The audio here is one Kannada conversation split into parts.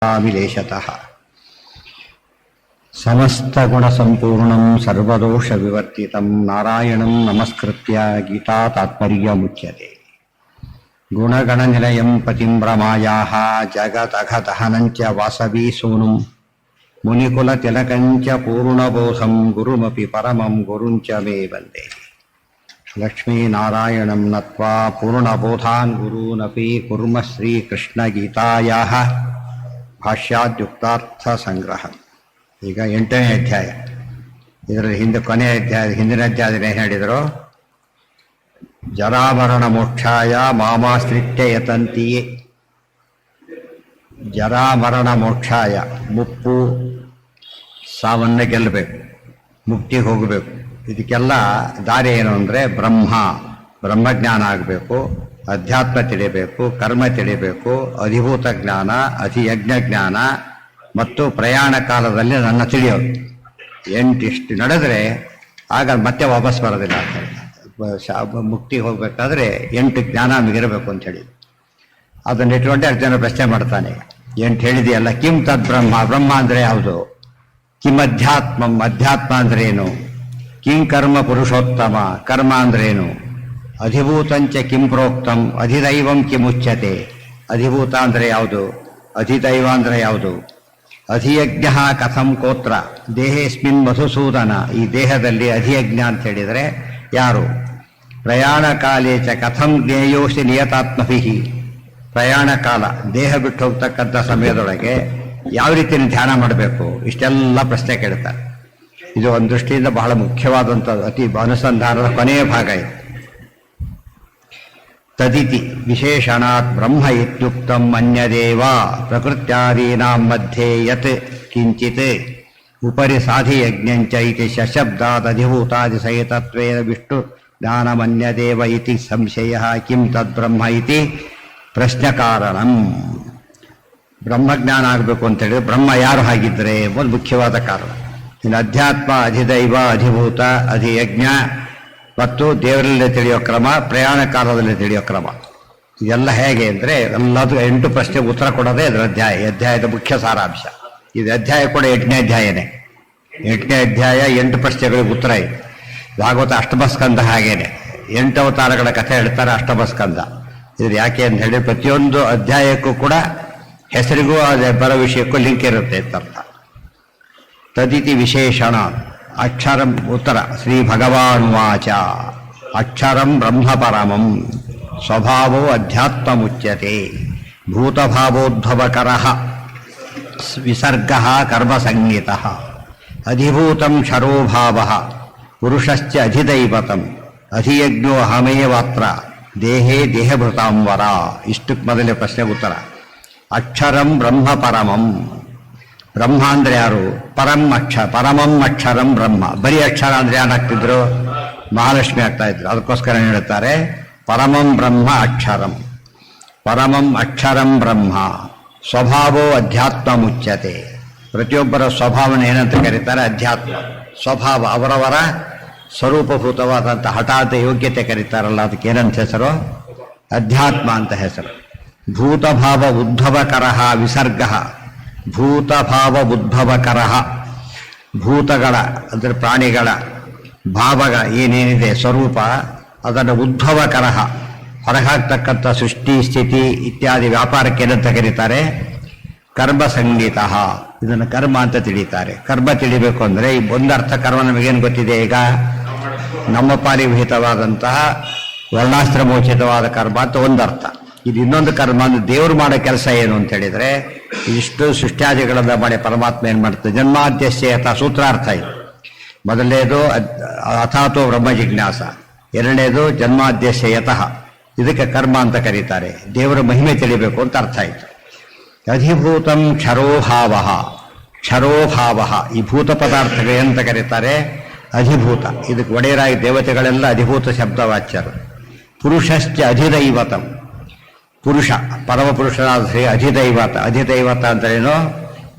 ವಿಲೇಶತಃ ಸಮಸ್ತಗುಣಸಂಪೂರ್ಣಂ ಸರ್ವದೋಷವಿವರ್ತಿತಂ ನಾರಾಯಣಂ ನಮಸ್ಕೃತ್ಯ ಗೀತಾ ತಾತ್ಪರ್ಯಮುಚ್ಯತೆ. ಗುಣಗಣನಿಲಯಂ ಪತಿಂ ರಮಾಯಾಃ ಜಗದಘದಹನಂಚ ವಾಸವಿ ಸೂನುಂ ಮುನಿಕುಲತಿಲಕಂಚ ಪೂರ್ಣಬೋಧಂ ಗುರುಮಪಿ ಪರಮಂ ಗುರುಂಚ ಮೇ ವಂದೇ. ಲಕ್ಷ್ಮೀನಾರಾಯಣಂ ನತ್ವಾ ಪೂರ್ಣಬೋಧಾನ್ ಗುರೂನಪಿ ಕುರ್ಮ ಶ್ರೀಕೃಷ್ಣಗೀತಾಯಾಃ ಭಾಷ್ಯಾದ್ಯುಕ್ತಾರ್ಥ ಸಂಗ್ರಹ. ಈಗ 8ನೇ ಅಧ್ಯಾಯ. ಇದರಲ್ಲಿ ಕೊನೆಯ ಅಧ್ಯಾಯ, ಹಿಂದಿನ ಅಧ್ಯಾಯದಲ್ಲಿ ಏನು ಹೇಳಿದರು? ಜರಾಮರಣ ಮೋಕ್ಷಾಯ ಮಾಮಾಶ್ರಿತ್ಯ ಯತಂತಿಯೇ. ಜರಾಮರಣ ಮೋಕ್ಷಾಯ, ಮುಪ್ಪು ಸಾವನ್ನು ಗೆಲ್ಲಬೇಕು, ಮುಕ್ತಿಗೆ ಹೋಗಬೇಕು. ಇದಕ್ಕೆಲ್ಲ ದಾರಿ ಏನು ಅಂದರೆ ಬ್ರಹ್ಮಜ್ಞಾನ ಆಗಬೇಕು, ಅಧ್ಯಾತ್ಮ ತಿಳಿಬೇಕು, ಕರ್ಮ ತಿಳಿಬೇಕು, ಅಧಿಭೂತ ಜ್ಞಾನ, ಅಧಿಯಜ್ಞ ಜ್ಞಾನ ಮತ್ತು ಪ್ರಯಾಣ ಕಾಲದಲ್ಲಿ ನನ್ನ ತಿಳಿಯೋದು. ಇಷ್ಟು ನಡೆದರೆ ಆಗ ಮತ್ತೆ ವಾಪಸ್ ಬರೋದಿಲ್ಲ. ಮುಕ್ತಿಗೆ ಹೋಗ್ಬೇಕಾದ್ರೆ 8 ಜ್ಞಾನ ನಮಗಿರಬೇಕು ಅಂಥೇಳಿ ಅದನ್ನು ಇಟ್ಕೊಂಡೆ ಅರ್ಜುನ ಪ್ರಶ್ನೆ ಮಾಡ್ತಾನೆ. 8 ಹೇಳಿದೆಯಲ್ಲ, ಕಿಂ ತದ್ ಬ್ರಹ್ಮ ಅಂದರೆ ಯಾವುದು? ಕಿಂ ಅಧ್ಯಾತ್ಮಂ, ಅಧ್ಯಾತ್ಮ ಅಂದ್ರೆ ಏನು? ಕಿಂ ಕರ್ಮ ಪುರುಷೋತ್ತಮ, ಕರ್ಮ ಅಂದ್ರೇನು? ಅಧಿಭೂತಂಚ ಕಿಂ ಪ್ರೋಕ್ತಂ ಅಧಿದೈವಂ ಕಿಂ ಉಚ್ಯತೆ, ಅಧಿಭೂತ ಅಂದರೆ ಯಾವುದು? ಅಧಿದೈವ ಅಂದರೆ ಯಾವುದು? ಅಧಿಯಜ್ಞ ಕಥಂ ಕೋತ್ರ ದೇಹೇಸ್ಮಿನ್ ಮಧುಸೂದನ, ಈ ದೇಹದಲ್ಲಿ ಅಧಿಯಜ್ಞ ಅಂತ ಹೇಳಿದರೆ ಯಾರು? ಪ್ರಯಾಣ ಕಾಲೇ ಚ ಕಥಂ ಜ್ಞೇಯೋಷಿ ನಿಯತಾತ್ಮಭಿಃ, ಪ್ರಯಾಣ ಕಾಲ ದೇಹ ಬಿಟ್ಟು ಹೋಗ್ತಕ್ಕಂಥ ಸಮಯದೊಳಗೆ ಯಾವ ರೀತಿ ಧ್ಯಾನ ಮಾಡಬೇಕು? ಇಷ್ಟೆಲ್ಲ ಪ್ರಶ್ನೆ ಕೇಳ್ತಾರೆ. ಇದು ಒಂದು ದೃಷ್ಟಿಯಿಂದ ಬಹಳ ಮುಖ್ಯವಾದಂಥದ್ದು, ಅತಿ ಅನುಸಂಧಾನದ ಕೊನೆಯ ಭಾಗ ಇದು. ತದಿತಿ ವಿಶೇಷಣಾತ್ ಬ್ರಹ್ಮ ಇತ್ಯುಕ್ತಂ ಅನ್ಯದೇವ ಪ್ರಕೃತ್ಯಾದೀನಾಂ ಮಧ್ಯೆ ಯತ್ ಕಿಂಚಿತ್ ಉಪರಿ ಸಾಧಿಯಜ್ಞಂಚ ಇತಿ ಶಬ್ದಾತ್ ಅಧಿಭೂತಾದಿ ಸಹಿತತ್ವೇನ ವಿಷ್ಣು ಜ್ಞಾನಮನ್ಯದೇವ ಇತಿ ಸಂಶಯಃ ಕಿಂ ತದ್ಬ್ರಹ್ಮ ಇತಿ ಪ್ರಶ್ನಕಾರಣಂ. ಬ್ರಹ್ಮಜ್ಞಾನ ಆಗಬೇಕು ಅಂತೇಳಿದ್ರೆ ಬ್ರಹ್ಮ ಯಾರು ಹಾಗಿದ್ರೆ ಒಂದು ಮುಖ್ಯವಾದ ಕಾರಣ. ಇನ್ನು ಅಧ್ಯಾತ್ಮ, ಅಧಿದೈವ, ಅಧಿಭೂತ, ಅಧಿಯಜ್ಞ ಮತ್ತು ದೇವರಲ್ಲಿ ತಿಳಿಯೋ ಕ್ರಮ, ಪ್ರಯಾಣ ಕಾಲದಲ್ಲಿ ತಿಳಿಯೋ ಕ್ರಮ, ಇದೆಲ್ಲ ಹೇಗೆ ಅಂದರೆ ಎಲ್ಲದೂ 8 ಪ್ರಶ್ನೆಗೆ ಉತ್ತರ ಕೊಡೋದೇ ಇದರ ಅಧ್ಯಾಯದ ಮುಖ್ಯ ಸಾರಾಂಶ. ಇದು ಅಧ್ಯಾಯ ಕೂಡ 8ನೇ ಅಧ್ಯಾಯನೇ. 8ನೇ ಅಧ್ಯಾಯ 8 ಪ್ರಶ್ನೆಗಳಿಗೆ ಉತ್ತರ ಇದೆ. ಭಾಗವತ ಅಷ್ಟಮಸ್ಕಂದ ಹಾಗೇನೆ 8 ಅವತಾರಗಳ ಕಥೆ ಹೇಳ್ತಾರೆ ಅಷ್ಟಮಸ್ಕಂದ. ಇದು ಯಾಕೆ ಅಂತ ಹೇಳಿ ಪ್ರತಿಯೊಂದು ಅಧ್ಯಾಯಕ್ಕೂ ಕೂಡ ಹೆಸರಿಗೂ ಬರೋ ವಿಷಯಕ್ಕೂ ಲಿಂಕ್ ಇರುತ್ತೆ ಅಂತ ಅರ್ಥ. ತದಿತಿ ವಿಶೇಷಣ ಅಕ್ಷರಂ ಉತ್ತರ ಶ್ರೀ ಭಗವಾನ್ ವಾಚ ಅಕ್ಷರಂ ಬ್ರಹ್ಮ ಪರಮಂ ಸ್ವಭಾವೋ ಅಧ್ಯಾತ್ಮ ಮುಚ್ಯತೆ ಭೂತಭಾವೋದ್ಭವಕರಃ ವಿಸರ್ಗಃ ಕರ್ಮ ಸಂಹಿತಃ ಅಧಿಭೂತಂ ಕ್ಷರೋಭಾವಃ ಪುರುಷಶ್ಚ ಅಧಿದೈವತಂ ಅಧಿಯಜ್ಞೋ ಅಹಮೇವಾತ್ರ ದೇಹೇ ದೇಹಭೃತಾಂವರ. ಇಷ್ಟಕ್ಕೆ ಮೊದಲೇ ಪ್ರಶ್ನೆ ಉತ್ತರ. ಅಕ್ಷರಂ ಬ್ರಹ್ಮ ಪರಮಂ, ಬ್ರಹ್ಮ ಅಂದ್ರೆ ಯಾರು? ಪರಮಂ ಅಕ್ಷರಂ ಬ್ರಹ್ಮ. ಬರೀ ಅಕ್ಷರ ಅಂದ್ರೆ ಏನಾಗ್ತಿದ್ರು? ಮಹಾಲಕ್ಷ್ಮಿ ಆಗ್ತಾ ಇದ್ರು. ಅದಕ್ಕೋಸ್ಕರ ಹೇಳ್ತಾರೆ ಪರಮಂ ಬ್ರಹ್ಮ ಅಕ್ಷರಂ. ಪರಮಂ ಅಕ್ಷರಂ ಬ್ರಹ್ಮ ಸ್ವಭಾವೋ ಅಧ್ಯಾತ್ಮ ಮುಚ್ಯತೆ. ಪ್ರತಿಯೊಬ್ಬರ ಸ್ವಭಾವನ ಏನಂತ ಕರೀತಾರೆ? ಅಧ್ಯಾತ್ಮ. ಸ್ವಭಾವ ಅವರವರ ಸ್ವರೂಪಭೂತವಾದಂಥ ಹಠಾತ್ ಯೋಗ್ಯತೆ ಕರೀತಾರಲ್ಲ, ಅದಕ್ಕೆ ಏನಂತ ಹೆಸರು? ಅಧ್ಯಾತ್ಮ ಅಂತ ಹೆಸರು. ಭೂತಭಾವ ಉದ್ಭವಕರಃ ವಿಸರ್ಗ. ಭೂತಭಾವ ಉದ್ಭವಕರಃ, ಭೂತಗಳ ಅಂದರೆ ಪ್ರಾಣಿಗಳ ಭಾವಗಳ ಏನೇನಿದೆ ಸ್ವರೂಪ, ಅದನ್ನು ಉದ್ಭವಕರಃ ಹೊರಹಾಕ್ತಕ್ಕಂಥ ಸೃಷ್ಟಿ ಸ್ಥಿತಿ ಇತ್ಯಾದಿ ವ್ಯಾಪಾರಕ್ಕೆ ಏನಂತ ಕರೀತಾರೆ? ಕರ್ಮ ಸಂಗೀತ. ಇದನ್ನು ಕರ್ಮ ಅಂತ ತಿಳಿತಾರೆ. ಕರ್ಮ ತಿಳಿಬೇಕು ಅಂದರೆ ಈ ಒಂದರ್ಥ ಕರ್ಮ ನಮಗೇನು ಗೊತ್ತಿದೆ? ಈಗ ನಮ್ಮ ಪಾಲಿಗೆ ವಿಹಿತವಾದಂತಹ ವರ್ಣಾಶ್ರಮೋಚಿತವಾದ ಕರ್ಮ ಅಂತ ಒಂದರ್ಥ. ಇದು ಇನ್ನೊಂದು ಕರ್ಮ ಅಂದ್ರೆ ದೇವರು ಮಾಡೋ ಕೆಲಸ ಏನು ಅಂತ ಹೇಳಿದರೆ, ಇಷ್ಟು ಸೃಷ್ಟ್ಯಾದಿಗಳನ್ನ ಮಾಡಿ ಪರಮಾತ್ಮ ಏನು ಮಾಡ್ತಾರೆ? ಜನ್ಮಾದ್ಯಸ್ಯ ಯಥ ಸೂತ್ರಾರ್ಥ ಇದು. ಮೊದಲನೇದು ಅಥಾತೋ ಬ್ರಹ್ಮ ಜಿಜ್ಞಾಸ, ಎರಡನೇದು ಜನ್ಮಾದ್ಯಸ್ಯ ಯತಃ. ಇದಕ್ಕೆ ಕರ್ಮ ಅಂತ ಕರೀತಾರೆ. ದೇವರ ಮಹಿಮೆ ತಿಳಿಬೇಕು ಅಂತ ಅರ್ಥ ಆಯಿತು. ಅಧಿಭೂತಂ ಕ್ಷರೋಭಾವ, ಕ್ಷರೋಭಾವ ಈ ಭೂತ ಪದಾರ್ಥಗಳು ಅಂತ ಕರೀತಾರೆ ಅಧಿಭೂತ. ಇದಕ್ಕೆ ಒಡೆಯರಾಗಿ ದೇವತೆಗಳೆಲ್ಲ ಅಧಿಭೂತ ಶಬ್ದವಾಚ್ಯರು. ಪುರುಷಶ್ಚ ಅಧಿದೈವತಂ, ಪುರುಷ ಪರಮಪುರುಷನಾದ ಶ್ರೀ ಅಧಿದೈವತ. ಅಧಿದೈವತ ಅಂದ್ರೇನು?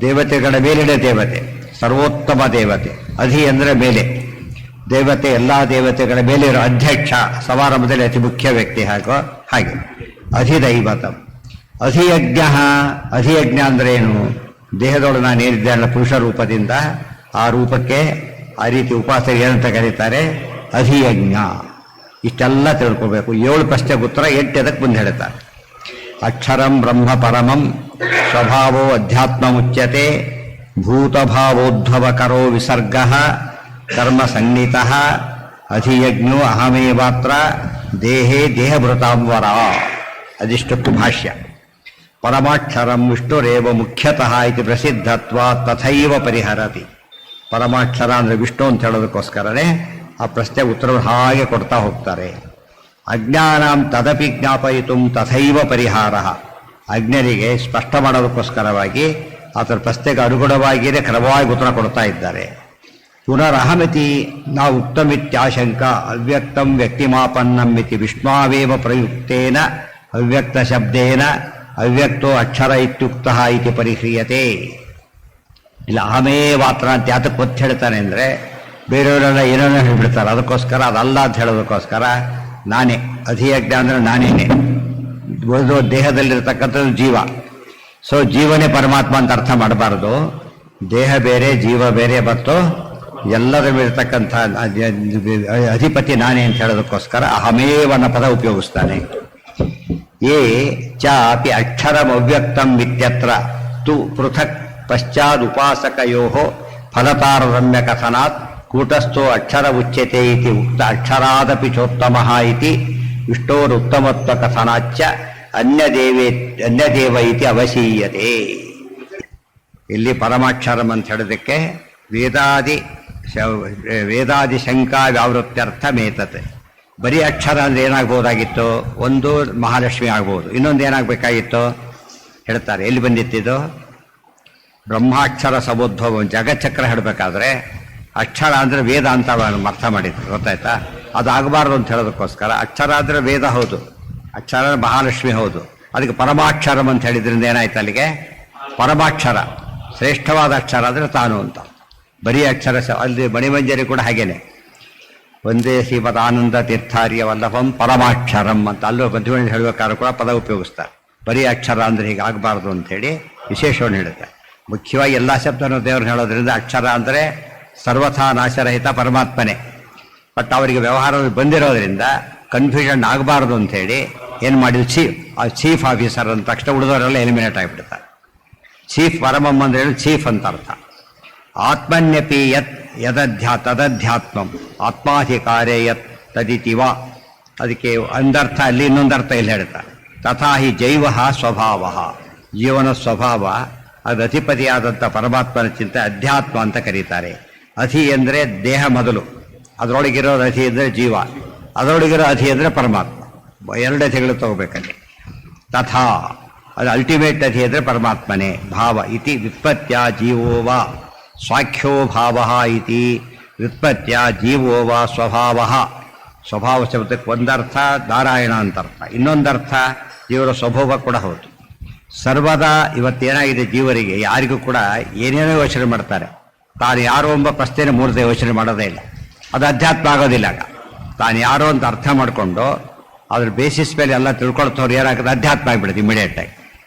ದೇವತೆಗಳ ಮೇಲಿನ ದೇವತೆ, ಸರ್ವೋತ್ತಮ ದೇವತೆ. ಅಧಿ ಅಂದರೆ ಮೇಲೆ ದೇವತೆ, ಎಲ್ಲ ದೇವತೆಗಳ ಮೇಲೆ ಇರೋ ಅಧ್ಯಕ್ಷ, ಸಮಾರಂಭದಲ್ಲಿ ಅತಿ ಮುಖ್ಯ ವ್ಯಕ್ತಿ ಹಾಗೆ ಅಧಿದೈವತಂ. ಅಧಿಯಜ್ಞ. ಅಧಿಯಜ್ಞ ಅಂದ್ರೆ ಏನು? ದೇಹದೊಳಗೆ ನಾನು ಏನಿದ್ದೇನಲ್ಲ ಪುರುಷ ರೂಪದಿಂದ ಆ ರೂಪಕ್ಕೆ ಆ ರೀತಿ ಉಪಾಸನೆ ಏನಂತ ಕರೀತಾರೆ? ಅಧಿಯಜ್ಞ. ಇಷ್ಟೆಲ್ಲ ತಿಳ್ಕೊಬೇಕು. 7 ಪ್ರಶ್ನೆಗೆ ಉತ್ತರ 8 ಅದಕ್ಕೆ ಮುಂದೆ ಹೇಳ್ತಾರೆ. ಅಕ್ಷರಂ ಬ್ರಹ್ಮ ಪರಮಂ ಸ್ವಭಾವೋ ಅಧ್ಯಾತ್ಮ ಮುಚ್ಯತೆ ಭೂತಭಾವೋದ್ಭವಕರೋ ವಿಸರ್ಗ ಕರ್ಮ ಸಂಹಿತ ಅಧಿಯಜ್ಞೋ ಅಹಮೇವಾತ್ರ ದೇಹೇ ದೇಹಭೃತಾಂಬರ. ಅದಿಷ್ಟಕ್ಕೂ ಭಾಷ್ಯ. ಪರಮಾಕ್ಷರಂ ವಿಷ್ಣುರೇವ ಮುಖ್ಯತಃ ಇತಿ ಪ್ರಸಿದ್ಧತ್ವ ತಥೈವ ಪರಿಹರತಿ. ಪರಮಾಕ್ಷರ ಅಂದರೆ ವಿಷ್ಣು ಅಂತ ಹೇಳೋದಕ್ಕೋಸ್ಕರನೇ ಆ ಪ್ರಶ್ನೆಗೆ ಉತ್ತರವನ್ನು ಹಾಗೆ ಕೊಡ್ತಾ ಹೋಗ್ತಾರೆ. ಅಜ್ಞಾನಾಂ ತದಪಿ ಜ್ಞಾಪಯಿತು ತಥೈವ ಪರಿಹಾರ. ಅಜ್ಞರಿಗೆ ಸ್ಪಷ್ಟ ಮಾಡೋದಕ್ಕೋಸ್ಕರವಾಗಿ ಅದರ ಪ್ರಶ್ನೆಗೆ ಅನುಗುಣವಾಗಿಯೇ ಕ್ರಮವಾಗಿ ಉತ್ತರ ಕೊಡ್ತಾ ಇದ್ದಾರೆ. ಪುನರಹಮಿತಿ ನಾ ಉಕ್ತಮಿತ್ಯಾಶಂಕ ಅವ್ಯಕ್ತಂ ವ್ಯಕ್ತಿಮಾಪನ್ನಂ ಇತಿ ವಿಷ್ಣಾವೇವ ಪ್ರಯುಕ್ತೇನ ಅವ್ಯಕ್ತ ಶಬ್ದೇನ ಅವ್ಯಕ್ತೋ ಅಕ್ಷರ ಇತ್ಯುಕ್ತಃ ಇತಿ ಪರಿಹ್ರಿಯತೆ. ಇಲ್ಲ ಅಹಮೇವಾತ್ರ ಅಂತ ಯಾತಕ್ಕೆ ಒತ್ತು ಹೇಳ್ತಾನೆ ಅಂದರೆ ಬೇರೆಯವರೆಲ್ಲ ಏನೇನೋ ಹೇಳ್ಬಿಡ್ತಾರೆ, ಅದಕ್ಕೋಸ್ಕರ ಅದಲ್ಲ ಅಂತ ಹೇಳೋದಕ್ಕೋಸ್ಕರ ನಾನೇ ಅಧಿಯಜ್ಞ ಅಂದರೆ ನಾನೇನೆ. ಒಂದು ದೇಹದಲ್ಲಿರ್ತಕ್ಕಂಥದ್ದು ಜೀವ. ಸೊ ಜೀವನೇ ಪರಮಾತ್ಮ ಅಂತ ಅರ್ಥ ಮಾಡಬಾರ್ದು. ದೇಹ ಬೇರೆ ಜೀವ ಬೇರೆ ಮತ್ತು ಎಲ್ಲರ ಮೇಲಿರ್ತಕ್ಕಂಥ ಅಧಿಪತಿ ನಾನೇ ಅಂತ ಹೇಳೋದಕ್ಕೋಸ್ಕರ ಅಹಮೇವನ ಪದ ಉಪಯೋಗಿಸ್ತಾನೆ. ಯೇ ಚಾಪಿ ಅಕ್ಷರಮವ್ಯಕ್ತಂ ಇತ್ಯತ್ರ ತು ಪೃಥಕ್ ಪಶ್ಚಾದ್ ಉಪಾಸಕಯೋ ಫಲತಾರರಮ್ಯ ಕಥನಾತ್ ಕೂಟಸ್ಥೋ ಅಕ್ಷರ ಉಚ್ಯತೆ ಇತಿ ಉಕ್ತ ಅಕ್ಷರಾದಪಿ ಚೋತ್ತಮಃ ಇತಿ ವಿಷ್ಣೋರುತ್ತಮತ್ವ ಕಥನಾಚ್ಚ ಅನ್ಯದೇವ ಇತಿ ಅವಶೀಯತೆ. ಇಲ್ಲಿ ಪರಮಾಕ್ಷರಂ ಅಂತ ಹೇಳೋದಕ್ಕೆ ವೇದಾದಿ ಶಂಕಾ ವ್ಯಾವೃತ್ಯರ್ಥ ಮೇತತೆ. ಬರೀ ಅಕ್ಷರ ಅಂದರೆ ಏನಾಗ್ಬೋದಾಗಿತ್ತು? ಒಂದು ಮಹಾಲಕ್ಷ್ಮಿ ಆಗ್ಬೋದು, ಇನ್ನೊಂದು ಏನಾಗಬೇಕಾಗಿತ್ತು ಹೇಳ್ತಾರೆ. ಎಲ್ಲಿ ಬಂದಿತ್ತಿದ್ದು? ಬ್ರಹ್ಮಾಕ್ಷರ ಸಮುದ್ಭವ ಜಗಚ್ಚಕ್ರ ಹೇಳಬೇಕಾದ್ರೆ ಅಕ್ಷರ ಅಂದರೆ ವೇದ ಅಂತ ಅರ್ಥ ಮಾಡಿದ್ರು, ಗೊತ್ತಾಯ್ತಾ? ಅದಾಗಬಾರ್ದು ಅಂತ ಹೇಳೋದಕ್ಕೋಸ್ಕರ ಅಕ್ಷರ ಅಂದರೆ ವೇದ ಹೌದು, ಅಕ್ಷರ ಮಹಾಲಕ್ಷ್ಮಿ ಹೌದು, ಅದಕ್ಕೆ ಪರಮಾಕ್ಷರಂ ಅಂತ ಹೇಳಿದ್ರಿಂದ ಏನಾಯ್ತು ಅಲ್ಲಿಗೆ? ಪರಮಾಕ್ಷರ ಶ್ರೇಷ್ಠವಾದ ಅಕ್ಷರ ಅಂದರೆ ತಾನು ಅಂತ. ಬರೀ ಅಕ್ಷರ ಅಲ್ಲಿ ಮಣಿಮಂಜರಿ ಕೂಡ ಹಾಗೇನೆ, ಒಂದೇ ಶ್ರೀಮದ್ ಆನಂದ ತೀರ್ಥಾರ್ಯ ವಲ್ಲಭಂ ಪರಮಾಕ್ಷರಂ ಅಂತ ಅಲ್ಲೂ ಮಧ್ಯ ಹೇಳಬೇಕಾದ್ರೂ ಕೂಡ ಪದ ಉಪಯೋಗಿಸ್ತಾರೆ. ಬರೀ ಅಕ್ಷರ ಅಂದರೆ ಹೀಗೆ ಆಗಬಾರ್ದು ಅಂಥೇಳಿ ವಿಶೇಷವನ್ನು ಹೇಳುತ್ತೆ. ಮುಖ್ಯವಾಗಿ ಎಲ್ಲ ಶಬ್ದನೂ ದೇವ್ರನ್ನ ಹೇಳೋದ್ರಿಂದ ಅಕ್ಷರ ಅಂದರೆ ಸರ್ವಥಾ ನಾಶರಹಿತ ಪರಮಾತ್ಮನೇ. ಬಟ್ ಅವರಿಗೆ ವ್ಯವಹಾರದಲ್ಲಿ ಬಂದಿರೋದ್ರಿಂದ ಕನ್ಫ್ಯೂಷನ್ ಆಗಬಾರ್ದು ಅಂಥೇಳಿ ಏನು ಮಾಡಿದ್ರು, ಚೀಫ್ ಆಫೀಸರ್ ಅಂತ ತಕ್ಷಣ ಉಳಿದವರೆಲ್ಲ ಎಲಿಮಿನೇಟ್ ಆಗಿಬಿಡ್ತಾರೆ. ಚೀಫ್ ಪರಮಂ ಅಂದರೆ ಚೀಫ್ ಅಂತ ಅರ್ಥ. ಆತ್ಮನ್ಯಪಿ ಯತ್ ತದಧ್ಯಾತ್ಮಂ ಆತ್ಮಾಧಿಕಾರೇ ಯತ್ ತದಿತಿವ. ಅದಕ್ಕೆ ಒಂದರ್ಥ ಅಲ್ಲಿ, ಇನ್ನೊಂದರ್ಥ ಇಲ್ಲಿ ಹೇಳ್ತಾರೆ. ತಥಾ ಹಿ ಜೈವ ಸ್ವಭಾವ, ಜೀವನ ಸ್ವಭಾವ ಅದು ಅಧಿಪತಿಯಾದಂಥ ಪರಮಾತ್ಮನ ಚಿಂತೆ ಅಧ್ಯಾತ್ಮ ಅಂತ ಕರೀತಾರೆ. ಅಧಿ ಅಂದರೆ ದೇಹ ಮೊದಲು, ಅದರೊಳಗಿರೋದು ಅಧಿ ಅಂದರೆ ಜೀವ, ಅದರೊಳಗಿರೋ ಅಧಿ ಅಂದರೆ ಪರಮಾತ್ಮ. ಎರಡು ಅಧಿಗಳು ತಗೋಬೇಕಲ್ಲಿ. ತಥಾ ಅದು ಅಲ್ಟಿಮೇಟ್ ಅಧಿ ಅಂದರೆ ಪರಮಾತ್ಮನೇ. ಭಾವ ಇತಿ ವ್ಯುತ್ಪತ್ಯ ಜೀವೋವ ಸ್ವಾಖ್ಯೋ ಭಾವ ಇತಿ ವ್ಯುತ್ಪತ್ಯ ಜೀವೋವ ಸ್ವಭಾವ. ಸ್ವಭಾವ ಶಬ್ದಕ್ಕೆ ಒಂದರ್ಥ ನಾರಾಯಣ ಅಂತ ಅರ್ಥ, ಇನ್ನೊಂದರ್ಥ ಜೀವರ ಸ್ವಭಾವ ಕೂಡ ಹೌದು. ಸರ್ವದಾ ಇವತ್ತೇನಾಗಿದೆ ಜೀವರಿಗೆ ಯಾರಿಗೂ ಕೂಡ ಏನೇನೋ ಯೋಚನೆ ಮಾಡ್ತಾರೆ. ತಾನು ಯಾರೋ ಎಂಬ ಪ್ರಶ್ನೆಯನ್ನು ಮೂರ್ತಿ ಯೋಚನೆ ಮಾಡೋದೇ ಇಲ್ಲ, ಅದು ಅಧ್ಯಾತ್ಮ ಆಗೋದಿಲ್ಲ. ಆಗ ತಾನು ಯಾರೋ ಅಂತ ಅರ್ಥ ಮಾಡಿಕೊಂಡು ಅದ್ರ ಬೇಸಿಸ್ ಮೇಲೆ ಎಲ್ಲ ತಿಳ್ಕೊಳ್ತವ್ರು ಏನಾಗುತ್ತೆ, ಅಧ್ಯಾತ್ಮ ಆಗಿಬಿಡುತ್ತೆ ಇಮಿಡಿಯೇಟಾಗಿ.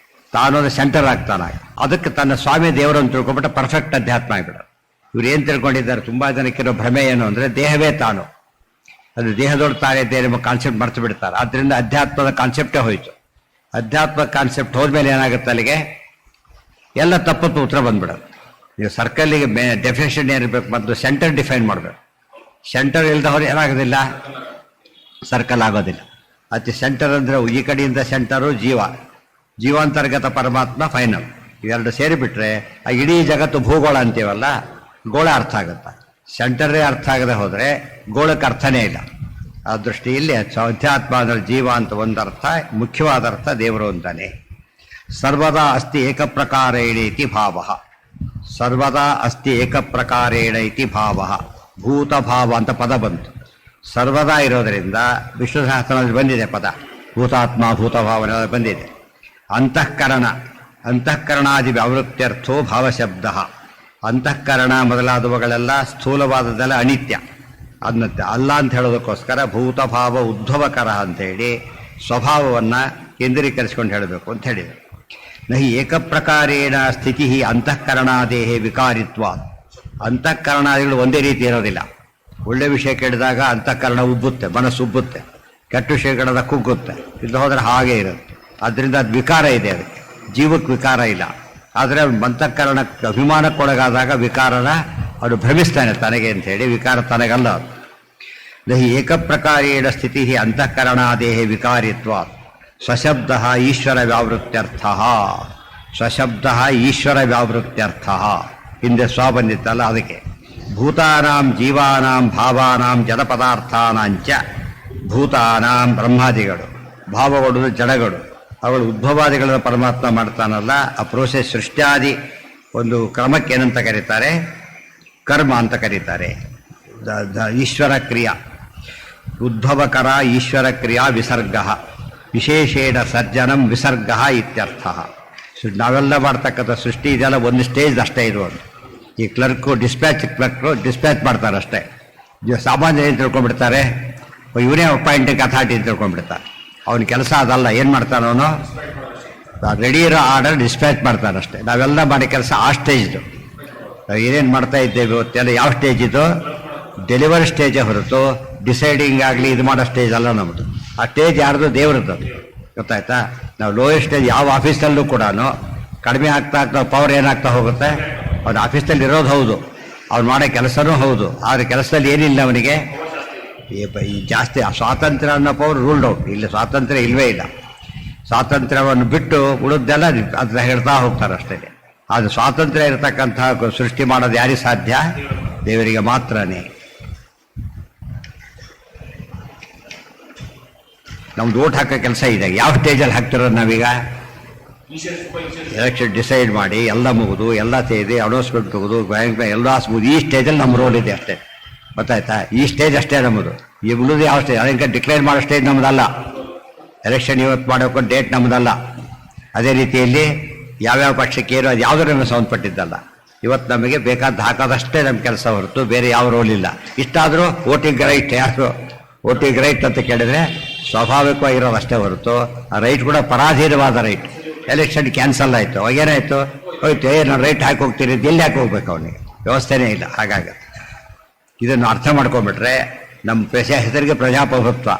ತಾನು ಅದು ಸೆಂಟರ್ ಆಗ್ತಾನೆ. ಅದಕ್ಕೆ ತನ್ನ ಸ್ವಾಮಿ ದೇವರನ್ನು ತಿಳ್ಕೊಂಬಿಟ್ಟು ಪರ್ಫೆಕ್ಟ್ ಅಧ್ಯಾತ್ಮ ಆಗಿಬಿಡೋದು. ಇವ್ರು ಏನು ತಿಳ್ಕೊಂಡಿದ್ದಾರೆ, ತುಂಬ ಜನಕ್ಕಿರೋ ಭ್ರಮೆ ಏನು ಅಂದರೆ ದೇಹವೇ ತಾನು, ಅದು ದೇಹದೊಳಗೆ ತಾನೇ ದೇಹ ಎಂಬ ಕಾನ್ಸೆಪ್ಟ್ ಮರ್ತು ಬಿಡ್ತಾರೆ. ಆದ್ದರಿಂದ ಅಧ್ಯಾತ್ಮದ ಕಾನ್ಸೆಪ್ಟೇ ಹೋಯಿತು. ಅಧ್ಯಾತ್ಮ ಕಾನ್ಸೆಪ್ಟ್ ಹೋದ್ಮೇಲೆ ಏನಾಗುತ್ತೆ, ಅಲ್ಲಿಗೆ ಎಲ್ಲ ತಪ್ಪತ್ತು ಉತ್ತರ ಬಂದ್ಬಿಡೋದು. ನೀವು ಸರ್ಕಲ್ಲಿಗೆ ಡೆಫಿನೇಷನ್ ಏನಿರಬೇಕು, ಮತ್ತು ಸೆಂಟರ್ ಡಿಫೈನ್ ಮಾಡಬೇಕು. ಸೆಂಟರ್ ಇಲ್ದವ್ರು ಏನಾಗೋದಿಲ್ಲ, ಸರ್ಕಲ್ ಆಗೋದಿಲ್ಲ. ಅತಿ ಸೆಂಟರ್ ಅಂದರೆ ಈ ಕಡೆಯಿಂದ ಸೆಂಟರು ಜೀವ, ಜೀವಾಂತರ್ಗತ ಪರಮಾತ್ಮ ಫೈನಲ್. ಇವೆರಡು ಸೇರಿಬಿಟ್ರೆ ಆ ಇಡೀ ಜಗತ್ತು ಭೂಗೋಳ ಅಂತೀವಲ್ಲ, ಗೋಳ ಅರ್ಥ ಆಗುತ್ತೆ. ಸೆಂಟರೇ ಅರ್ಥ ಆಗದೆ ಹೋದರೆ ಗೋಳಕ್ಕೆ ಅರ್ಥನೇ ಇಲ್ಲ. ಆ ದೃಷ್ಟಿಯಲ್ಲಿ ಅಧ್ಯಾತ್ಮ ಅಂದರೆ ಜೀವ ಅಂತ ಒಂದರ್ಥ, ಮುಖ್ಯವಾದ ಅರ್ಥ ದೇವರು ಅಂತಾನೆ. ಸರ್ವದಾ ಅಸ್ತಿ ಏಕಪ್ರಕಾರೇಣ ಇತಿ ಭಾವ. ಸರ್ವದಾ ಅಸ್ತಿ ಏಕಪ್ರಕಾರೇಣ ಇತಿ ಭಾವ. ಭೂತಭಾವ ಅಂತ ಪದ ಬಂತು. ಸರ್ವದಾ ಇರೋದರಿಂದ ವಿಷ್ಣು ಸಹಸ್ರನಾಮದಲ್ಲಿ ಬಂದಿದೆ ಪದ, ಭೂತಾತ್ಮ ಭೂತಭಾವನೆ ಬಂದಿದೆ. ಅಂತಃಕರಣ, ಅಂತಃಕರಣಾದಿ ವ್ಯಾವೃತ್ಯರ್ಥೋ ಭಾವಶಬ್ದ. ಅಂತಃಕರಣ ಮೊದಲಾದವುಗಳೆಲ್ಲ ಸ್ಥೂಲವಾದದೆಲ್ಲ ಅನಿತ್ಯ, ಅದನ್ನ ಅಲ್ಲ ಅಂತ ಹೇಳೋದಕ್ಕೋಸ್ಕರ ಭೂತಭಾವ ಉದ್ಭವಕರ ಅಂತೇಳಿ ಸ್ವಭಾವವನ್ನು ಕೇಂದ್ರೀಕರಿಸ್ಕೊಂಡು ಹೇಳಬೇಕು ಅಂತ ಹೇಳಿದರು. ನಹಿ ಏಕಪ್ರಕಾರೇಣ ಸ್ಥಿತಿ ಅಂತಃಕರಣಾದೇಹೇ ವಿಕಾರಿತ್ವ. ಅಂತಃಕರಣಾದಿಗಳು ಒಂದೇ ರೀತಿ ಇರೋದಿಲ್ಲ. ಒಳ್ಳೆ ವಿಷಯ ಕೇಳಿದಾಗ ಅಂತಃಕರಣ ಉಬ್ಬುತ್ತೆ, ಮನಸ್ಸು ಉಬ್ಬುತ್ತೆ. ಕೆಟ್ಟ ವಿಷಯ ಕೇಳಿದಾಗ ಕುಗ್ಗುತ್ತೆ. ಇದು ಹೋದರೆ ಹಾಗೆ ಇರುತ್ತೆ. ಆದ್ದರಿಂದ ಅದು ವಿಕಾರ ಇದೆ, ಅದಕ್ಕೆ ಜೀವಕ್ಕೆ ವಿಕಾರ ಇಲ್ಲ. ಆದರೆ ಅಂತಃಕರಣಕ್ಕೆ ಅಭಿಮಾನಕ್ಕೊಳಗಾದಾಗ ವಿಕಾರನ ಅವನು ಭ್ರಮಿಸ್ತಾನೆ ತನಗೆ ಅಂಥೇಳಿ. ವಿಕಾರ ತನಗಲ್ಲ ಅದು. ನಹಿ ಏಕಪ್ರಕಾರೇಣ ಸ್ಥಿತಿ ಅಂತಃಕರಣಾದೇಹೇ ವಿಕಾರಿತ್ವ. ಸ್ವಶಬ್ದ ಈಶ್ವರ ವ್ಯಾವೃತ್ಯರ್ಥ. ಸ್ವಶಬ್ದ ಈಶ್ವರ ವ್ಯಾವೃತ್ಯರ್ಥ. ಹಿಂದೆ ಸ್ವ ಬಂದಿತ್ತಲ್ಲ, ಅದಕ್ಕೆ ಭೂತಾನಾಂ ಜೀವಾನಾಂ ಭಾವಾನಾಂ ಜಡಪದಾರ್ಥಾನಾಂಚ. ಭೂತಾನಾಂ ಬ್ರಹ್ಮಾದಿಗಳು, ಭಾವಗಳು ಜಡಗಳು, ಅವುಗಳು ಉದ್ಭವಾದಿಗಳನ್ನು ಪರಮಾತ್ಮ ಮಾಡ್ತಾನಲ್ಲ. ಆ ಪ್ರೋಸೆಸ್ ಸೃಷ್ಟ್ಯಾದಿ ಒಂದು ಕ್ರಮಕ್ಕೆ ಏನಂತ ಕರೀತಾರೆ? ಕರ್ಮ ಅಂತ ಕರೀತಾರೆ. ಈಶ್ವರ ಕ್ರಿಯಾ ಉದ್ಭವಕರ ಈಶ್ವರ ಕ್ರಿಯಾ ವಿಸರ್ಗ ವಿಶೇಷೇಣ ಸರ್ಜನಂ ವಿಸರ್ಗ ಇತ್ಯರ್ಥ. ನಾವೆಲ್ಲ ಮಾಡ್ತಕ್ಕಂಥ ಸೃಷ್ಟಿ ಇದೆಲ್ಲ ಒಂದು ಸ್ಟೇಜ್ ಅಷ್ಟೇ ಇರುವುದು. ಈ ಕ್ಲರ್ಕು ಕ್ಲರ್ಕ್ರು ಡಿಸ್ಪ್ಯಾಚ್ ಮಾಡ್ತಾರೆ ಅಷ್ಟೇ. ಸಾಮಾನ್ಯ ಏನು ತಿಳ್ಕೊಂಡ್ಬಿಡ್ತಾರೆ, ಇವನೇ ಅಪಾಯಿಂಟಿಂಗ್ ಅಥಾರಿಟಿ ಅಂತ ತಿಳ್ಕೊಂಡ್ಬಿಡ್ತಾರೆ. ಅವನ ಕೆಲಸ ಅದಲ್ಲ. ಏನು ಮಾಡ್ತಾನೆ ಅವನು? ರೆಡಿ ಇರೋ ಆರ್ಡರ್ ಡಿಸ್ಪ್ಯಾಚ್ ಮಾಡ್ತಾನೆ ಅಷ್ಟೇ. ನಾವೆಲ್ಲ ಮಾಡೋ ಕೆಲಸ ಆ ಸ್ಟೇಜ್ದು. ನಾವು ಏನೇನು ಮಾಡ್ತಾ ಇದ್ದೇವೆ ಇವತ್ತೆಲ್ಲ ಯಾವ ಸ್ಟೇಜ್ ಇದು? ಡೆಲಿವರಿ ಸ್ಟೇಜೇ ಹೊರತು ಡಿಸೈಡಿಂಗ್ ಆಗಲಿ ಇದು ಮಾಡೋ ಸ್ಟೇಜ್ ಅಲ್ಲ ನಮ್ಮದು. ಆ ಸ್ಟೇಜ್ ಯಾರ್ದು? ದೇವ್ರದ್ದು. ಗೊತ್ತಾಯ್ತಾ? ನಾವು ಲೋಯೆಸ್ಟ್ ಸ್ಟೇಜ್ ಯಾವ ಆಫೀಸಲ್ಲೂ ಕೂಡ ಕಡಿಮೆ ಆಗ್ತಾ ಆಗ್ತಾ ಪವರ್ ಏನಾಗ್ತಾ ಹೋಗುತ್ತೆ. ಅವ್ನು ಆಫೀಸಲ್ಲಿ ಇರೋದು ಹೌದು, ಅವ್ನು ಮಾಡೋ ಕೆಲಸನೂ ಹೌದು. ಆದರೆ ಕೆಲಸದಲ್ಲಿ ಏನಿಲ್ಲ ಅವನಿಗೆ. ಈ ಜಾಸ್ತಿ ಸ್ವಾತಂತ್ರ್ಯ ಅನ್ನೋ ಪವರ್ ರೂಲ್ಡ್ ಔಟ್. ಇಲ್ಲಿ ಸ್ವಾತಂತ್ರ್ಯ ಇಲ್ಲವೇ ಇಲ್ಲ. ಸ್ವಾತಂತ್ರ್ಯವನ್ನು ಬಿಟ್ಟು ಉಳಿದೆಲ್ಲ ಅದನ್ನ ಹೇಳ್ತಾ ಹೋಗ್ತಾರೆ ಅಷ್ಟೇ. ಅದು ಸ್ವಾತಂತ್ರ್ಯ ಇರತಕ್ಕಂಥ ಸೃಷ್ಟಿ ಮಾಡೋದು ಯಾರಿಗೆ ಸಾಧ್ಯ? ದೇವರಿಗೆ ಮಾತ್ರನೇ. ನಮ್ದು ಓಟ್ ಹಾಕೋ ಕೆಲಸ ಇದೆ. ಯಾವ ಸ್ಟೇಜಲ್ಲಿ ಹಾಕ್ತಿರೋದು ನಾವೀಗ? ಎಲೆಕ್ಷನ್ ಡಿಸೈಡ್ ಮಾಡಿ ಎಲ್ಲ ಮುಗಿದು ಎಲ್ಲ ಸೇರಿ ಅನೌನ್ಸ್ಮೆಂಟ್ ತೆಗೆದು ಬ್ಯಾಂಕ್ ಎಲ್ಲ ಮುಗಿದು ಈ ಸ್ಟೇಜಲ್ಲಿ ನಮ್ಮ ರೋಲ್ ಇದೆ ಅಷ್ಟೇ. ಗೊತ್ತಾಯ್ತಾ? ಈ ಸ್ಟೇಜ್ ಅಷ್ಟೇ ನಮ್ಮದು. ಈ ಉಳಿದು ಯಾವ ಸ್ಟೇಜ್? ಅದಕ್ಕೆ ಡಿಕ್ಲೇರ್ ಮಾಡೋ ಸ್ಟೇಜ್ ನಮ್ಮದಲ್ಲ. ಎಲೆಕ್ಷನ್ ಇವತ್ತು ಮಾಡೋಕೆ ಡೇಟ್ ನಮ್ಮದಲ್ಲ. ಅದೇ ರೀತಿಯಲ್ಲಿ ಯಾವ್ಯಾವ ಪಕ್ಷಕ್ಕೆ ಏನು ಅದು ಯಾವುದೂ ನಮಗೆ ಸಂಬಂಧಪಟ್ಟಿದ್ದಲ್ಲ. ಇವತ್ತು ನಮಗೆ ಬೇಕಾದ ಹಾಕೋದಷ್ಟೇ ನಮ್ಮ ಕೆಲಸ ಹೊರತು ಬೇರೆ ಯಾವ ರೋಲ್ ಇಲ್ಲ. ಇಷ್ಟಾದರೂ ವೋಟಿಂಗ್ ರೈಟ್, ಯಾರು ವೋಟಿಂಗ್ ರೈಟ್ ಅಂತ ಕೇಳಿದ್ರೆ ಸ್ವಾಭಾವಿಕವಾಗಿರೋದು ಅಷ್ಟೇ ಹೊರತು ಆ ರೈಟ್ ಕೂಡ ಪರಾಧೀನವಾದ ರೈಟ್. ಎಲೆಕ್ಷನ್ ಕ್ಯಾನ್ಸಲ್ ಆಯಿತು, ಅವಾಗೇನಾಯಿತು? ಹೋಯ್ತು, ನಾನು ರೈಟ್ ಹಾಕಿ ಹೋಗ್ತೀನಿ, ಎಲ್ಲಿ ಹಾಕಿ ಹೋಗ್ಬೇಕು? ಅವನಿಗೆ ವ್ಯವಸ್ಥೆನೇ ಇಲ್ಲ. ಹಾಗಾಗಿ ಇದನ್ನು ಅರ್ಥ ಮಾಡ್ಕೊಂಡ್ಬಿಟ್ರೆ ನಮ್ಮ ಹೆಸರಿಗೆ ಪ್ರಜಾಪ್ರಭುತ್ವ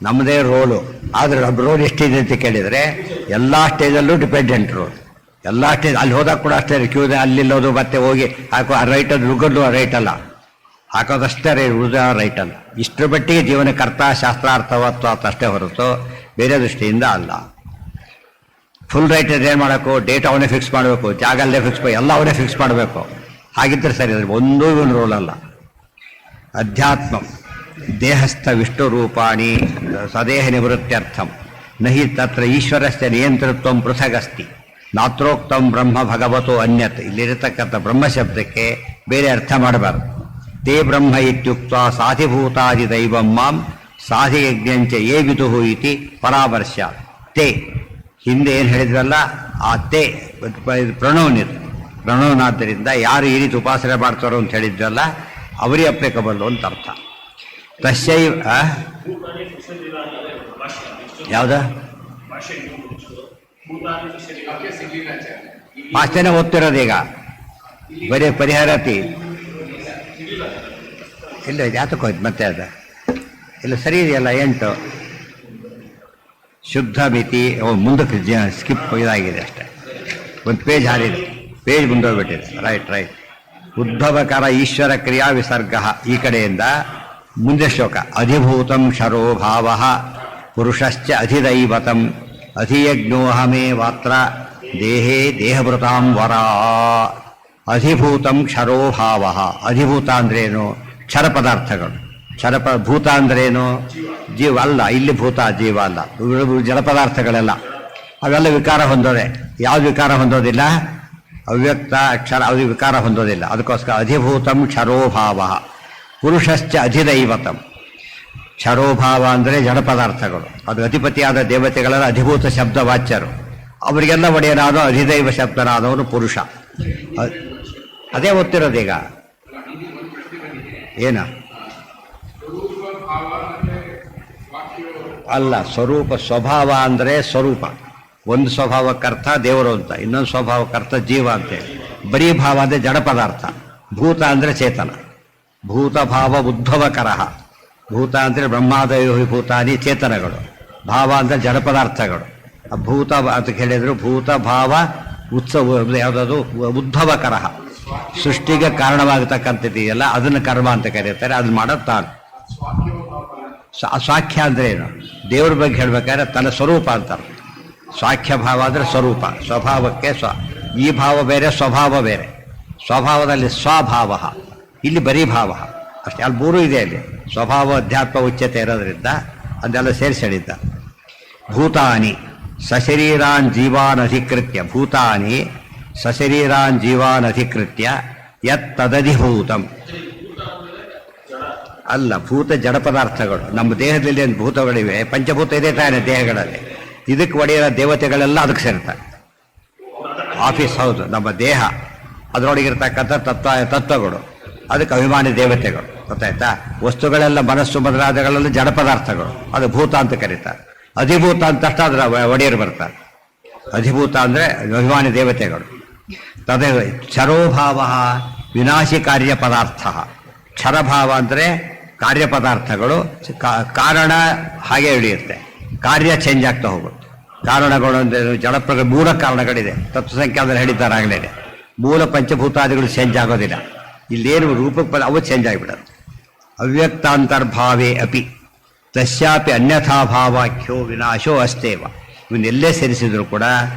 ನಮ್ಮದೇ ರೋಲು. ಆದರೆ ನಮ್ಮ ರೋಲ್ ಎಷ್ಟಿದೆ ಅಂತ ಕೇಳಿದರೆ ಎಲ್ಲ ಸ್ಟೇಜಲ್ಲೂ ಡಿಪೆಂಡೆಂಟ್ ರೋಲ್. ಎಲ್ಲ ಸ್ಟೇಜ್ ಅಲ್ಲಿ ಹೋದಾಗ ಕೂಡ ಅಷ್ಟೇ. ಕ್ಯೂದೆ ಅಲ್ಲಿಲ್ಲೋದು ಮತ್ತೆ ಹೋಗಿ ಹಾಕೋ ಆ ರೈಟ್ ಅದು ರುಗದ್ದು ಆ ರೈಟ್ ಅಲ್ಲ, ಹಾಕೋದಷ್ಟೇ ಉಳಿದ ರೈಟ್ ಅಲ್ಲ. ಇಷ್ಟರ ಮಟ್ಟಿಗೆ ಜೀವನ ಕರ್ತ ಶಾಸ್ತ್ರಾರ್ಥವತ್ವ ಅಷ್ಟೇ ಹೊರತು ಬೇರೆ ದೃಷ್ಟಿಯಿಂದ ಅಲ್ಲ. ಫುಲ್ ರೈಟ್ ಏನು ಮಾಡಬೇಕು? ಡೇಟ್ ಅವನೇ ಫಿಕ್ಸ್ ಮಾಡಬೇಕು, ಜಾಗ ಅಲ್ಲೇ ಫಿಕ್ಸ್ ಮಾಡಿ ಎಲ್ಲ ಅವನೇ ಫಿಕ್ಸ್ ಮಾಡಬೇಕು. ಹಾಗಿದ್ದರೆ ಸರಿ. ಅದ್ರ ಒಂದೂ ಇವನು ರೋಲ್ ಅಲ್ಲ. ಅಧ್ಯಾತ್ಮ ದೇಹಸ್ಥ ವಿಷ್ಣು ರೂಪಾಣಿ ಸದೇಹ ನಿವೃತ್ತ್ಯರ್ಥಂ ನಹಿ ತತ್ರ ಈಶ್ವರಸ್ಯ ನಿಯಂತೃತ್ವ ಪೃಥಗಸ್ತಿ ನಾತ್ರೋಕ್ತಂ ಬ್ರಹ್ಮ ಭಗವತೋ ಅನ್ಯತ್. ಇಲ್ಲಿರತಕ್ಕಂಥ ಬ್ರಹ್ಮ ಶಬ್ದಕ್ಕೆ ಬೇರೆ ಅರ್ಥ ಮಾಡಬಾರ್ದು. ತೇ ಬ್ರಹ್ಮ ಇತ್ಯುಕ್ತ ಸಾಧಿಭೂತಾದಿ ದೈವಂ ಮಾಂ ಸಾಧಿಯಜ್ಞಂಚ ಯೇ ವಿದುಹು ಇತಿ ಪರಾಮರ್ಶ. ತೇ ಹಿಂದೆ ಏನು ಹೇಳಿದ್ರಲ್ಲ, ಆ ತೇ ಪ್ರಣವನಿದು. ಪ್ರಣವನಾದ್ದರಿಂದ ಯಾರು ಈ ರೀತಿ ಉಪಾಸನೆ ಮಾಡ್ತಾರೋ ಅಂತ ಹೇಳಿದ್ರಲ್ಲ, ಅವರೇ ಅಪ್ಲಿಕಬಲ್ಲು ಅಂತ ಅರ್ಥ. ತಸ್ಯೈವ ಯಾವ್ದ ಭಾಷೆನೇ ಓದ್ತಿರೋದೀಗ ಬರೀ ಪರಿಹಾರತಿ ಇಲ್ಲ. ಯಾತಕ್ಕೆ ಹೋಯ್ತು ಮತ್ತೆ? ಅದು ಇಲ್ಲ ಸರಿ ಇದೆಯಲ್ಲ. 8 ಶುದ್ಧ ಮಿತಿ ಮುಂದಕ್ಕೆ ಸ್ಕಿಪ್ ಇದಾಗಿದೆ ಅಷ್ಟೇ. ಒಂದು ಪೇಜ್ ಹಾರಿದೆ, ಪೇಜ್ ಮುಂದೋಗ್ಬಿಟ್ಟಿದೆ. ರೈಟ್. ಉದ್ಭವಕರ ಈಶ್ವರ ಕ್ರಿಯಾ ವಿಸರ್ಗ. ಈ ಕಡೆಯಿಂದ ಮುಂದೆ ಶ್ಲೋಕ. ಅಧಿಭೂತಂ ಶರೋ ಭಾವ ಪುರುಷಶ್ಚ ಅಧಿದೈವತಂ ಅಧಿಯಜ್ಞೋಹಮೇ ವಾತ್ರ ದೇಹೇ ದೇಹಭೃತಾಂ ವರ. ಅಧಿಭೂತಂ ಕ್ಷರೋ ಭಾವ. ಅಧಿಭೂತ ಅಂದ್ರೇನು? ಕ್ಷರ ಪದಾರ್ಥಗಳು. ಭೂತ ಅಂದ್ರೇನು? ಜೀವ ಅಲ್ಲ. ಇಲ್ಲಿ ಭೂತ ಜೀವ ಅಲ್ಲ, ಜಡ ಪದಾರ್ಥಗಳೆಲ್ಲ ಅವೆಲ್ಲ ವಿಕಾರ ಹೊಂದೋದೆ. ಯಾವ್ದು ವಿಕಾರ ಹೊಂದೋದಿಲ್ಲ? ಅವ್ಯಕ್ತ ಅಕ್ಷರ, ಅದು ವಿಕಾರ ಹೊಂದೋದಿಲ್ಲ. ಅದಕ್ಕೋಸ್ಕರ ಅಧಿಭೂತಂ ಕ್ಷರೋಭಾವ ಪುರುಷಶ್ಚ ಅಧಿದೈವತಂ. ಕ್ಷರೋಭಾವ ಅಂದರೆ ಜಡ ಪದಾರ್ಥಗಳು. ಅದು ಅಧಿಪತಿಯಾದ ದೇವತೆಗಳೆಲ್ಲ ಅಧಿಭೂತ ಶಬ್ದ ವಾಚ್ಯರು. ಅವರಿಗೆಲ್ಲ ಒಡೆಯನಾದ ಅಧಿದೈವ ಶಬ್ದನಾದವನು ಪುರುಷ. ಅದೇ ಓದ್ತಿರೋದೀಗ. ಏನ ಅಲ್ಲ, ಸ್ವರೂಪ. ಸ್ವಭಾವ ಅಂದರೆ ಸ್ವರೂಪ. ಒಂದು ಸ್ವಭಾವಕ್ಕರ್ಥ ದೇವರು ಅಂತ, ಇನ್ನೊಂದು ಸ್ವಭಾವಕ್ಕರ್ಥ ಜೀವ ಅಂತೇಳಿ. ಬರೀ ಭಾವ ಅಂದರೆ ಜಡ ಪದಾರ್ಥ, ಭೂತ ಅಂದರೆ ಚೇತನ. ಭೂತ ಭಾವ ಉದ್ಭವಕರಃ. ಭೂತ ಅಂದರೆ ಬ್ರಹ್ಮಾದಯೋ ಭೂತಾನಿ ಚೇತನಗಳು, ಭಾವ ಅಂದರೆ ಜಡ ಪದಾರ್ಥಗಳು. ಭೂತ ಅಂತ ಹೇಳಿದ್ರು ಭೂತ ಭಾವ ಉತ್ಸವ ಯಾವುದದು ಉದ್ಭವಕರ, ಸೃಷ್ಟಿಗೆ ಕಾರಣವಾಗತಕ್ಕಂಥದ್ದಿದೆಯಲ್ಲ ಅದನ್ನು ಕರ್ಮ ಅಂತ ಕರೀತಾರೆ. ಅದನ್ನ ಮಾಡೋದು ತಾನು. ಸ್ವಾಖ್ಯ ಅಂದರೆ ಏನು? ದೇವ್ರ ಬಗ್ಗೆ ಹೇಳ್ಬೇಕಾದ್ರೆ ತನ್ನ ಸ್ವರೂಪ ಅಂತಾರೆ. ಸ್ವಾಖ್ಯ ಭಾವ ಅಂದರೆ ಸ್ವರೂಪ, ಸ್ವಭಾವಕ್ಕೆ ಈ ಭಾವ ಬೇರೆ, ಸ್ವಭಾವ ಬೇರೆ. ಸ್ವಭಾವದಲ್ಲಿ ಸ್ವಭಾವ, ಇಲ್ಲಿ ಬರೀ ಭಾವ ಅಷ್ಟೇ. ಅಲ್ಲಿ ಮೂರೂ ಇದೆ. ಅಲ್ಲಿ ಸ್ವಭಾವ ಅಧ್ಯಾತ್ಮ ಉಚ್ಯತೆ ಇರೋದ್ರಿಂದ ಅದೆಲ್ಲ ಸೇರಿಸಿ ಹೇಳಿದ್ದ. ಭೂತಾನಿ ಸಶರೀರಾನ್ ಜೀವಾನ್ ಅಧಿಕೃತ್ಯ, ಭೂತಾನಿ ಸಶರೀರಾನ್ ಜೀವಾನ್ ಅಧಿಕೃತ್ಯ ಯತ್ ತದಧಿಭೂತಂ. ಅಲ್ಲ, ಭೂತ ಜಡ ಪದಾರ್ಥಗಳು. ನಮ್ಮ ದೇಹದಲ್ಲಿ ಏನು ಭೂತಗಳಿವೆ, ಪಂಚಭೂತ ಇದೆ ತಾನೆ ದೇಹಗಳಲ್ಲಿ. ಇದಕ್ಕೆ ಒಡೆಯೋ ದೇವತೆಗಳೆಲ್ಲ ಅದಕ್ಕೆ ಸೇರ್ತಾರೆ. ಆಫೀಸ್ ಹೌದು, ನಮ್ಮ ದೇಹ ಅದರೊಳಗಿರ್ತಕ್ಕಂಥ ತತ್ವಗಳು ಅದಕ್ಕೆ ಅಭಿಮಾನಿ ದೇವತೆಗಳು. ಗೊತ್ತಾಯ್ತಾ? ವಸ್ತುಗಳೆಲ್ಲ ಮನಸ್ಸು ಮೊದಲಾದಗಳೆಲ್ಲ ಜಡ ಪದಾರ್ಥಗಳು, ಅದು ಭೂತ ಅಂತ ಕರೀತಾರೆ. ಅಧಿಭೂತ ಅಂತ ಅಷ್ಟ ಅದರ ಒಡೆಯರು ಬರ್ತಾರೆ. ಅಧಿಭೂತ ಅಂದರೆ ಅಭಿಮಾನಿ ದೇವತೆಗಳು. ತದ ಕ್ಷರೋಭಾವ ವಿನಾಶಿ ಕಾರ್ಯ ಪದಾರ್ಥ. ಕ್ಷರಭಾವ ಅಂದರೆ ಕಾರ್ಯಪದಾರ್ಥಗಳು, ಕಾರಣ ಹಾಗೆ ಉಳಿಯುತ್ತೆ, ಕಾರ್ಯ ಚೇಂಜ್ ಆಗ್ತಾ ಹೋಗುತ್ತೆ. ಕಾರಣಗಳು ಅಂದರೆ ಜಡಪ್ರಗ ಮೂಲ ಕಾರಣಗಳಿದೆ, ತತ್ವಸಂಖ್ಯಾದಲ್ಲಿ ಹೇಳಿದ್ದಾರೆ ಆಗಲೇ. ಮೂಲ ಪಂಚಭೂತಾದಿಗಳು ಚೇಂಜ್ ಆಗೋದಿಲ್ಲ. ಇಲ್ಲೇನು ರೂಪಕ್ಕೆ ಅವು ಚೇಂಜ್ ಆಗಿಬಿಡುತ್ತೆ. ಅವ್ಯಕ್ತಾಂತರ್ಭಾವೇ ಅಪಿ ತಸ್ಯಾಪಿ ಅನ್ಯಥಾಭಾವಾಖ್ಯೋ ವಿನಾಶೋ ಅಸ್ತೇವ. ಇವನ್ನೆಲ್ಲೇ ಸೇರಿಸಿದ್ರು ಕೂಡ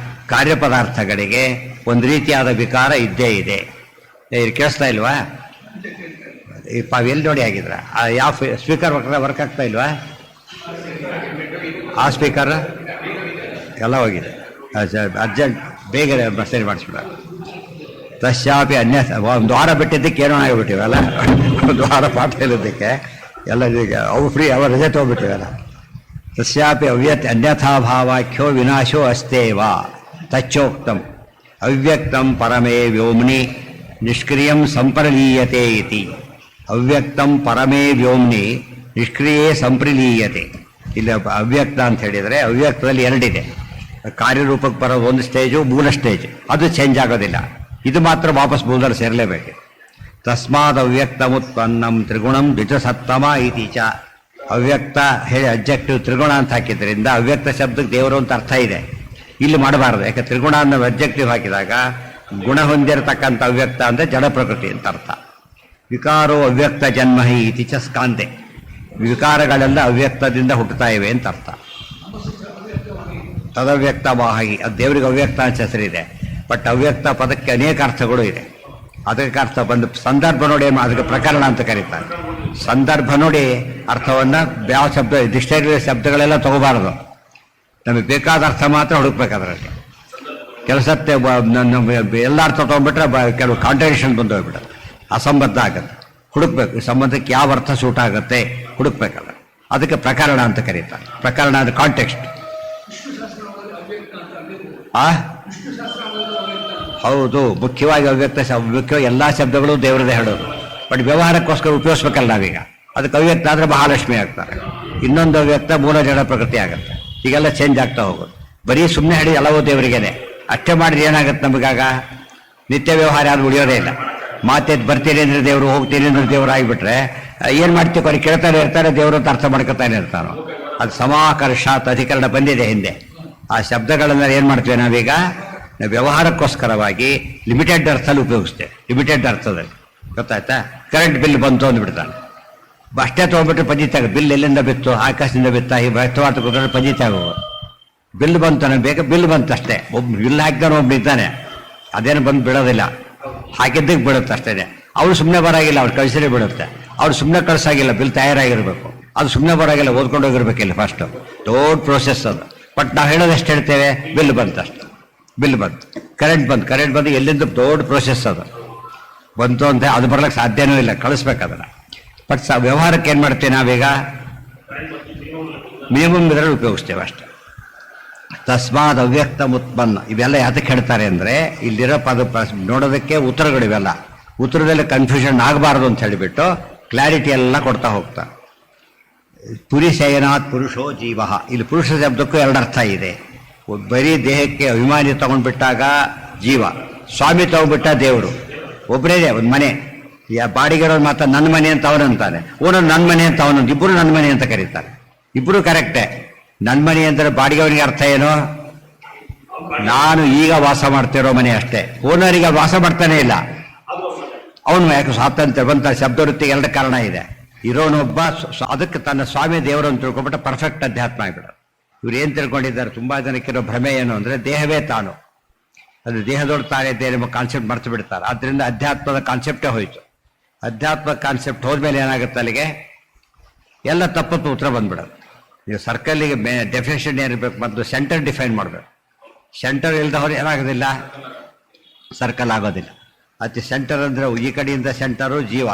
ಕಾರ್ಯಪದಾರ್ಥಗಳಿಗೆ ಒಂದು ರೀತಿಯಾದ ವಿಕಾರ ಇದ್ದೇ ಇದೆ. ಕೇಳಿಸ್ತಾ ಇಲ್ವಾ? ಎಲ್ಲಿ ನೋಡಿ ಆಗಿದ್ರ ಯಾವ ಸ್ಪೀಕರ್ ವರ್ಕ್ ಆಗ್ತಾ ಇಲ್ವಾ? ಆ ಸ್ಪೀಕರ್ ಎಲ್ಲ ಹೋಗಿದೆ. ಅರ್ಜೆಂಟ್ ಬೇಗ ಸರಿ ಮಾಡಿಸ್ಬಿಡ. ತಸ್ಯಾಪಿ ಅನ್ಯ ಒಂದು ವಾರ ಬಿಟ್ಟಿದ್ದಕ್ಕೆ ಏನೋ ಆಗಿಬಿಟ್ಟಿವಲ್ಲ, ಒಂದು ವಾರ ಪಾಠ ಇರೋದಕ್ಕೆ ಎಲ್ಲ ಈಗ ಅವು ಫ್ರೀ ಅವ ರಜೆ ತೊಗೊಬಿಟ್ಟಿವಲ್ಲ. ತಸ್ಯಾಪಿ ಅನ್ಯಥಾಭಾವಾಖ್ಯೋ ವಿನಾಶೋ ಅಸ್ತೇವ ತಚ್ಚೋಕ್ತಂ ಅವ್ಯಕ್ತಂ ಪರಮೇ ವ್ಯೋಮ್ನಿ ನಿಷ್ಕ್ರಿಯಂ ಸಂಪ್ರಲೀಯತೆ ಇತಿ. ಅವ್ಯಕ್ತಂ ಪರಮೇ ವ್ಯೋಮ್ನಿ ನಿಷ್ಕ್ರಿಯೇ ಸಂಪ್ರಲೀಯತೆ. ಇಲ್ಲಿ ಅವ್ಯಕ್ತ ಅಂತ ಹೇಳಿದರೆ ಅವ್ಯಕ್ತದಲ್ಲಿ ಎರಡಿದೆ. ಕಾರ್ಯರೂಪಕ್ಕೆ ಬರೋದು ಒಂದು ಸ್ಟೇಜು, ಮೂಲ ಸ್ಟೇಜ್, ಅದು ಚೇಂಜ್ ಆಗೋದಿಲ್ಲ. ಇದು ಮಾತ್ರ ವಾಪಸ್ ಮೂಲದಲ್ಲಿ ಸೇರಲೇಬೇಕು. ತಸ್ಮಾದ್ ಅವ್ಯಕ್ತಮುತ್ಪನ್ನಂ ತ್ರಿಗುಣಂ ದ್ವಿಜಸತ್ತಮ ಇತೀಚ. ಅವ್ಯಕ್ತ ಹೇಳಿ ಅಬ್ಜೆಕ್ಟಿವ್ ತ್ರಿಗುಣ ಅಂತ ಹಾಕಿದ್ರಿಂದ ಅವ್ಯಕ್ತ ಶಬ್ದಕ್ಕೆ ದೇವರು ಅಂತ ಅರ್ಥ ಇದೆ. ಇಲ್ಲಿ ಮಾಡಬಾರ್ದು, ಯಾಕೆ ತ್ರಿಗುಣ ಅನ್ನೋ ಅಬ್ಜೆಕ್ಟಿವ್ ಹಾಕಿದಾಗ ಗುಣ ಹೊಂದಿರತಕ್ಕಂಥ ಅವ್ಯಕ್ತ ಅಂದರೆ ಜಡ ಪ್ರಕೃತಿ ಅಂತ ಅರ್ಥ. ವಿಕಾರೋ ಅವ್ಯಕ್ತ ಜನ್ಮಹಿ ಇತೀಚ ಸ್ಕಾಂದೆ. ವಿಕಾರಗಳೆಲ್ಲ ಅವ್ಯಕ್ತದಿಂದ ಹುಟ್ಟುತ್ತಾ ಇವೆ ಅಂತ ಅರ್ಥ. ತದವ್ಯಕ್ತ ವಾಹಿ, ಅದು ದೇವರಿಗೆ ಅವ್ಯಕ್ತ ಅಂತ ಹೆಸರಿದೆ. ಬಟ್ ಅವ್ಯಕ್ತ ಪದಕ್ಕೆ ಅನೇಕ ಅರ್ಥಗಳು ಇದೆ. ಅದಕ್ಕೆ ಅರ್ಥ ಬಂದು ಸಂದರ್ಭ ನೋಡಿ ಅದಕ್ಕೆ ಪ್ರಕರಣ ಅಂತ ಕರೀತಾರೆ. ಸಂದರ್ಭ ನೋಡಿ ಅರ್ಥವನ್ನು ಯಾವ ಶಬ್ದ ಡಿಕ್ಷನರಿ ಶಬ್ದಗಳೆಲ್ಲ ತಗೋಬಾರದು. ನಮಗೆ ಬೇಕಾದ ಅರ್ಥ ಮಾತ್ರ ಹುಡುಕ್ಬೇಕಾದ್ರಲ್ಲಿ. ಕೆಲಸತ್ತೆ ಎಲ್ಲ ಅರ್ಥ ತೊಗೊಂಡ್ಬಿಟ್ರೆ ಕೆಲವು ಕಾಂಟ್ರಡಿಕ್ಷನ್ ಬಂದು ಹೋಗ್ಬಿಡುತ್ತೆ, ಅಸಂಬದ್ಧ ಆಗುತ್ತೆ. ಹುಡುಕ್ಬೇಕು, ಸಂಬಂಧಕ್ಕೆ ಯಾವ ಅರ್ಥ ಸೂಟ್ ಆಗುತ್ತೆ ಹುಡುಕ್ಬೇಕಲ್ಲ. ಅದಕ್ಕೆ ಪ್ರಕರಣ ಅಂತ ಕರೀತಾರೆ. ಪ್ರಕರಣ ಅಂದರೆ ಕಾಂಟೆಕ್ಸ್ಟ್. ಹೌದು, ಮುಖ್ಯವಾಗಿ ಅವ್ಯಕ್ತ ಮುಖ್ಯವಾಗಿ ಎಲ್ಲ ಶಬ್ದಗಳು ದೇವರದೇ ಹೇಳೋದು. ಬಟ್ ವ್ಯವಹಾರಕ್ಕೋಸ್ಕರ ಉಪಯೋಗಿಸ್ಬೇಕಲ್ಲ ನಾವೀಗ. ಅದಕ್ಕೆ ಅವ್ಯಕ್ತ ಆದರೆ ಮಹಾಲಕ್ಷ್ಮಿ ಆಗ್ತಾರೆ, ಇನ್ನೊಂದು ಅವ್ಯಕ್ತ ಮೂಲ ಜಡ ಪ್ರಕೃತಿ ಆಗುತ್ತೆ. ಈಗೆಲ್ಲ ಚೇಂಜ್ ಆಗ್ತಾ ಹೋಗೋದು. ಬರೀ ಸುಮ್ಮನೆ ಹೇಳಿ ಎಲ್ಲವೂ ದೇವರಿಗೇನೆ ಅಷ್ಟೇ ಮಾಡಿದ್ರೆ ಏನಾಗುತ್ತೆ ನಮಗಾಗ? ನಿತ್ಯ ವ್ಯವಹಾರ ಯಾರು ಉಳಿಯೋದೇ ಇಲ್ಲ. ಮಾತೆದ್ದು ಬರ್ತೀನಿ ಅಂದರೆ ದೇವರು, ಹೋಗ್ತೀನಿ ಅಂದ್ರೆ ದೇವರು ಆಗಿಬಿಟ್ರೆ ಏನು ಮಾಡ್ತೀವಿ? ಅವ್ರಿಗೆ ಕೇಳ್ತಾನೆ ಇರ್ತಾರೆ, ದೇವರು ಅಂತ ಅರ್ಥ ಮಾಡ್ಕೊತಾನೆ ಇರ್ತಾರೋ. ಅದು ಸಮಾಕರ್ಷಾತ್ ಅಧಿಕರಣ ಬಂದಿದೆ ಹಿಂದೆ. ಆ ಶಬ್ದಗಳನ್ನ ಏನು ಮಾಡ್ತೀವಿ ನಾವೀಗ? ವ್ಯವಹಾರಕ್ಕೋಸ್ಕರವಾಗಿ ಲಿಮಿಟೆಡ್ ಅರ್ಥದಲ್ಲಿ ಉಪಯೋಗಿಸ್ತೇವೆ. ಲಿಮಿಟೆಡ್ ಅರ್ಥದಲ್ಲಿ ಗೊತ್ತಾಯ್ತಾ? ಕರೆಂಟ್ ಬಿಲ್ ಬಂತು ಅಂದ್ಬಿಡ್ತಾನೆ, ಅಷ್ಟೇ ತೊಗೊಂಡ್ಬಿಟ್ರೆ ಪಂಜಿತಾಗ. ಬಿಲ್ ಎಲ್ಲಿಂದ ಬಿತ್ತು? ಆಕಾಶದಿಂದ ಬಿತ್ತ. ಈ ವ್ಯಕ್ತವಾದ ಕೂತ್ರೆ ಪಂಜಿತಾಗ ಬಿಲ್ ಬಂತಾನೆ, ಬೇಗ ಬಿಲ್ ಬಂತಷ್ಟೇ. ಒಬ್ಬ ಬಿಲ್ ಹಾಕಿದಾನೆ, ಒಬ್ಬ ಇದ್ದಾನೆ, ಅದೇನು ಬಂದು ಬಿಡೋದಿಲ್ಲ, ಹಾಕಿದ್ದಕ್ಕೆ ಬಿಡುತ್ತೆ ಅಷ್ಟೇ. ಅವ್ರು ಸುಮ್ಮನೆ ಬರಾಗಿಲ್ಲ, ಅವ್ರು ಕಳಿಸಿರೇ ಬಿಡುತ್ತೆ. ಅವ್ರು ಸುಮ್ಮನೆ ಕಳ್ಸಾಗಿಲ್ಲ, ಬಿಲ್ ತಯಾರಾಗಿರ್ಬೇಕು. ಅದು ಸುಮ್ಮನೆ ಬರಾಗಿಲ್ಲ, ಓದ್ಕೊಂಡು ಹೋಗಿರ್ಬೇಕಿಲ್ಲ ಫಸ್ಟು. ದೊಡ್ಡ ಪ್ರೋಸೆಸ್ ಅದು. ಬಟ್ ನಾವು ಹೇಳೋದು ಎಷ್ಟು ಹೇಳ್ತೇವೆ? ಬಿಲ್ ಬಂತು ಅಷ್ಟು. ಬಿಲ್ ಬಂತು, ಕರೆಂಟ್ ಬಂದು ಎಲ್ಲಿಂದ ದೊಡ್ಡ ಪ್ರೋಸೆಸ್ ಅದು ಬಂತು ಅಂತ ಅದು ಬರ್ಲಿಕ್ಕೆ ಸಾಧ್ಯನೂ ಇಲ್ಲ, ಕಳಿಸ್ಬೇಕದನ್ನ. ಬಟ್ ವ್ಯವಹಾರಕ್ಕೆ ಏನು ಮಾಡ್ತೇವೆ ನಾವೀಗ? ಮಿನಿಮಮ್ ಇದರಲ್ಲಿ ಉಪಯೋಗಿಸ್ತೇವೆ ಅಷ್ಟೇ. ತಸ್ಮಾದ್ ಅವ್ಯಕ್ತ ಉತ್ಪನ್ನ. ಇವೆಲ್ಲ ಯಾತಕ್ಕೆ ಹೇಳ್ತಾರೆ ಅಂದರೆ ಇಲ್ಲಿರೋ ನೋಡೋದಕ್ಕೆ ಉತ್ತರಗಳಿವೆಲ್ಲ. ಉತ್ತರದಲ್ಲಿ ಕನ್ಫ್ಯೂಷನ್ ಆಗಬಾರ್ದು ಅಂತ ಹೇಳಿಬಿಟ್ಟು ಕ್ಲಾರಿಟಿ ಎಲ್ಲ ಕೊಡ್ತಾ ಹೋಗ್ತಾರೆ. ಪುರಿಶಯನಾತ್ ಪುರುಷೋ ಜೀವ. ಇಲ್ಲಿ ಪುರುಷ ಶಬ್ದಕ್ಕೂ ಎರಡು ಅರ್ಥ ಇದೆ. ಬರೀ ದೇಹಕ್ಕೆ ಅಭಿಮಾನಿ ತಗೊಂಡ್ಬಿಟ್ಟಾಗ ಜೀವ, ಸ್ವಾಮಿ ತಗೊಂಡ್ಬಿಟ್ಟ ದೇವರು. ಒಬ್ಬರೇನೆ ಒಂದು ಮನೆ, ಬಾಡಿಗೆರೋರು ಮಾತ್ರ ನನ್ನ ಮನೆ ಅಂತ ಅವನಂತಾನೆ, ಓನರ್ ನನ್ನ ಮನೆ ಅಂತ ಅವನು, ಇಬ್ಬರು ನನ್ನ ಮನೆ ಅಂತ ಕರೀತಾರೆ. ಇಬ್ಬರು ಕರೆಕ್ಟೇ. ನನ್ನ ಮನೆ ಅಂದರೆ ಬಾಡಿಗೆಯವನಿಗೆ ಅರ್ಥ ಏನು? ನಾನು ಈಗ ವಾಸ ಮಾಡ್ತಿರೋ ಮನೆ ಅಷ್ಟೇ. ಓನರಿಗೆ ವಾಸ ಮಾಡ್ತಾನೆ ಇಲ್ಲ ಅವನು. ಯಾಕೆ ಸ್ವಾತಂತ್ರ್ಯ ಬಂತ ಶಬ್ದವೃತ್ತಿಗೆ ಎರಡು ಕಾರಣ ಇದೆ. ಇರೋನೊಬ್ಬ ಅದಕ್ಕೆ ತನ್ನ ಸ್ವಾಮಿ ದೇವರು ಅಂತ ತಿಳ್ಕೊಂಡ್ಬಿಟ್ಟ ಪರ್ಫೆಕ್ಟ್ ಅಧ್ಯಾತ್ಮ ಆಗಿಬಿಡ. ಇವ್ರು ಏನ್ ತಿಳ್ಕೊಂಡಿದ್ದಾರೆ? ತುಂಬಾ ಜನಕ್ಕಿರೋ ಭ್ರಮೆ ಏನು ಅಂದ್ರೆ ದೇಹವೇ ತಾನು, ಅದು ದೇಹದೊಳಗೆ ತಾನೇ ಎಂಬ ಕಾನ್ಸೆಪ್ಟ್ ಮರ್ತು ಬಿಡ್ತಾರೆ. ಆದ್ರಿಂದ ಅಧ್ಯಾತ್ಮದ ಕಾನ್ಸೆಪ್ಟೇ ಹೋಯ್ತು. ಅಧ್ಯಾತ್ಮ ಕಾನ್ಸೆಪ್ಟ್ ಹೋದ್ಮೇಲೆ ಏನಾಗುತ್ತೆ, ಅಲ್ಲಿಗೆ ಎಲ್ಲ ತಪ್ಪತ್ತು ಉತ್ತರ ಬಂದ್ಬಿಡೋದು. ನೀವು ಸರ್ಕಲ್ಲಿಗೆ ಡೆಫಿನೇಷನ್ ಏನಿರ್ಬೇಕು, ಮತ್ತು ಸೆಂಟರ್ ಡಿಫೈನ್ ಮಾಡಬೇಕು. ಸೆಂಟರ್ ಇಲ್ದವ್ರು ಏನಾಗೋದಿಲ್ಲ, ಸರ್ಕಲ್ ಆಗೋದಿಲ್ಲ. ಅತಿ ಸೆಂಟರ್ ಅಂದ್ರೆ ಈ ಕಡೆಯಿಂದ ಸೆಂಟರು ಜೀವ,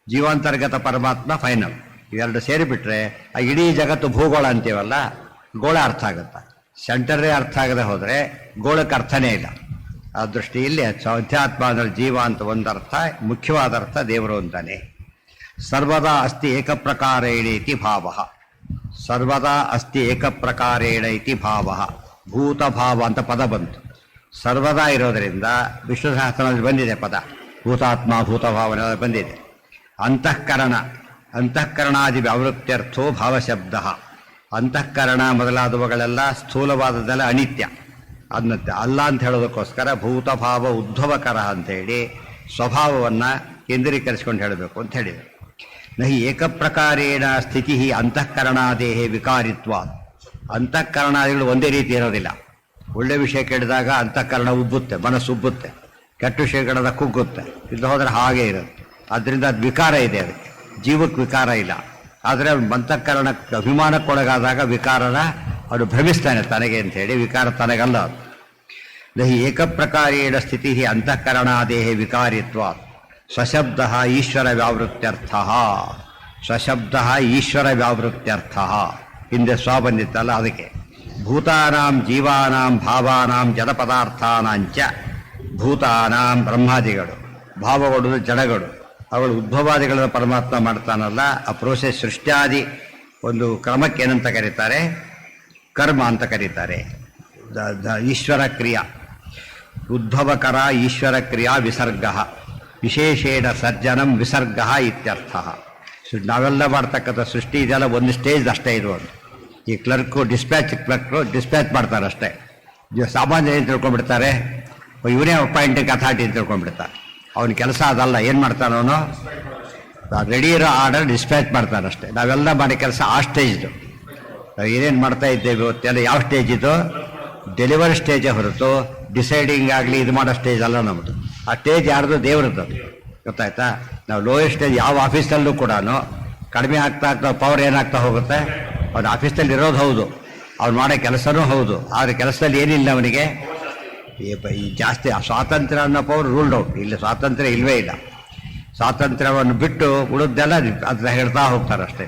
ಜೀವಾಂತರ್ಗತ ಪರಮಾತ್ಮ ಫೈನಲ್. ಇವೆರಡು ಸೇರಿಬಿಟ್ರೆ ಆ ಇಡೀ ಜಗತ್ತು ಭೂಗೋಳ ಅಂತೀವಲ್ಲ, ಗೋಳ ಅರ್ಥ ಆಗುತ್ತೆ. ಸೆಂಟರೇ ಅರ್ಥ ಆಗದೆ ಹೋದರೆ ಗೋಳಕ್ಕೆ ಅರ್ಥನೇ ಇಲ್ಲ. ಆ ದೃಷ್ಟಿಯಲ್ಲಿ ಅಧ್ಯಾತ್ಮ ಅಂದ್ರೆ ಜೀವ ಅಂತ ಒಂದು ಅರ್ಥ, ಮುಖ್ಯವಾದ ಅರ್ಥ ದೇವರು ಅಂತಾನೆ. ಸರ್ವದಾ ಅಸ್ತಿ ಏಕಪ್ರಕಾರೇಣ ಇತಿ ಭಾವ. ಸರ್ವದಾ ಅಸ್ತಿ ಏಕಪ್ರಕಾರೇಣ ಇತಿ ಭಾವ. ಭೂತಭಾವ ಅಂತ ಪದ ಬಂತು. ಸರ್ವದಾ ಇರೋದರಿಂದ ವಿಷ್ಣು ಸಹಸ್ರನಲ್ಲಿ ಬಂದಿದೆ ಪದ, ಭೂತಾತ್ಮ ಭೂತಭಾವನೆ ಬಂದಿದೆ. ಅಂತಃಕರಣ, ಅಂತಃಕರಣಾದಿ ವ್ಯಾವೃತ್ಯರ್ಥೋ ಭಾವಶಬ್ದ. ಅಂತಃಕರಣ ಮೊದಲಾದವುಗಳೆಲ್ಲ ಸ್ಥೂಲವಾದದೆಲ್ಲ ಅನಿತ್ಯ, ಅನ್ನತ್ತೆ ಅಲ್ಲ ಅಂತ ಹೇಳೋದಕ್ಕೋಸ್ಕರ ಭೂತಭಾವ ಉದ್ಭವಕರ ಅಂತೇಳಿ ಸ್ವಭಾವವನ್ನು ಕೇಂದ್ರೀಕರಿಸಿಕೊಂಡು ಹೇಳಬೇಕು ಅಂತ ಹೇಳಿದರು. ನಹಿ ಏಕಪ್ರಕಾರೇಣ ಸ್ಥಿತಿ ಅಂತಃಕರಣಾದೇಹೇ ವಿಕಾರಿತ್ವ. ಅಂತಃಕರಣಾದಿಗಳು ಒಂದೇ ರೀತಿ ಇರೋದಿಲ್ಲ. ಒಳ್ಳೆ ವಿಷಯ ಕೇಳಿದಾಗ ಅಂತಃಕರಣ ಉಬ್ಬುತ್ತೆ, ಮನಸ್ಸು ಉಬ್ಬುತ್ತೆ. ಕೆಟ್ಟ ವಿಷಯ ಕೇಳಿದಾಗ ಕುಗ್ಗುತ್ತೆ. ಇದು ಹೋದರೆ ಹಾಗೆ ಇರುತ್ತೆ. ಆದ್ದರಿಂದ ಅದು ವಿಕಾರ ಇದೆ, ಅದಕ್ಕೆ ಜೀವಕ್ಕೆ ವಿಕಾರ ಇಲ್ಲ. ಆದರೆ ಅಂತಃಕರಣಕ್ಕೆ ಅಭಿಮಾನಕ್ಕೊಳಗಾದಾಗ ವಿಕಾರನ ಅವನು ಭ್ರಮಿಸ್ತಾನೆ ತನಗೆ ಅಂಥೇಳಿ. ವಿಕಾರ ತನಗಲ್ಲ ಅದು. ನಹಿ ಏಕಪ್ರಕಾರೇಣ ಸ್ಥಿತಿ ಅಂತಃಕರಣಾದೇಹೇ ವಿಕಾರಿತ್ವ. ಸ್ವಶಬ್ದ ಈಶ್ವರ ವ್ಯಾವೃತ್ಯರ್ಥ. ಸ್ವಶಬ್ದ ಈಶ್ವರ ವ್ಯಾವೃತ್ಯರ್ಥ. ಹಿಂದೆ ಸ್ವ ಬಂದಿತ್ತಲ್ಲ, ಅದಕ್ಕೆ ಭೂತಾನಾಂ ಜೀವಾನಾಂ ಭಾವಾನಾಂ ಜಡಪದಾರ್ಥಾನಾಂಚ. ಭೂತಾನಾಂ ಬ್ರಹ್ಮಾದಿಗಳು, ಭಾವಗಳು ಜಡಗಳು, ಅವಳು ಉದ್ಭವಾದಿಗಳನ್ನು ಪರಮಾತ್ಮ ಮಾಡ್ತಾನಲ್ಲ, ಆ ಪ್ರೋಸೆಸ್ ಸೃಷ್ಟ್ಯಾದಿ ಒಂದು ಕ್ರಮಕ್ಕೆ ಏನಂತ ಕರೀತಾರೆ? ಕರ್ಮ ಅಂತ ಕರೀತಾರೆ. ಈಶ್ವರ ಕ್ರಿಯಾ ಉದ್ಭವಕರ ಈಶ್ವರ ಕ್ರಿಯಾ ವಿಸರ್ಗ. ವಿಶೇಷೇಣ ಸರ್ಜನಂ ವಿಸರ್ಗ ಇತ್ಯರ್ಥ. ನಾವೆಲ್ಲ ಮಾಡ್ತಕ್ಕಂಥ ಸೃಷ್ಟಿ ಇದೆಲ್ಲ ಒಂದು ಸ್ಟೇಜ್ ಅಷ್ಟೇ ಇರುವುದು. ಈ ಕ್ಲರ್ಕು ಕ್ಲರ್ಕ್ರು ಡಿಸ್ಪ್ಯಾಚ್ ಮಾಡ್ತಾರೆ ಅಷ್ಟೇ. ಸಾಮಾನ್ಯ ಏನು ತಿಳ್ಕೊಂಡ್ಬಿಡ್ತಾರೆ, ಇವನೇ ಅಪಾಯಿಂಟಿಂಗ್ ಅಥಾರಿಟಿ ಅಂತ ತಿಳ್ಕೊಂಡ್ಬಿಡ್ತಾರೆ. ಅವನ ಕೆಲಸ ಅದಲ್ಲ. ಏನು ಮಾಡ್ತಾನೆ ಅವನು? ರೆಡಿ ಇರೋ ಆರ್ಡರ್ ಡಿಸ್ಪ್ಯಾಚ್ ಮಾಡ್ತಾನೆ ಅಷ್ಟೇ. ನಾವೆಲ್ಲ ಮಾಡೋ ಕೆಲಸ ಆ ಸ್ಟೇಜ್ದು. ನಾವು ಏನೇನು ಮಾಡ್ತಾ ಇದ್ದೇವೆ ಇವತ್ತೆಲ್ಲ ಯಾವ ಸ್ಟೇಜ್ ಇದು? ಡೆಲಿವರಿ ಸ್ಟೇಜೇ ಹೊರತು ಡಿಸೈಡಿಂಗ್ ಆಗಲಿ ಇದು ಮಾಡೋ ಸ್ಟೇಜ್ ಅಲ್ಲ ನಮ್ಮದು. ಆ ಸ್ಟೇಜ್ ಯಾರ್ದು? ದೇವ್ರದ್ದು. ಗೊತ್ತಾಯ್ತಾ? ನಾವು ಲೋಯೆಸ್ಟ್ ಸ್ಟೇಜ್ ಯಾವ ಆಫೀಸಲ್ಲೂ ಕೂಡ ಕಡಿಮೆ ಆಗ್ತಾ ಆಗ್ತಾ ಪವರ್ ಏನಾಗ್ತಾ ಹೋಗುತ್ತೆ. ಅವ್ನು ಆಫೀಸಲ್ಲಿ ಇರೋದು ಹೌದು, ಅವ್ನು ಮಾಡೋ ಕೆಲಸನೂ ಹೌದು, ಆದರೆ ಕೆಲಸದಲ್ಲಿ ಏನಿಲ್ಲ ಅವನಿಗೆ. ಈ ಜಾಸ್ತಿ ಸ್ವಾತಂತ್ರ್ಯ ಅನ್ನೋ ಪವರ್ ರೂಲ್ಡ್ ಔಟ್. ಇಲ್ಲಿ ಸ್ವಾತಂತ್ರ್ಯ ಇಲ್ಲವೇ ಇಲ್ಲ. ಸ್ವಾತಂತ್ರ್ಯವನ್ನು ಬಿಟ್ಟು ಉಳಿದೆಲ್ಲ ಅದನ್ನ ಹೇಳ್ತಾ ಹೋಗ್ತಾರೆ ಅಷ್ಟೇ.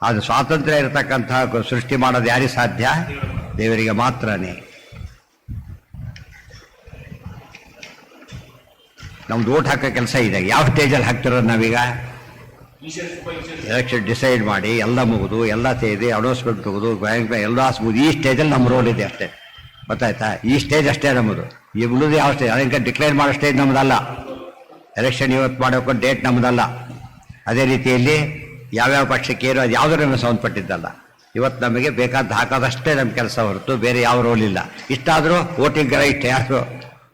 ಆದರೆ ಸ್ವಾತಂತ್ರ್ಯ ಇರತಕ್ಕಂಥ ಸೃಷ್ಟಿ ಮಾಡೋದು ಯಾರಿಗೆ ಸಾಧ್ಯ? ದೇವರಿಗೆ ಮಾತ್ರನೇ. ನಮ್ದು ಓಟ್ ಹಾಕೋ ಕೆಲಸ ಇದೆ. ಯಾವ ಸ್ಟೇಜಲ್ಲಿ ಹಾಕ್ತಿರೋದು ನಾವೀಗ? ಎಲೆಕ್ಷನ್ ಡಿಸೈಡ್ ಮಾಡಿ ಎಲ್ಲ ಮುಗಿದು ಎಲ್ಲ ಸೇರಿ ಅನೌನ್ಸ್ಮೆಂಟ್ ಮುಗಿದು ಬ್ಯಾಂಕ್ ಎಲ್ಲ ಮುಗಿದು ಈ ಸ್ಟೇಜಲ್ಲಿ ನಮ್ಮ ರೋಲ್ ಇದೆ ಅಷ್ಟೇ. ಗೊತ್ತಾಯ್ತಾ? ಈ ಸ್ಟೇಜ್ ಅಷ್ಟೇ ನಮ್ಮದು. ಈ ಉಳಿದು ಯಾವ ಸ್ಟೇಜ್? ಅದಕ್ಕೆ ಡಿಕ್ಲೇರ್ ಮಾಡೋ ಸ್ಟೇಜ್ ನಮ್ಮದಲ್ಲ. ಎಲೆಕ್ಷನ್ ಇವತ್ತು ಮಾಡೋಕೆ ಡೇಟ್ ನಮ್ಮದಲ್ಲ. ಅದೇ ರೀತಿಯಲ್ಲಿ ಯಾವ್ಯಾವ ಪಕ್ಷಕ್ಕೆ ಏನು ಅದು ಯಾವುದೂ ನಮಗೆ ಸಂಬಂಧಪಟ್ಟಿದ್ದಲ್ಲ. ಇವತ್ತು ನಮಗೆ ಬೇಕಾದ ಹಾಕೋದಷ್ಟೇ ನಮ್ಮ ಕೆಲಸ ಹೊರತು ಬೇರೆ ಯಾವ ರೋಲ್ ಇಲ್ಲ. ಇಷ್ಟಾದರೂ ವೋಟಿಂಗ್ ರೈಟ್, ಯಾರು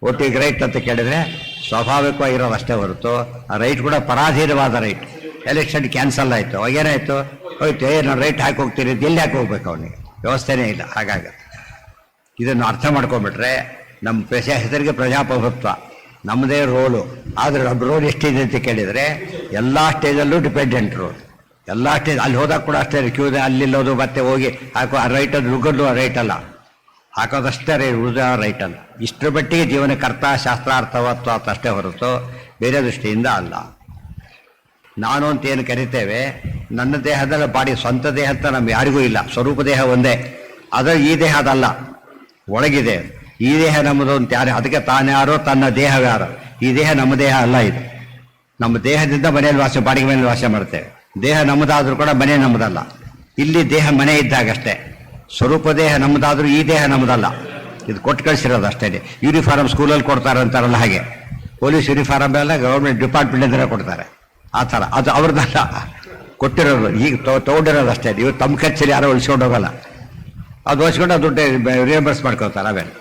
ವೋಟಿಂಗ್ ರೈಟ್ ಅಂತ ಕೇಳಿದ್ರೆ ಸ್ವಾಭಾವಿಕವಾಗಿರೋದು ಅಷ್ಟೇ ಹೊರತು ಆ ರೈಟ್ ಕೂಡ ಪರಾಧೀನವಾದ ರೈಟ್. ಎಲೆಕ್ಷನ್ ಕ್ಯಾನ್ಸಲ್ ಆಯಿತು, ಅವಾಗೇನಾಯಿತು? ಹೋಯ್ತು, ನಾನು ರೈಟ್ ಹಾಕಿ ಹೋಗ್ತೀನಿ, ಎಲ್ಲಿ ಹಾಕಿ ಹೋಗ್ಬೇಕು? ಅವನಿಗೆ ವ್ಯವಸ್ಥೆನೇ ಇಲ್ಲ. ಹಾಗಾಗಿ ಇದನ್ನು ಅರ್ಥ ಮಾಡ್ಕೊಂಡ್ಬಿಟ್ರೆ ನಮ್ಮ ಹೆಸರಿಗೆ ಪ್ರಜಾಪ್ರಭುತ್ವ, ನಮ್ಮದೇ ರೋಲು. ಆದರೆ ನಮ್ಮ ರೋಲ್ ಎಷ್ಟಿದೆ ಅಂತ ಕೇಳಿದರೆ ಎಲ್ಲ ಸ್ಟೇಜಲ್ಲೂ ಡಿಪೆಂಡೆಂಟ್ ರೋಲ್. ಎಲ್ಲ ಸ್ಟೇಜ್ ಅಲ್ಲಿ ಹೋದಾಗ ಕೂಡ ಅಷ್ಟೇ ಕ್ಯೂದೆ ಅಲ್ಲಿಲ್ಲೋದು, ಮತ್ತೆ ಹೋಗಿ ಹಾಕೋ ಆ ರೈಟ್ ಅದು ರುಗದ್ದು ರೈಟ್ ಅಲ್ಲ, ಹಾಕೋದಷ್ಟೇ ಉಳಿದ ರೈಟ್ ಅಲ್ಲ. ಇಷ್ಟರ ಮಟ್ಟಿಗೆ ಜೀವನಕ್ಕೆ ಅರ್ಥ ಶಾಸ್ತ್ರಾರ್ಥವತ್ವ ಅಷ್ಟೇ ಹೊರತು ಬೇರೆ ದೃಷ್ಟಿಯಿಂದ ಅಲ್ಲ. ನಾನು ಅಂತ ಏನು ಕರಿತೇವೆ, ನನ್ನ ದೇಹದಲ್ಲ ಬಾಡಿ, ಸ್ವಂತ ದೇಹ ಅಂತ ನಮ್ಗೆ ಯಾರಿಗೂ ಇಲ್ಲ. ಸ್ವರೂಪ ದೇಹ ಒಂದೇ, ಅದು ಈ ದೇಹ ಅದಲ್ಲ, ಒಳಗಿದೆ. ಈ ದೇಹ ನಮ್ಮದು ಅಂತ ಯಾರು? ಅದಕ್ಕೆ ತಾನ್ಯಾರೋ ತನ್ನ ದೇಹವ್ಯಾರೋ. ಈ ದೇಹ ನಮ್ಮ ದೇಹ ಅಲ್ಲ. ಇದು ನಮ್ಮ ದೇಹದಿಂದ ಮನೆಯಲ್ಲಿ ವಾಸ, ಬಾಡಿಗೆ ಮನೆಯಲ್ಲಿ ವಾಸ ಮಾಡ್ತೇವೆ. ದೇಹ ನಮ್ಮದಾದ್ರೂ ಕೂಡ ಮನೆ ನಮ್ಮದಲ್ಲ. ಇಲ್ಲಿ ದೇಹ ಮನೆ ಇದ್ದಾಗಷ್ಟೇ. ಸ್ವರೂಪ ದೇಹ ನಮ್ಮದಾದ್ರೂ ಈ ದೇಹ ನಮ್ಮದಲ್ಲ, ಇದು ಕೊಟ್ಟು ಕಳಿಸಿರೋದು ಅಷ್ಟೇ. ಯೂನಿಫಾರ್ಮ್ ಸ್ಕೂಲಲ್ಲಿ ಕೊಡ್ತಾರೆ ಅಂತಾರಲ್ಲ ಹಾಗೆ, ಪೊಲೀಸ್ ಯೂನಿಫಾರ್ಮ್ ಎಲ್ಲ ಗೌರ್ಮೆಂಟ್ ಡಿಪಾರ್ಟ್ಮೆಂಟಿಂದಲೇ ಕೊಡ್ತಾರೆ, ಆ ಥರ ಅದು ಅವ್ರದ್ದಲ್ಲ, ಕೊಟ್ಟಿರೋದು ಈಗ ತೊಗೊಂಡಿರೋದು ಅಷ್ಟೇ. ಇವ್ರು ತಮ್ಮ ಖರ್ಚಲ್ಲಿ ಯಾರೋ ಉಳಿಸ್ಕೊಂಡು ಹೋಗಲ್ಲ, ಅದು ಉಳಿಸ್ಕೊಂಡು ದುಡ್ಡು ರಿಯಂಬರ್ಸ್ ಮಾಡ್ಕೊತಾರೆ, ಆಮೇಲೆ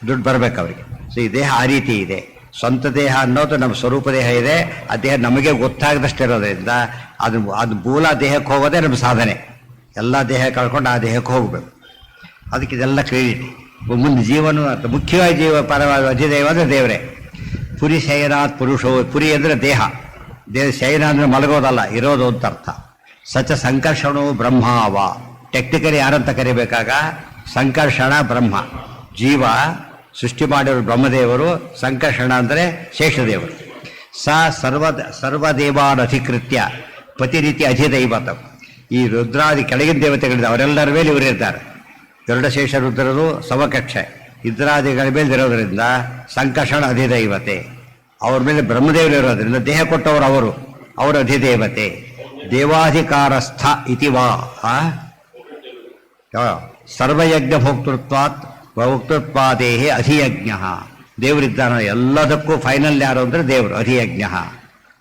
ದುಡ್ಡು ಬರಬೇಕು ಅವರಿಗೆ. ಸೊ ಈ ದೇಹ ಆ ರೀತಿ ಇದೆ. ಸ್ವಂತ ದೇಹ ಅನ್ನೋದು ನಮ್ಮ ಸ್ವರೂಪ ದೇಹ ಇದೆ, ಆ ದೇಹ ನಮಗೆ ಗೊತ್ತಾಗದಷ್ಟು ಇರೋದ್ರಿಂದ ಅದು ಮೂಲ ದೇಹಕ್ಕೆ ಹೋಗೋದೇ ನಮ್ಮ ಸಾಧನೆ. ಎಲ್ಲ ದೇಹ ಕಳ್ಕೊಂಡು ಆ ದೇಹಕ್ಕೆ ಹೋಗಬೇಕು, ಅದಕ್ಕೆ ಇದೆಲ್ಲ ಕ್ರೆಡಿಟ್. ಮುಂದೆ ಜೀವನ ಮುಖ್ಯವಾಗಿ ಪರವಾಗಿ ಅಧಿದೇವ ಅಂದರೆ ದೇವರೇ. ಪುರಿ ಶಯನಾತ್ ಪುರುಷೋ, ಪುರಿ ಅಂದರೆ ದೇಹ, ಶಯನ ಅಂದರೆ ಮಲಗೋದಲ್ಲ, ಇರೋದು ಅಂತ ಅರ್ಥ. ಸಚ ಸಂಕರ್ಷಣವು ಬ್ರಹ್ಮಾವ, ಟೆಕ್ನಿಕಲಿ ಯಾರಂತ ಕರಿಬೇಕಾಗ ಸಂಕರ್ಷಣ ಬ್ರಹ್ಮ. ಜೀವ ಸೃಷ್ಟಿ ಮಾಡಿರೋ ಬ್ರಹ್ಮದೇವರು, ಸಂಕರ್ಷಣ ಅಂದರೆ ಶೇಷದೇವರು. ಸರ್ವದೇವಾನ್ ಅಧಿಕೃತ್ಯ ಪತಿ ರೀತಿ ಅಧಿದೈವತ. ಈ ರುದ್ರಾದಿ ಕೆಳಗಿನ ದೇವತೆಗಳಿದೆ, ಅವರೆಲ್ಲರ ಮೇಲೆ ಇವರಿರ್ತಾರೆ. ಗರುಡಶೇಷ ರುದ್ರರು ಸಮಕಕ್ಷೆ, ಇಂದ್ರಾದಿಗಳ ಮೇಲೆ ಇರೋದ್ರಿಂದ ಸಂಕರ್ಷಣ ಅಧಿದೈವತೆ. ಅವ್ರ ಮೇಲೆ ಬ್ರಹ್ಮದೇವರು ಇರೋದ್ರಿಂದ ದೇಹ ಕೊಟ್ಟವರು ಅವರು, ಅವರ ಅಧಿದೇವತೆ. ದೇವಾಧಿಕಾರಸ್ಥ ಇತಿ ವಾ ಸರ್ವಯಜ್ಞ ಭೋಕ್ತೃತ್ವಾತ್ ಭೋಕ್ತೃತ್ವಾದೇಹೇ ಅಧಿಯಜ್ಞ. ದೇವರಿದ್ದಾನ ಎಲ್ಲದಕ್ಕೂ ಫೈನಲ್ ಯಾರು ಅಂದರೆ ದೇವರು, ಅಧಿಯಜ್ಞ.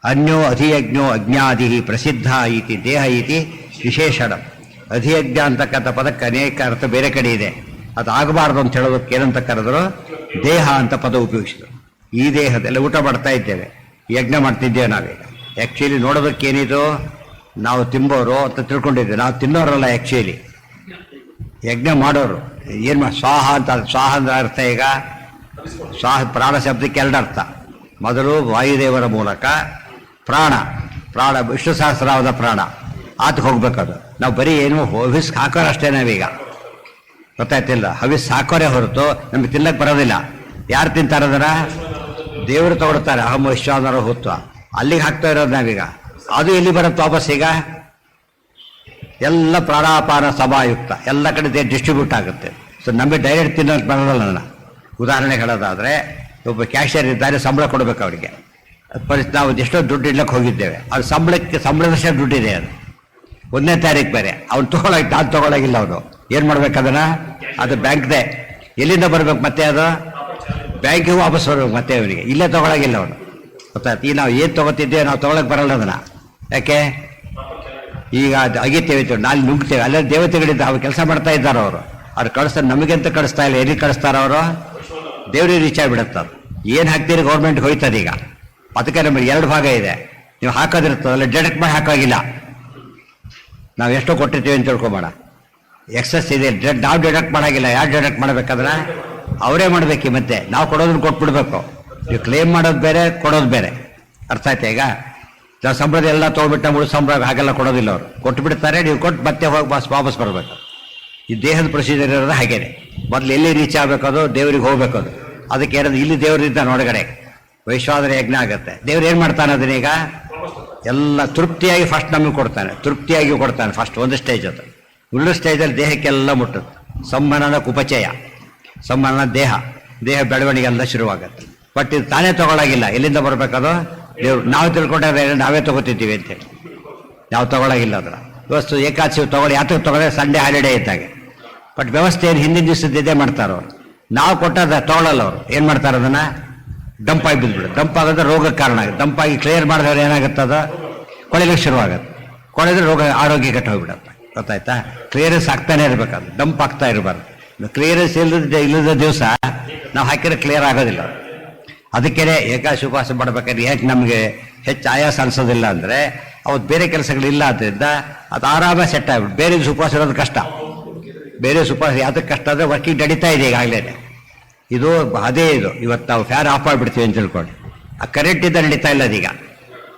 ಅನ್ಯೋ ಅಧಿಯಜ್ಞೋ ಅಜ್ಞಾದಿ ಪ್ರಸಿದ್ಧ ಇತಿ ದೇಹ ಇತಿ ವಿಶೇಷಣ. ಅಧಿಯಜ್ಞ ಅಂತಕ್ಕಂಥ ಪದಕ್ಕೆ ಅನೇಕ ಅರ್ಥ ಬೇರೆ ಕಡೆ ಇದೆ, ಅದು ಆಗಬಾರ್ದು ಅಂತ ಹೇಳೋದಕ್ಕೆ ಏನಂತ ಕರೆದ್ರು, ದೇಹ ಅಂತ ಪದ ಉಪಯೋಗಿಸಿದ್ರು. ಈ ದೇಹದಲ್ಲಿ ಊಟ ಮಾಡ್ತಾ ಇದ್ದೇವೆ, ಯಜ್ಞ ಮಾಡ್ತಿದ್ದೇವೆ ನಾವೀಗ. ಆ್ಯಕ್ಚುಲಿ ನೋಡೋದಕ್ಕೇನಿದು, ನಾವು ತಿಂಬೋರು ಅಂತ ತಿಳ್ಕೊಂಡಿದ್ದೇವೆ, ನಾವು ತಿನ್ನೋರಲ್ಲ ಆ್ಯಕ್ಚುಲಿ, ಯಜ್ಞ ಮಾಡೋರು. ಏನು ಸ್ವಾಹ ಅಂತ, ಸ್ವಾಹ ಅಂದ್ರೆ ಅರ್ಥ ಈಗ ಸ್ವಾಹ ಪ್ರಾಣ ಶಬ್ದಕ್ಕೆ ಎರಡು ಅರ್ಥ. ಮೊದಲು ವಾಯುದೇವರ ಮೂಲಕ ಪ್ರಾಣ ವಿಷ್ಣು ಸಹಸ್ರಾವದ ಪ್ರಾಣ ಆತಕ್ಕೆ ಹೋಗ್ಬೇಕದು. ನಾವು ಬರೀ ಏನು ಹವಿಸ್ ಹಾಕೋರು ಅಷ್ಟೇ ನಾವೀಗ, ಗೊತ್ತಾಯ್ತಿಲ್ಲ. ಹವಿಸ್ ಹಾಕೋರೇ ಹೊರತು ನಮಗೆ ತಿನ್ನಕ್ಕೆ ಬರೋದಿಲ್ಲ. ಯಾರು ತಿಂತಾರದರ? ದೇವರು ತಗೊಳ್ತಾರೆ, ಅಹಂ ವಿಶ್ವಾಸರ ಹೊತ್ತು ಅಲ್ಲಿಗೆ ಹಾಕ್ತಾ ಇರೋದು ನಾವೀಗ. ಅದು ಎಲ್ಲಿ ಬರುತ್ತೆ ವಾಪಸ್? ಈಗ ಎಲ್ಲ ಪ್ರಾಣಾಪಾನ ಸಭಾಯುಕ್ತ ಎಲ್ಲ ಕಡೆ ಡಿಸ್ಟ್ರಿಬ್ಯೂಟ್ ಆಗುತ್ತೆ. ಸೊ ನಮಗೆ ಡೈರೆಕ್ಟ್ ತಿನ್ನೋಕ್ಕೆ ಬರೋದಲ್ಲ. ನನ್ನ ಉದಾಹರಣೆ ಹೇಳೋದಾದರೆ, ಒಬ್ಬ ಕ್ಯಾಶಿಯರ್ ಇದ್ದಾರೆ, ಸಂಬಳ ಕೊಡಬೇಕು ಅವರಿಗೆ. ನಾವು ಎಷ್ಟೋ ದುಡ್ಡು ಇಡ್ಲಕ್ಕೆ ಹೋಗಿದ್ದೇವೆ, ಅದು ಸಂಬಳದಷ್ಟೇ ದುಡ್ಡಿದೆ. ಅದು 1ನೇ ತಾರೀಕು ಬೇರೆ, ಅವ್ನು ನಾನು ತೊಗೊಳಗಿಲ್ಲ. ಅವನು ಏನು ಮಾಡ್ಬೇಕು ಅದನ್ನು? ಅದು ಬ್ಯಾಂಕ್ದೇ. ಎಲ್ಲಿಂದ ಬರ್ಬೇಕು ಮತ್ತೆ? ಅದು ಬ್ಯಾಂಕಿಗೆ ವಾಪಸ್ ಬರ್ಬೇಕು ಮತ್ತೆ ಅವನಿಗೆ. ಇಲ್ಲೇ ತೊಗೊಳಗಿಲ್ಲ ಅವನು, ಗೊತ್ತಾಯ್ತು. ಈಗ ನಾವು ಏನು ತೊಗೋತಿದ್ದೇವೆ, ನಾವು ತೊಗೊಳಕ್ಕೆ ಬರಲ್ಲ ಅದನ್ನು. ಯಾಕೆ? ಈಗ ಅದು ಅಗಿತೇವೆ, ನಾಳೆ ನುಗ್ತೇವೆ, ಅಲ್ಲೇ ದೇವತೆಗಳಿದ್ದ ಅವ್ರು ಕೆಲಸ ಮಾಡ್ತಾ ಇದ್ದಾರೆ. ಅವರು ಕಳಿಸ್ತಾರೆ, ನಮಗೆಂತ ಕಳಿಸ್ತಾ ಇಲ್ಲ. ಎಲ್ಲಿ ಕಳಿಸ್ತಾರೆ ಅವರು? ದೇವ್ರಿಗೆ ರೀಚ್ ಆಗಿಬಿಡುತ್ತೆ. ಅದು ಏನು ಹಾಕ್ತೀರಿ ಗೌರ್ಮೆಂಟ್ಗೆ ಹೋಯ್ತದೆ ಈಗ. ಅದಕ್ಕೆ ನಮಗೆ 2 ಭಾಗ ಇದೆ. ನೀವು ಹಾಕೋದಿರ್ತದಲ್ಲ, ಡಿಡಕ್ಟ್ ಮಾಡಿ ಹಾಕೋಗಿಲ್ಲ. ನಾವು ಎಷ್ಟೋ ಕೊಟ್ಟಿರ್ತೀವಿ ಅಂತ ತಿಳ್ಕೊಬೇಡ, ಎಕ್ಸಸ್ ಇದೆ. ನಾವು ಡಿಡಕ್ಟ್ ಮಾಡೋಗಿಲ್ಲ. ಯಾರು ಡಿಡಕ್ಟ್ ಮಾಡಬೇಕಾದ್ರೆ ಅವರೇ ಮಾಡಬೇಕು. ಮತ್ತೆ ನಾವು ಕೊಡೋದನ್ನ ಕೊಟ್ಬಿಡ್ಬೇಕು. ನೀವು ಕ್ಲೇಮ್ ಮಾಡೋದು ಬೇರೆ, ಕೊಡೋದು ಬೇರೆ. ಅರ್ಥ ಆಯ್ತಾ? ಈಗ ನಾವು ಸಂಬಳದ ಎಲ್ಲ ತೊಗೊಬಿಟ್ಟು ಮುಳು ಸಂಬಳ ಹಾಗೆಲ್ಲ ಕೊಡೋದಿಲ್ಲ. ಅವರು ಕೊಟ್ಟು ಬಿಡ್ತಾರೆ, ನೀವು ಕೊಟ್ಟು ಮತ್ತೆ ಹೋಗಿ ವಾಪಸ್ ಬರಬೇಕು. ಈ ದೇಹದ ಪ್ರೊಸೀಜರ್ ಇರೋದು ಹಾಗೇನೆ. ಮೊದಲು ಎಲ್ಲಿ ರೀಚ್ ಆಗಬೇಕದು? ದೇವರಿಗೆ ಹೋಗ್ಬೇಕದು. ಅದಕ್ಕೆ ಏನದು, ಇಲ್ಲಿ ದೇವರಿದ್ದಾನೆ ಹೊರಗಡೆ, ವೈಶ್ವಾನರ ಯಜ್ಞ ಆಗುತ್ತೆ. ದೇವ್ರು ಏನು ಮಾಡ್ತಾನೆ ಅದನ್ನೀಗ? ಎಲ್ಲ ತೃಪ್ತಿಯಾಗಿ ಫಸ್ಟ್ ನಮಗೆ ಕೊಡ್ತಾನೆ, ತೃಪ್ತಿಯಾಗಿ ಕೊಡ್ತಾನೆ ಫಸ್ಟ್ ಒಂದು ಸ್ಟೇಜ್. ಅದು ಉಳ್ಳ ಸ್ಟೇಜಲ್ಲಿ ದೇಹಕ್ಕೆಲ್ಲ ಮುಟ್ಟುತ್ತೆ. ಸಂವಹನ ಉಪಚಯ, ಸಂವಹನ ದೇಹ ಬೆಳವಣಿಗೆ ಎಲ್ಲ ಶುರುವಾಗುತ್ತೆ. ಬಟ್ ಇದು ತಾನೇ ತಗೊಳಗಿಲ್ಲ. ಎಲ್ಲಿಂದ ಬರಬೇಕದು? ದೇವ್ರು. ನಾವು ತಿಳ್ಕೊಂಡ್ರೆ ನಾವೇ ತಗೋತಿದ್ದೀವಿ ಅಂತೇಳಿ, ನಾವು ತಗೊಳಗಿಲ್ಲ. ಅದರ ಇವತ್ತು ಏಕಾದಶಿ ತಗೊಳ್ಳಿ, ಯಾತಕ್ಕೆ ತಗೊಳ್ಳಿ? ಸಂಡೇ ಹಾಲಿಡೇ ಇದ್ದಾಗೆ. ಬಟ್ ವ್ಯವಸ್ಥೆ ಏನು ಹಿಂದಿನ ದಿವಸದ ಇದೇ ಮಾಡ್ತಾರೆ ಅವರು. ನಾವು ಕೊಟ್ಟದ ತಗೊಳ್ಳಲ್ಲ ಅವರು. ಏನು ಮಾಡ್ತಾರೆ? ಅದನ್ನು ಡಂಪಾಗಿ ಬಿದ್ದುಬಿಡು. ಡಂಪ್ ಆಗೋದ್ರೆ ರೋಗಕ್ಕೆ ಕಾರಣ ಆಗುತ್ತೆ. ಡಂಪಾಗಿ ಕ್ಲಿಯರ್ ಮಾಡಿದವ್ರು ಏನಾಗುತ್ತದ? ಕೊಳೆಲಿಕ್ಕೆ ಶುರುವಾಗುತ್ತೆ. ಕೊಳೆದ್ರೆ ರೋಗ, ಆರೋಗ್ಯ ಕೆಟ್ಟು ಹೋಗ್ಬಿಡುತ್ತೆ. ಗೊತ್ತಾಯ್ತಾ? ಕ್ಲಿಯರೆನ್ಸ್ ಆಗ್ತಾನೆ ಇರಬೇಕದು, ಡಂಪ್ ಆಗ್ತಾ ಇರಬಾರ್ದು. ಕ್ಲಿಯರೆನ್ಸ್ ಇಲ್ಲದ ದಿವಸ ನಾವು ಹಾಕಿದ್ರೆ ಕ್ಲಿಯರ್ ಆಗೋದಿಲ್ಲ. ಅದಕ್ಕೇ ಏಕಾದಶಿ ಉಪವಾಸ ಮಾಡ್ಬೇಕಾದ್ರೆ ಯಾಕೆ ನಮಗೆ ಹೆಚ್ಚು ಆಯಾಸ ಅನ್ಸೋದಿಲ್ಲ ಅಂದರೆ, ಅವತ್ತು ಬೇರೆ ಕೆಲಸಗಳಿಲ್ಲ. ಆದ್ದರಿಂದ ಅದು ಆರಾಮ ಸೆಟ್ ಆಗ್ಬಿಟ್ಟು ಬೇರೆ ಉಪವಾಸ ಇರೋದು ಕಷ್ಟ. ಬೇರೆ ಉಪವಾಸ ಯಾವ್ದಕ್ಕೆ ಕಷ್ಟ ಅಂದರೆ ವರ್ಕಿಂಗ್ ನಡೀತಾ ಇದೆ ಈಗಾಗಲೇ. ಇದು ಅದೇ ಇದು. ಇವತ್ತು ನಾವು ಫ್ಯಾನ್ ಆಫ್ ಮಾಡಿಬಿಡ್ತೀವಿ ಅಂತ ತಿಳ್ಕೊಂಡು, ಆ ಕರೆಂಟಿಂದ ನಡೀತಾ ಇಲ್ಲ ಅದೀಗ.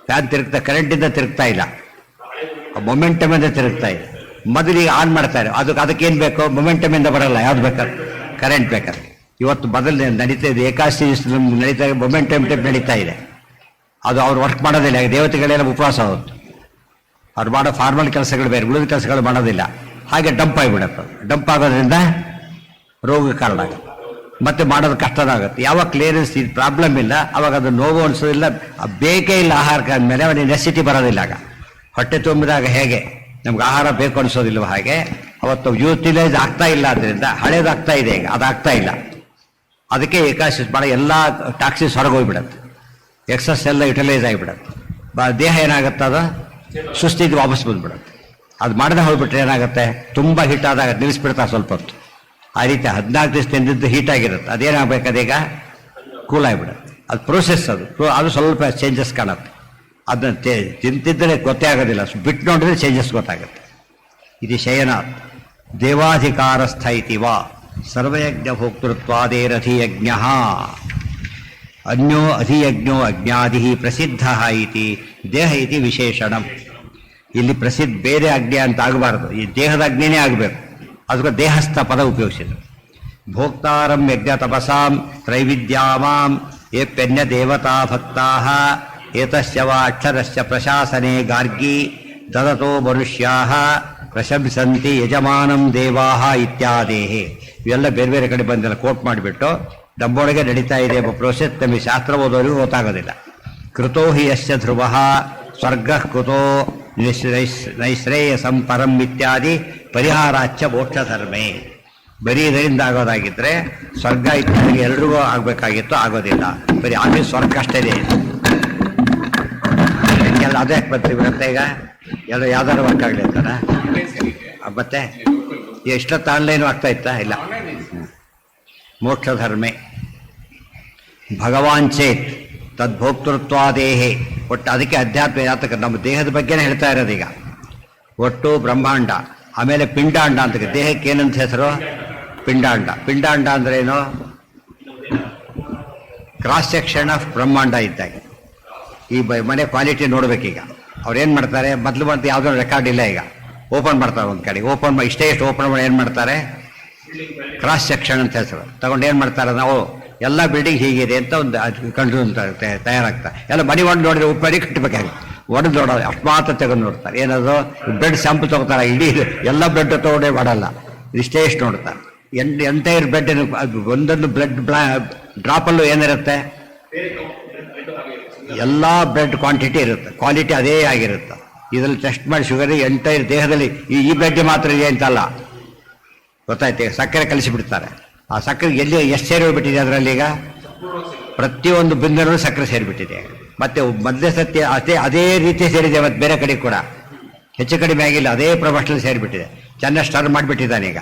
ಫ್ಯಾನ್ ತಿರುಗ್ತಾ, ಕರೆಂಟಿಂದ ತಿರುಗ್ತಾ ಇಲ್ಲ, ಮೊಮೆಂಟಮಿಂದ ತಿರುಗ್ತಾ ಇದೆ. ಮೊದಲಿಗೆ ಆನ್ ಮಾಡ್ತಾರೆ, ಅದಕ್ಕೇನು ಬೇಕು? ಮೊಮೆಂಟಮಿಂದ ಬರಲ್ಲ. ಯಾವ್ದು ಬೇಕಾದ್ರೆ ಕರೆಂಟ್ ಬೇಕಾದ್ರೆ. ಇವತ್ತು ಬದಲು ನಡೀತಾ ಇದೆ, ಏಕಾದಶಿ ನಡೀತಾ ಇದೆ, ಮೊಮೆಂಟಮ್ ಟೈಪ್ ನಡೀತಾ ಇದೆ. ಅದು ಅವ್ರು ವರ್ಕ್ ಮಾಡೋದಿಲ್ಲ. ದೇವತೆಗಳೆಲ್ಲ ಉಪವಾಸ ಹೋಗುತ್ತೆ, ಅವ್ರು ಮಾಡೋ ಫಾರ್ಮಲ್ ಕೆಲಸಗಳು ಬೇರೆ, ಉಳಿದ ಕೆಲಸಗಳು ಮಾಡೋದಿಲ್ಲ. ಹಾಗೆ ಡಂಪ್ ಆಗಿಬಿಡತ್ತೆ. ಡಂಪ್ ಆಗೋದ್ರಿಂದ ರೋಗ ಕಾರಣ ಆಗುತ್ತೆ, ಮತ್ತೆ ಮಾಡೋದು ಕಷ್ಟದಾಗುತ್ತೆ. ಯಾವಾಗ ಕ್ಲಿಯರೆನ್ಸ್ ಇದು ಪ್ರಾಬ್ಲಮ್ ಇಲ್ಲ, ಅವಾಗ ಅದು ನೋವು ಅನಿಸೋದಿಲ್ಲ, ಬೇಕೇ ಇಲ್ಲ ಆಹಾರಕ್ಕೆ ಅಂದಮೇಲೆ ಅವನಿಗೆ ನೆಸಿಟಿ ಬರೋದಿಲ್ಲ. ಆಗ ಹೊಟ್ಟೆ ತುಂಬಿದಾಗ ಹೇಗೆ ನಮ್ಗೆ ಆಹಾರ ಬೇಕು ಅನಿಸೋದಿಲ್ವ, ಹಾಗೆ ಅವತ್ತು ಯೂಟಿಲೈಸ್ ಆಗ್ತಾ ಇಲ್ಲ, ಅದರಿಂದ ಹಳೇದಾಗ್ತಾ ಇದೆ, ಈಗ ಅದಾಗ್ತಾ ಇಲ್ಲ. ಅದಕ್ಕೆ ಏಕಾದಶಿ ಭಾಳ ಎಲ್ಲ ಟಾಕ್ಸಿಸ್ ಹೊರಗೆ ಹೋಗ್ಬಿಡತ್ತೆ, ಎಕ್ಸಸ್ ಎಲ್ಲ ಯುಟಿಲೈಸ್ ಆಗಿಬಿಡತ್ತೆ. ದೇಹ ಏನಾಗುತ್ತೆ, ಅದು ಸುಸ್ಥಿತಿ ವಾಪಸ್ ಬಂದ್ಬಿಡುತ್ತೆ. ಅದು ಮಾಡದೆ ಹೋಗ್ಬಿಟ್ರೆ ಏನಾಗುತ್ತೆ, ತುಂಬ ಹೀಟ್ ಆದಾಗ ನಿಲ್ಲಿಸ್ಬಿಡ್ತಾರೆ ಸ್ವಲ್ಪ ಹೊತ್ತು. ಆ ರೀತಿ 14 ದಿವಸ ತಿಂದಿದ್ದು ಹೀಟ್ ಆಗಿರುತ್ತೆ, ಅದೇನಾಗಬೇಕು, ಅದೀಗ ಕೂಲ್ ಆಗಿಬಿಡುತ್ತೆ. ಅದು ಪ್ರೋಸೆಸ್, ಅದು ಸ್ವಲ್ಪ ಚೇಂಜಸ್ ಕಾಣುತ್ತೆ. ಅದನ್ನ ತಿಂತಿದ್ದರೆ ಗೊತ್ತೇ ಆಗೋದಿಲ್ಲ, ಬಿಟ್ಟು ನೋಡಿದ್ರೆ ಚೇಂಜಸ್ ಗೊತ್ತಾಗುತ್ತೆ. ಇದು ಶಯನ ದೇವಾಧಿಕಾರಸ್ಥ ಇತಿ ವಾ ಸರ್ವಯಜ್ಞ ಭೋಕ್ತೃತ್ವಾದೇರಧಿಯಜ್ಞ ಅನ್ಯೋ ಅಧಿಯಜ್ಞೋ ಅಜ್ಞಾದಿ ಪ್ರಸಿದ್ಧ ಇತಿ ದೇಹ ಇತಿ ವಿಶೇಷಣಂ. ಇಲ್ಲಿ ಪ್ರಸಿದ್ಧ ಬೇರೆ ಅಗ್ನಿ ಅಂತ ಆಗಬಾರ್ದು, ಈ ದೇಹದ ಅಗ್ನಿನೇ ಆಗಬೇಕು. ಅದಕ್ಕೆ ದೇಹಸ್ಥ ಪದ ಉಪಯೋಗಿಸಿದ್ರು. ಭೋಕ್ತಾರಂ ಯಜ್ಞ ತಪಸಾಂ ತ್ರೈವಿದ್ಯಾಮಾಂ ಏಪ್ಯನ್ಯ ದೇವತಾ ಭಕ್ತಾಃ ಏತಸ್ಯ ವಾ ಅಕ್ಷರಸ್ಯ ಪ್ರಶಾಸನೆ ಗಾರ್ಗಿ ದದತೋ ಮನುಷ್ಯಾಃ ಪ್ರಶಂಸಂತಿ ಯಜಮಾನಂ ದೇವಾಃ ಇತ್ಯಾದೇಹ. ಇವೆಲ್ಲ ಬೇರೆ ಬೇರೆ ಕಡೆ ಬಂದೆಲ್ಲ ಕೋಟ್ ಮಾಡಿಬಿಟ್ಟು ನಮ್ಮೊಳಗೆ ನಡೀತಾ ಇದೆ ಎಂಬ ಪ್ರೋಸೆಸ್ ನಮಗೆ ಶಾಸ್ತ್ರ ಓದೋರಿಗೂ ಗೊತ್ತಾಗೋದಿಲ್ಲ. ಕೃತೋ ಹಿ ಯಸ್ಯ ಧ್ರುವಃ ಸ್ವರ್ಗಃ ಕೃತೋ ನೈಶ್ರೇಯಸಂ ಪರಂ ಇತ್ಯಾದಿ ಪರಿಹಾರಾಚ್ಯ ಮೋಕ್ಷ ಧರ್ಮೇ. ಬರೀ ಇದರಿಂದ ಆಗೋದಾಗಿದ್ದರೆ ಸ್ವರ್ಗ ಇತ್ಯಾದಿ ಎಲ್ರಿಗೂ ಆಗಬೇಕಾಗಿತ್ತು, ಆಗೋದಿಲ್ಲ. ಬರೀ ಆಫೀಸ್ ಸ್ವರ್ಗ ಅಷ್ಟೇ ಇದೆ. ಎಲ್ಲ ಅದೇ ಬರ್ತೀವಿರುತ್ತೆ. ಈಗ ಎಲ್ಲ ಯಾವ್ದಾದ್ರು ವರ್ಕ್ ಆಗಲಿ ಅಂತಾರ, ಮತ್ತೆ ಎಷ್ಟೊತ್ತು ಆನ್ಲೈನು ಆಗ್ತಾ ಇತ್ತಾ? ಇಲ್ಲ. ಮೋಕ್ಷ ಧರ್ಮೇ ಭಗವಾನ್ ಚೇತ್ ತದ್ಭೋಕ್ತೃತ್ವಾದೇಹೇ. ಒಟ್ಟು ಅದಕ್ಕೆ ಅಧ್ಯಾತ್ಮ ಯಾತಕ ನಮ್ಮ ದೇಹದ ಬಗ್ಗೆನೇ ಹೇಳ್ತಾ ಇರೋದು. ಈಗ ಒಟ್ಟು ಬ್ರಹ್ಮಾಂಡ, ಆಮೇಲೆ ಪಿಂಡಾಂಡ ಅಂತ. ದೇಹಕ್ಕೆ ಏನಂತ ಹೆಸರು? ಪಿಂಡಾಂಡ. ಪಿಂಡಾಂಡ ಅಂದ್ರೆ ಏನು? ಕ್ರಾಸ್ ಸೆಕ್ಷನ್ ಆಫ್ ಬ್ರಹ್ಮಾಂಡ ಇದ್ದಾಗ. ಈ ಮನೆ ಕ್ವಾಲಿಟಿ ನೋಡ್ಬೇಕೀಗ. ಅವ್ರು ಏನು ಮಾಡ್ತಾರೆ, ಮೊದಲು ಬಂದು ಯಾವುದೋ ರೆಕಾರ್ಡ್ ಇಲ್ಲ, ಈಗ ಓಪನ್ ಮಾಡ್ತಾರೆ ಒಂದು ಕಡೆ. ಓಪನ್ ಮಾಡಿ ಇಷ್ಟೇ ಓಪನ್ ಮಾಡಿ ಏನು ಮಾಡ್ತಾರೆ, ಕ್ರಾಸ್ ಸೆಕ್ಷನ್ ಅಂತ ಹೆಸರು ತಗೊಂಡು ಏನು ಮಾಡ್ತಾರೆ, ನಾವು ಎಲ್ಲ ಬಿಲ್ಡಿಂಗ್ ಹೀಗಿದೆ ಅಂತ ಒಂದು ಕಂಡು ತಯಾರಾಗ್ತಾರೆ. ಎಲ್ಲ ಮನೆ ಒಡೆದು ನೋಡಿದ್ರೆ ಉಪ್ಪಡಿ ಕಟ್ಟಬೇಕಾಗಿ ಒಡೆದು ನೋಡೋದು ಅಷ್ಟು ಮಾತ್ರ ತೆಗೆದು ನೋಡ್ತಾರೆ. ಏನದು ಬ್ಲಡ್ ಸ್ಯಾಂಪಲ್ ತಗೋತಾರೆ, ಇಡೀ ಎಲ್ಲ ಬ್ಲಡ್ ತಗೊಂಡೇ ಮಾಡಲ್ಲ, ಇಷ್ಟೇ ಇಷ್ಟು ನೋಡ್ತಾರೆ. ಎಂಟೈರ್ ಬ್ಲಡ್ ಒಂದೊಂದು ಬ್ಲಡ್ ಡ್ರಾಪಲ್ಲೂ ಏನಿರುತ್ತೆ, ಎಲ್ಲ ಬ್ಲಡ್ ಕ್ವಾಂಟಿಟಿ ಇರುತ್ತೆ, ಕ್ವಾಲಿಟಿ ಅದೇ ಆಗಿರುತ್ತೆ. ಇದರಲ್ಲಿ ಟೆಸ್ಟ್ ಮಾಡಿ ಶುಗರ್ ಎಂಟೈರ್ ದೇಹದಲ್ಲಿ ಈ ಬ್ಲಡ್ ಮಾತ್ರ ಇದೆ ಅಂತಲ್ಲ, ಗೊತ್ತಾಯ್ತು. ಸಕ್ಕರೆ ಕಲಿಸಿಬಿಡ್ತಾರೆ. ಆ ಸಕ್ಕರೆ ಎಲ್ಲಿ ಎಷ್ಟು ಸೇರಿಬಿಟ್ಟಿದೆ ಅದರಲ್ಲಿ, ಈಗ ಪ್ರತಿಯೊಂದು ಬಿಂದಿನೂ ಸಕ್ಕರೆ ಸೇರಿಬಿಟ್ಟಿದೆ. ಮತ್ತೆ ಮೊದಲೇ ಸತ್ಯ ಅದೇ ರೀತಿ ಸೇರಿದೆ, ಮತ್ತು ಬೇರೆ ಕಡೆ ಕೂಡ ಹೆಚ್ಚು ಕಡಿಮೆ ಆಗಿಲ್ಲ, ಅದೇ ಪ್ರಮಾಣದಲ್ಲಿ ಸೇರಿಬಿಟ್ಟಿದೆ. ಚೆನ್ನಾಗಿ ಸ್ಟರ್ ಮಾಡಿಬಿಟ್ಟಿದ್ದಾನೆ. ಈಗ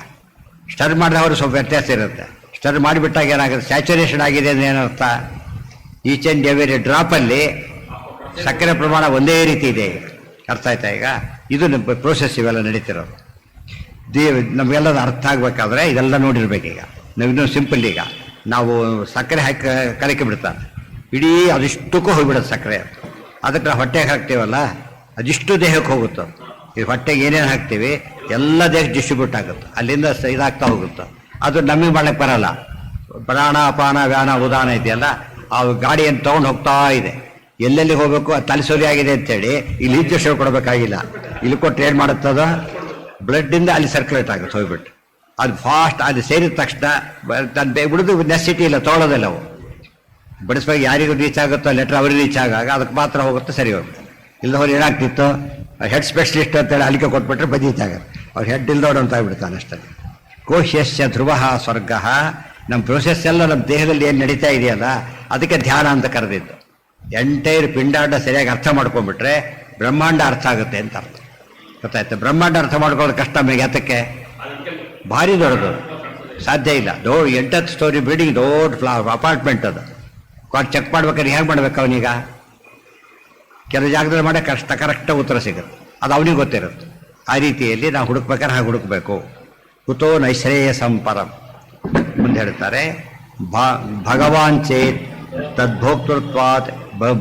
ಸ್ಟರ್ ಮಾಡಿದ ಅವರು ಸ್ವಲ್ಪ ವ್ಯತ್ಯಾಸ ಇರುತ್ತೆ. ಸ್ಟರ್ ಮಾಡಿಬಿಟ್ಟಾಗ ಏನಾಗುತ್ತೆ, ಸ್ಯಾಚುರೇಷನ್ ಆಗಿದೆ ಅಂದ್ರೆ ಏನರ್ಥ, ಈಚ್ ಆ್ಯಂಡ್ ಎವರಿ ಡ್ರಾಪಲ್ಲಿ ಸಕ್ಕರೆ ಪ್ರಮಾಣ ಒಂದೇ ರೀತಿ ಇದೆ. ಅರ್ಥ ಆಯ್ತಾ? ಈಗ ಇದು ಪ್ರೋಸೆಸ್ ಇವೆಲ್ಲ ನಡೀತಿರೋದು. ನಮಗೆಲ್ಲ ಅರ್ಥ ಆಗ್ಬೇಕಾದ್ರೆ ಇದೆಲ್ಲ ನೋಡಿರ್ಬೇಕೀಗ. ನಾವಿನ್ನೂ ಸಿಂಪಲ್, ಈಗ ನಾವು ಸಕ್ಕರೆ ಹಾಕಿ ಕಲಕಿ ಬಿಡ್ತಾನೆ, ಇಡೀ ಅದಿಷ್ಟಕ್ಕೂ ಹೋಗಿಬಿಡುತ್ತೆ ಸಕ್ಕರೆ. ಅದಕ್ಕೆ ನಾವು ಹೊಟ್ಟೆಗೆ ಹಾಕ್ತೀವಲ್ಲ, ಅದಿಷ್ಟು ದೇಹಕ್ಕೆ ಹೋಗುತ್ತೆ. ಈ ಹೊಟ್ಟೆಗೆ ಏನೇನು ಹಾಕ್ತೀವಿ ಎಲ್ಲ ದೇಹಕ್ಕೆ ಡಿಸ್ಟ್ರಿಬ್ಯೂಟ್ ಆಗುತ್ತೆ, ಅಲ್ಲಿಂದ ಇದಾಗ್ತಾ ಹೋಗುತ್ತೆ. ಅದು ನಮಗೆ ಮಾಡಕ್ಕೆ ಬರಲ್ಲ. ಪ್ರಾಣ ಅಪಾನ ವ್ಯಾನ ಉದಾನ ಇದೆಯಲ್ಲ, ಆ ಗಾಡಿಯನ್ನು ತೊಗೊಂಡು ಹೋಗ್ತಾ ಇದೆ, ಎಲ್ಲೆಲ್ಲಿ ಹೋಗಬೇಕು. ಅದು ತಲೆಸೋರಿ ಆಗಿದೆ ಅಂತೇಳಿ ಇಲ್ಲಿ ಇಂಜೆಕ್ಷನ್ ಕೊಡಬೇಕಾಗಿಲ್ಲ, ಇಲ್ಲಿ ಕೊಟ್ಟರೆ ಏನು ಮಾಡುತ್ತದ, ಬ್ಲಡ್ಡಿಂದ ಅಲ್ಲಿ ಸರ್ಕ್ಯುಲೇಟ್ ಆಗುತ್ತೆ ಹೋಗ್ಬಿಟ್ಟು. ಅದು ಫಾಸ್ಟ್ ಅಲ್ಲಿ ಸೇರಿದ ತಕ್ಷಣ ತನ್ನ ಬಿಡೋದು ನೆಸಿಟಿ ಇಲ್ಲ, ತೊಗೊಳೋದಿಲ್ಲ. ಅವು ಬಡಿಸ್ಬೇಕು, ಯಾರಿಗೂ ರೀಚ್ ಆಗುತ್ತೋ ಲೆಟ್ರ್ ಅವ್ರಿಗೆ ರೀಚ್ ಆಗಾಗ ಅದಕ್ಕೆ ಮಾತ್ರ ಹೋಗುತ್ತೆ, ಸರಿ ಹೋಗುತ್ತೆ. ಇಲ್ಲದವ್ರು ಏನಾಗ್ತಿತ್ತು, ಹೆಡ್ ಸ್ಪೆಷಲಿಸ್ಟ್ ಅಂತೇಳಿ ಅಲ್ಲಿಗೆ ಕೊಟ್ಬಿಟ್ರೆ ಬದೀತಾಗುತ್ತೆ. ಅವ್ರು ಹೆಡ್ ಇಲ್ದೋಡು ಅಂತ ಆಗ್ಬಿಡ್ತಾನೆ ಅಷ್ಟೇ. ಕೋಶ್ಯಸ್ಯ ಧ್ರುವ ಸ್ವರ್ಗ. ನಮ್ಮ ಪ್ರೊಸೆಸ್ ಎಲ್ಲ ನಮ್ಮ ದೇಹದಲ್ಲಿ ಏನು ನಡೀತಾ ಇದೆಯಲ್ಲ, ಅದಕ್ಕೆ ಧ್ಯಾನ ಅಂತ ಕರೆದಿದ್ದು. ಎಂಟೈರ್ ಪಿಂಡಾಂಡ ಸರಿಯಾಗಿ ಅರ್ಥ ಮಾಡ್ಕೊಂಡ್ಬಿಟ್ರೆ ಬ್ರಹ್ಮಾಂಡ ಅರ್ಥ ಆಗುತ್ತೆ ಅಂತ ಅರ್ಥ. ಗೊತ್ತಾಯ್ತು? ಬ್ರಹ್ಮಾಂಡ ಅರ್ಥ ಮಾಡ್ಕೊಳ್ಳೋದು ಕಷ್ಟ ನಮಗೆ. ಯಾತಕ್ಕೆ? ಭಾರಿ ದೊಡ್ಡದು, ಸಾಧ್ಯ ಇಲ್ಲ. 8 ಸ್ಟೋರಿ ಬಿಲ್ಡಿಂಗ್, ದೊಡ್ಡ ಅಪಾರ್ಟ್ಮೆಂಟ್ ಅದು. ಚೆಕ್ ಮಾಡ್ಬೇಕಾದ್ರೆ ಹೇಗೆ ಮಾಡ್ಬೇಕು ಅವನೀಗ? ಕೆಲವು ಜಾಗದಲ್ಲಿ ಮಾಡೋ ಕರೆಕ್ಟಾಗಿ ಉತ್ತರ ಸಿಗುತ್ತೆ, ಅದು ಅವನಿಗೆ ಗೊತ್ತಿರುತ್ತೆ. ಆ ರೀತಿಯಲ್ಲಿ ನಾವು ಹುಡುಕ್ಬೇಕಾದ್ರೆ ಹಾಗೆ ಹುಡುಕ್ಬೇಕು. ಕುತೋ ನೈಶ್ರೇಯಸಂ ಪರಂ ಮುಂದೆ ಹೇಳ್ತಾರೆ. ಭಗವಾನ್ ಚೇತ್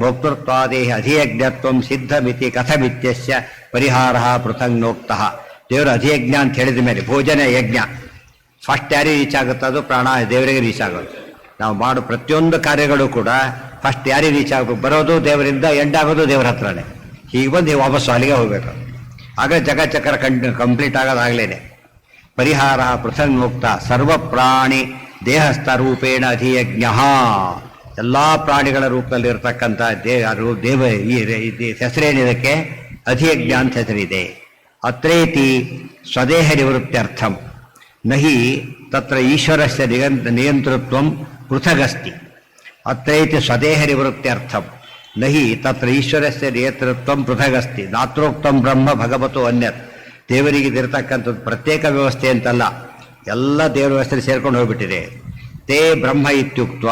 ಭೋಕ್ತೃತ್ವಾದೇ ಅಧಿಯಜ್ಞತ್ವ ಸಿದ್ಧಮಿತಿ ಕಥಮಿತ್ಯಸ್ಯ ಪರಿಹಾರ ಪೃಥಂಗ್ನೋಕ್ತಃ. ದೇವರು ಅಧಿಯಜ್ಞ ಅಂತ ಹೇಳಿದ ಮೇಲೆ ಭೋಜನ ಯಜ್ಞ ಫಸ್ಟ್ ಯಾರಿಗೆ ರೀಚ್ ಆಗುತ್ತೆ, ಅದು ಪ್ರಾಣ ದೇವರಿಗೆ ರೀಚ್ ಆಗುತ್ತೆ. ನಾವು ಮಾಡೋ ಪ್ರತಿಯೊಂದು ಕಾರ್ಯಗಳು ಕೂಡ ಫಸ್ಟ್ ಯಾರಿಗೆ ರೀಚ್ ಆಗಬೇಕು, ಬರೋದು ದೇವರಿಂದ, ಎಂಡ್ ಆಗೋದು ದೇವರ ಹತ್ರನೇ. ಹೀಗೆ ಬಂದು ವಾಪಸ್ಸು ಅಲ್ಲಿಗೆ ಹೋಗ್ಬೇಕು. ಆಗ ಜಗಚ್ಚಕ್ರ ಕಂಪ್ಲೀಟ್ ಆಗೋದಾಗಲೇನೆ. ಪರಿಹಾರ ಪೃಥಂಗ್ನೋಕ್ತ ಸರ್ವ ಪ್ರಾಣಿ ದೇಹಸ್ಥ ರೂಪೇಣ ಅಧಿಯಜ್ಞ. ಎಲ್ಲ ಪ್ರಾಣಿಗಳ ರೂಪದಲ್ಲಿ ಇರತಕ್ಕಂಥ ದೇವ ಈ ಹೆಸರೇನಿದಕ್ಕೆ ಅಧಿಯಜ್ಞ ಅಂತ ಹೆಸರಿದೆ. ಅತ್ರೇತಿ ಸ್ವದೇಹ ನಿವೃತ್ತ್ಯರ್ಥಂ ನಹಿ ತತ್ರ ಈಶ್ವರಸ್ಯ ನಿಯಂತೃತ್ವಂ ಪೃಥಗಸ್ತಿ. ಅತ್ರೈತಿ ಸ್ವದೇಹ ನಿವೃತ್ತ್ಯರ್ಥಂ ನಹಿ ತತ್ರ ಈಶ್ವರಸ್ಯ ನಿಯಂತೃತ್ವಂ ಪೃಥಗಸ್ತಿ ನಾತ್ರೋಕ್ತಂ ಬ್ರಹ್ಮ ಭಗವತೋ ಅನ್ಯತ್. ದೇವರಿಗೆ ಇರತಕ್ಕಂಥದ್ದು ಪ್ರತ್ಯೇಕ ವ್ಯವಸ್ಥೆ ಅಂತಲ್ಲ, ಎಲ್ಲ ದೇವರ ವ್ಯವಸ್ಥೆ ಸೇರ್ಕೊಂಡು ಹೋಗ್ಬಿಟ್ಟಿದೆ. ತೇ ಬ್ರಹ್ಮ ಇತ್ಯುಕ್ತ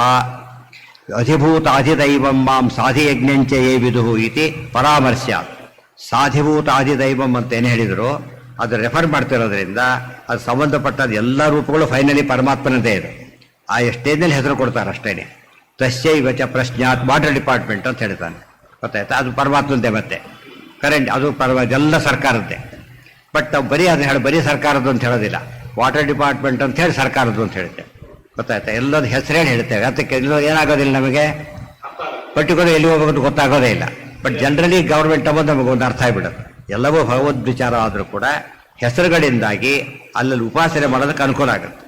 ಅಧಿಭೂತ ಅಧಿದೈವಂ ಮಾಂ ಸಾಧಿಯಜ್ಞಂಚ ಯೇ ವಿದುಹು ಇತಿ ಪರಾಮರ್ಶ್ಯ. ಸಾಧಿಭೂತ ಆದಿದೈವಂ ಅಂತ ಏನು ಹೇಳಿದ್ರು ಅದು ರೆಫರ್ ಮಾಡ್ತಿರೋದ್ರಿಂದ ಅದು ಸಂಬಂಧಪಟ್ಟದ ಎಲ್ಲ ರೂಪಗಳು ಫೈನಲಿ ಪರಮಾತ್ಮನದೇ ಇದೆ. ಆ ಸ್ಟೇಜ್ನಲ್ಲಿ ಹೆಸರು ಕೊಡ್ತಾರೆ ಅಷ್ಟೇನೆ. ತಸ್ಯೈವ ಚ ಪ್ರಶ್ನಾತ್ ವಾಟರ್ ಡಿಪಾರ್ಟ್ಮೆಂಟ್ ಅಂತ ಹೇಳ್ತಾನೆ, ಗೊತ್ತಾಯ್ತಾ? ಅದು ಪರಮಾತ್ಮಂದೇ. ಮತ್ತೆ ಕರೆಂಟ್ ಅದು ಎಲ್ಲ ಸರ್ಕಾರದ್ದೇ. ಬಟ್ ನಾವು ಬರೀ ಸರ್ಕಾರದ್ದು ಅಂತ ಹೇಳೋದಿಲ್ಲ, ವಾಟರ್ ಡಿಪಾರ್ಟ್ಮೆಂಟ್ ಅಂತ ಹೇಳಿ ಸರ್ಕಾರದ್ದು ಅಂತ ಹೇಳುತ್ತೆ, ಗೊತ್ತಾಯ್ತಾ? ಎಲ್ಲದ ಹೆಸರು ಹೇಳಿ ಹೇಳ್ತೇವೆ. ಅದಕ್ಕೆ ಏನಾಗೋದಿಲ್ಲ, ನಮಗೆ ಪರ್ಟಿಕ್ಯುಲರ್ ಎಲ್ಲಿ ಹೋಗೋದು ಗೊತ್ತಾಗೋದೇ ಇಲ್ಲ. ಬಟ್ ಜನರಲಿ ಗೌರ್ಮೆಂಟ್ ಅನ್ನೋದು ನಮಗೊಂದು ಅರ್ಥ ಆಗಿಬಿಡೋದು. ಎಲ್ಲವೂ ಭಗವದ್ ವಿಚಾರ ಆದರೂ ಕೂಡ ಹೆಸರುಗಳಿಂದಾಗಿ ಅಲ್ಲಲ್ಲಿ ಉಪಾಸನೆ ಮಾಡೋದಕ್ಕೆ ಅನುಕೂಲ ಆಗುತ್ತೆ.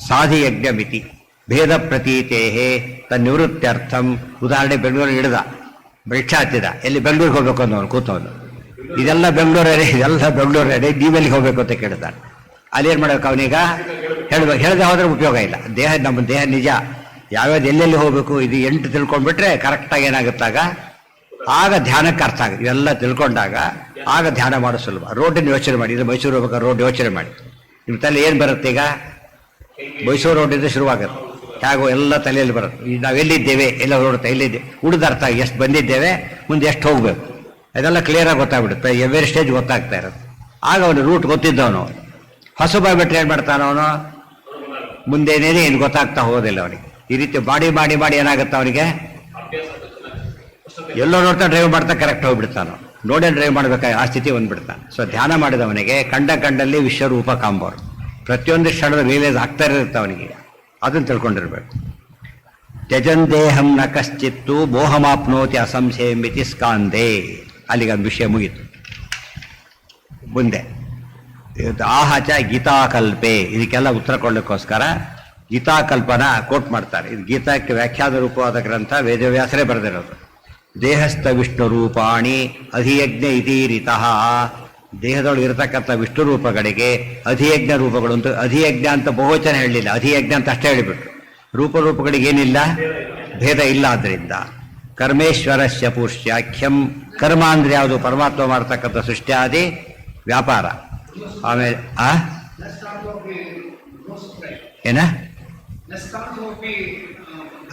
ಸಾಧಿ ಯಜ್ಞ ಮಿತಿ ಭೇದ ಪ್ರತೀತೇಹೇ ತನ್ನಿವೃತ್ತ್ಯರ್ಥಂ. ಉದಾಹರಣೆ ಬೆಂಗಳೂರಿಗೆ ಹಿಡಿದ ರಿಕ್ಷಾ ಹತ್ತಿದ, ಎಲ್ಲಿ ಬೆಂಗಳೂರಿಗೆ ಹೋಗ್ಬೇಕು ಅನ್ನೋನು ಕೂತವನು, ಇದೆಲ್ಲ ಬೆಂಗಳೂರೇ ನೀವೆಲ್ಲಿಗೆ ಹೋಗ್ಬೇಕು ಅಂತ ಕೇಳ್ತಾನೆ. ಅಲ್ಲೇನು ಮಾಡಬೇಕು ಅವನೀಗ? ಹೇಳದೆ ಹೋದ್ರೆ ಉಪಯೋಗ ಇಲ್ಲ. ನಮ್ಮ ದೇಹ ನಿಜ ಯಾವ್ಯಾವ್ದು ಎಲ್ಲೆಲ್ಲಿ ಹೋಗಬೇಕು ಇದು 8 ತಿಳ್ಕೊಂಡ್ಬಿಟ್ರೆ ಕರೆಕ್ಟಾಗಿ ಏನಾಗುತ್ತಾಗ ಆಗ ಧ್ಯಾನಕ್ಕೆ ಅರ್ಥ ಆಗುತ್ತೆ. ಇವೆಲ್ಲ ತಿಳ್ಕೊಂಡಾಗ ಆಗ ಧ್ಯಾನ ಮಾಡೋ ಸುಲಭ. ರೋಡಿನ ಯೋಚನೆ ಮಾಡಿ, ಇದು ಮೈಸೂರು ಹೋಗ್ಬೇಕಾದ್ರೆ ರೋಡ್ ಯೋಚನೆ ಮಾಡಿ. ನಿಮ್ಮ ತಲೆ ಏನು ಬರುತ್ತೆ ಈಗ? ಮೈಸೂರು ರೋಡಿಂದ ಶುರುವಾಗುತ್ತೆ. ಹೇಗೋ ಎಲ್ಲ ತಲೆಯಲ್ಲಿ ಬರುತ್ತೆ. ಈಗ ನಾವೆಲ್ಲಿದ್ದೇವೆ, ಎಲ್ಲ ಹೊರಡುತ್ತೆ, ಎಲ್ಲಿದ್ದೇವೆ, ಉಳಿದ ಅರ್ಥ ಆಗಿ ಎಷ್ಟು ಬಂದಿದ್ದೇವೆ, ಮುಂದೆ ಎಷ್ಟು ಹೋಗಬೇಕು, ಅದೆಲ್ಲ ಕ್ಲಿಯರಾಗಿ ಗೊತ್ತಾಗ್ಬಿಡುತ್ತೆ. ಎವ್ರಿ ಸ್ಟೇಜ್ ಗೊತ್ತಾಗ್ತಾ ಇರೋದು. ಆಗ ಅವನು ರೂಟ್ ಗೊತ್ತಿದ್ದವನು ಹೊಸಬ ಬಿಟ್ಟರೆ ಏನು ಮಾಡ್ತಾನ ಅವನು? ಮುಂದೇನೇನೆ ಏನು ಗೊತ್ತಾಗ್ತಾ ಹೋಗೋದಿಲ್ಲ ಅವನಿಗೆ. ಈ ರೀತಿ ಮಾಡಿ ಮಾಡಿ ಮಾಡಿ ಏನಾಗುತ್ತೆ ಅವನಿಗೆ? ಎಲ್ಲೋ ನೋಡ್ತಾ ಡ್ರೈವ್ ಮಾಡ್ತಾ ಕರೆಕ್ಟ್ ಹೋಗ್ಬಿಡ್ತಾನೋ, ನೋಡೇ ಡ್ರೈವ್ ಮಾಡ್ಬೇಕಾಗಿ ಆ ಸ್ಥಿತಿ ಬಂದ್ಬಿಡ್ತಾನೆ. ಸೊ ಧ್ಯಾನ ಮಾಡಿದವನಿಗೆ ಕಂಡಲ್ಲಿ ವಿಶ್ವರೂಪ ಕಾಂಬೋರು ಪ್ರತಿಯೊಂದು ಕ್ಷಣದ ರಿಯಲೈಸ್ ಆಗ್ತಾ ಇರುತ್ತೆ ಅವನಿಗೆ. ಅದನ್ನು ತಿಳ್ಕೊಂಡಿರ್ಬೇಕು. ತ್ಯಜನ್ ದೇಹಂ ನ ಕಶ್ಚಿತ್ತು ಮೋಹಮಾಪ್ನೋತಿ ಅಸಂಶಯ ಮಿತಿ ಸ್ಕಾಂದೇ. ಅಲ್ಲಿಗೆ ಒಂದು ವಿಷಯ ಮುಗೀತು. ಮುಂದೆ ಆಹಚ ಗೀತಾಕಲ್ಪೆ, ಇದಕ್ಕೆಲ್ಲ ಉತ್ತರ ಕೊಡಲಿಕ್ಕೋಸ್ಕರ ಗೀತಾಕಲ್ಪನ ಕೋಟ್ ಮಾಡ್ತಾರೆ. ಇದು ಗೀತಾಕ್ಕೆ ವ್ಯಾಖ್ಯಾನ ರೂಪವಾದ ಗ್ರಂಥ, ವೇದವ್ಯಾಸರೇ ಬರೆದಿರೋದು. ದೇಹಸ್ಥ ವಿಷ್ಣು ರೂಪಾಣಿ ಅಧಿಯಜ್ಞ ಇತೀರಿತಃ. ದೇಹದೊಳಗೆ ಇರತಕ್ಕಂಥ ವಿಷ್ಣು ರೂಪಗಳಿಗೆ ಅಧಿಯಜ್ಞ ರೂಪಗಳು ಅಂತ, ಅಧಿಯಜ್ಞ ಅಂತ ಬಹುವಚನ ಹೇಳಲಿಲ್ಲ, ಅಧಿಯಜ್ಞ ಅಂತ ಅಷ್ಟೇ ಹೇಳಿಬಿಟ್ರು. ರೂಪಗಳಿಗೆ ಏನಿಲ್ಲ, ಭೇದ ಇಲ್ಲ. ಆದ್ದರಿಂದ ಕರ್ಮೇಶ್ವರಸ್ಯ ಪುರುಷ್ಯಾಖ್ಯಂ. ಕರ್ಮ ಅಂದ್ರೆ ಯಾವುದು? ಪರಮಾತ್ಮ ಮಾಡ್ತಕ್ಕಂಥ ಸೃಷ್ಟ್ಯಾದಿ ವ್ಯಾಪಾರ. ಆಮೇಲೆ ಏನ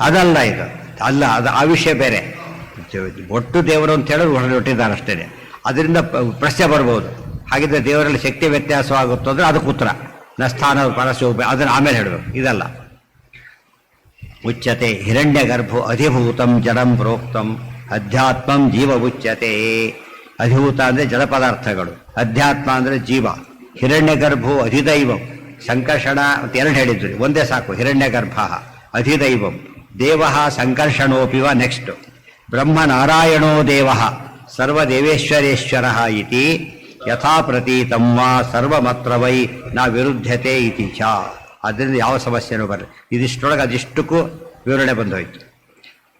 ಅದಲ್ಲ, ಇದು ಅಲ್ಲ, ಅದು ಆ ವಿಷಯ ಬೇರೆ. ಒಟ್ಟು ದೇವರು ಅಂತ ಹೇಳೋದು ಹೊರಟಿದ್ದಾರೆ ಅಷ್ಟೇ. ಅದರಿಂದ ಪ್ರಶ್ನೆ ಬರ್ಬೋದು, ಹಾಗಿದ್ರೆ ದೇವರಲ್ಲಿ ಶಕ್ತಿ ವ್ಯತ್ಯಾಸವಾಗುತ್ತೋ ಅಂದ್ರೆ ಅದಕ್ಕೆ ಉತ್ತರ ನಸ್ಥಾನ ಪರಸ್ಯ, ಅದನ್ನು ಆಮೇಲೆ ಹೇಳಬೇಕು. ಇದಲ್ಲ. ಉಚ್ಯತೆ ಹಿರಣ್ಯ ಗರ್ಭೋ ಅಧಿಭೂತಂ ಜಡಂ ಪ್ರೋಕ್ತಂ ಅಧ್ಯಾತ್ಮಂ ಜೀವ ಉಚ್ಯತೆ. ಅಧಿಭೂತ ಅಂದರೆ ಜಡ ಪದಾರ್ಥಗಳು, ಅಧ್ಯಾತ್ಮ ಅಂದರೆ ಜೀವ. ಹಿರಣ್ಯ ಗರ್ಭೋ ಅಧಿದೈವಂ. ಸಂಕರ್ಷಣ ಅಂತ ಎರಡು ಹೇಳಿದ್ವಿ, ಒಂದೇ ಸಾಕು. ಹಿರಣ್ಯ ಗರ್ಭ ಅಧಿದೈವಂ. ದೇವ ಸಂಕರ್ಷಣೋಪಿವ. ನೆಕ್ಸ್ಟ್ ಬ್ರಹ್ಮನಾರಾಯಣೋ ದೇವ ಸರ್ವದೇವೇಶ್ವರೇಶ್ವರ ಇತಿ ಯಥಾ ಪ್ರತೀತಂ ವಾ ಸರ್ವಮತ್ರ ವೈ ನ ವಿರುದ್ಧತೆ ಇತಿ ಚ. ಅದರಿಂದ ಯಾವ ಸಮಸ್ಯೆನೂ ಬರಲಿ. ಇದಿಷ್ಟೊಳಗೆ ಅದಿಷ್ಟಕ್ಕೂ ವಿವರಣೆ ಬಂದೋಯ್ತು.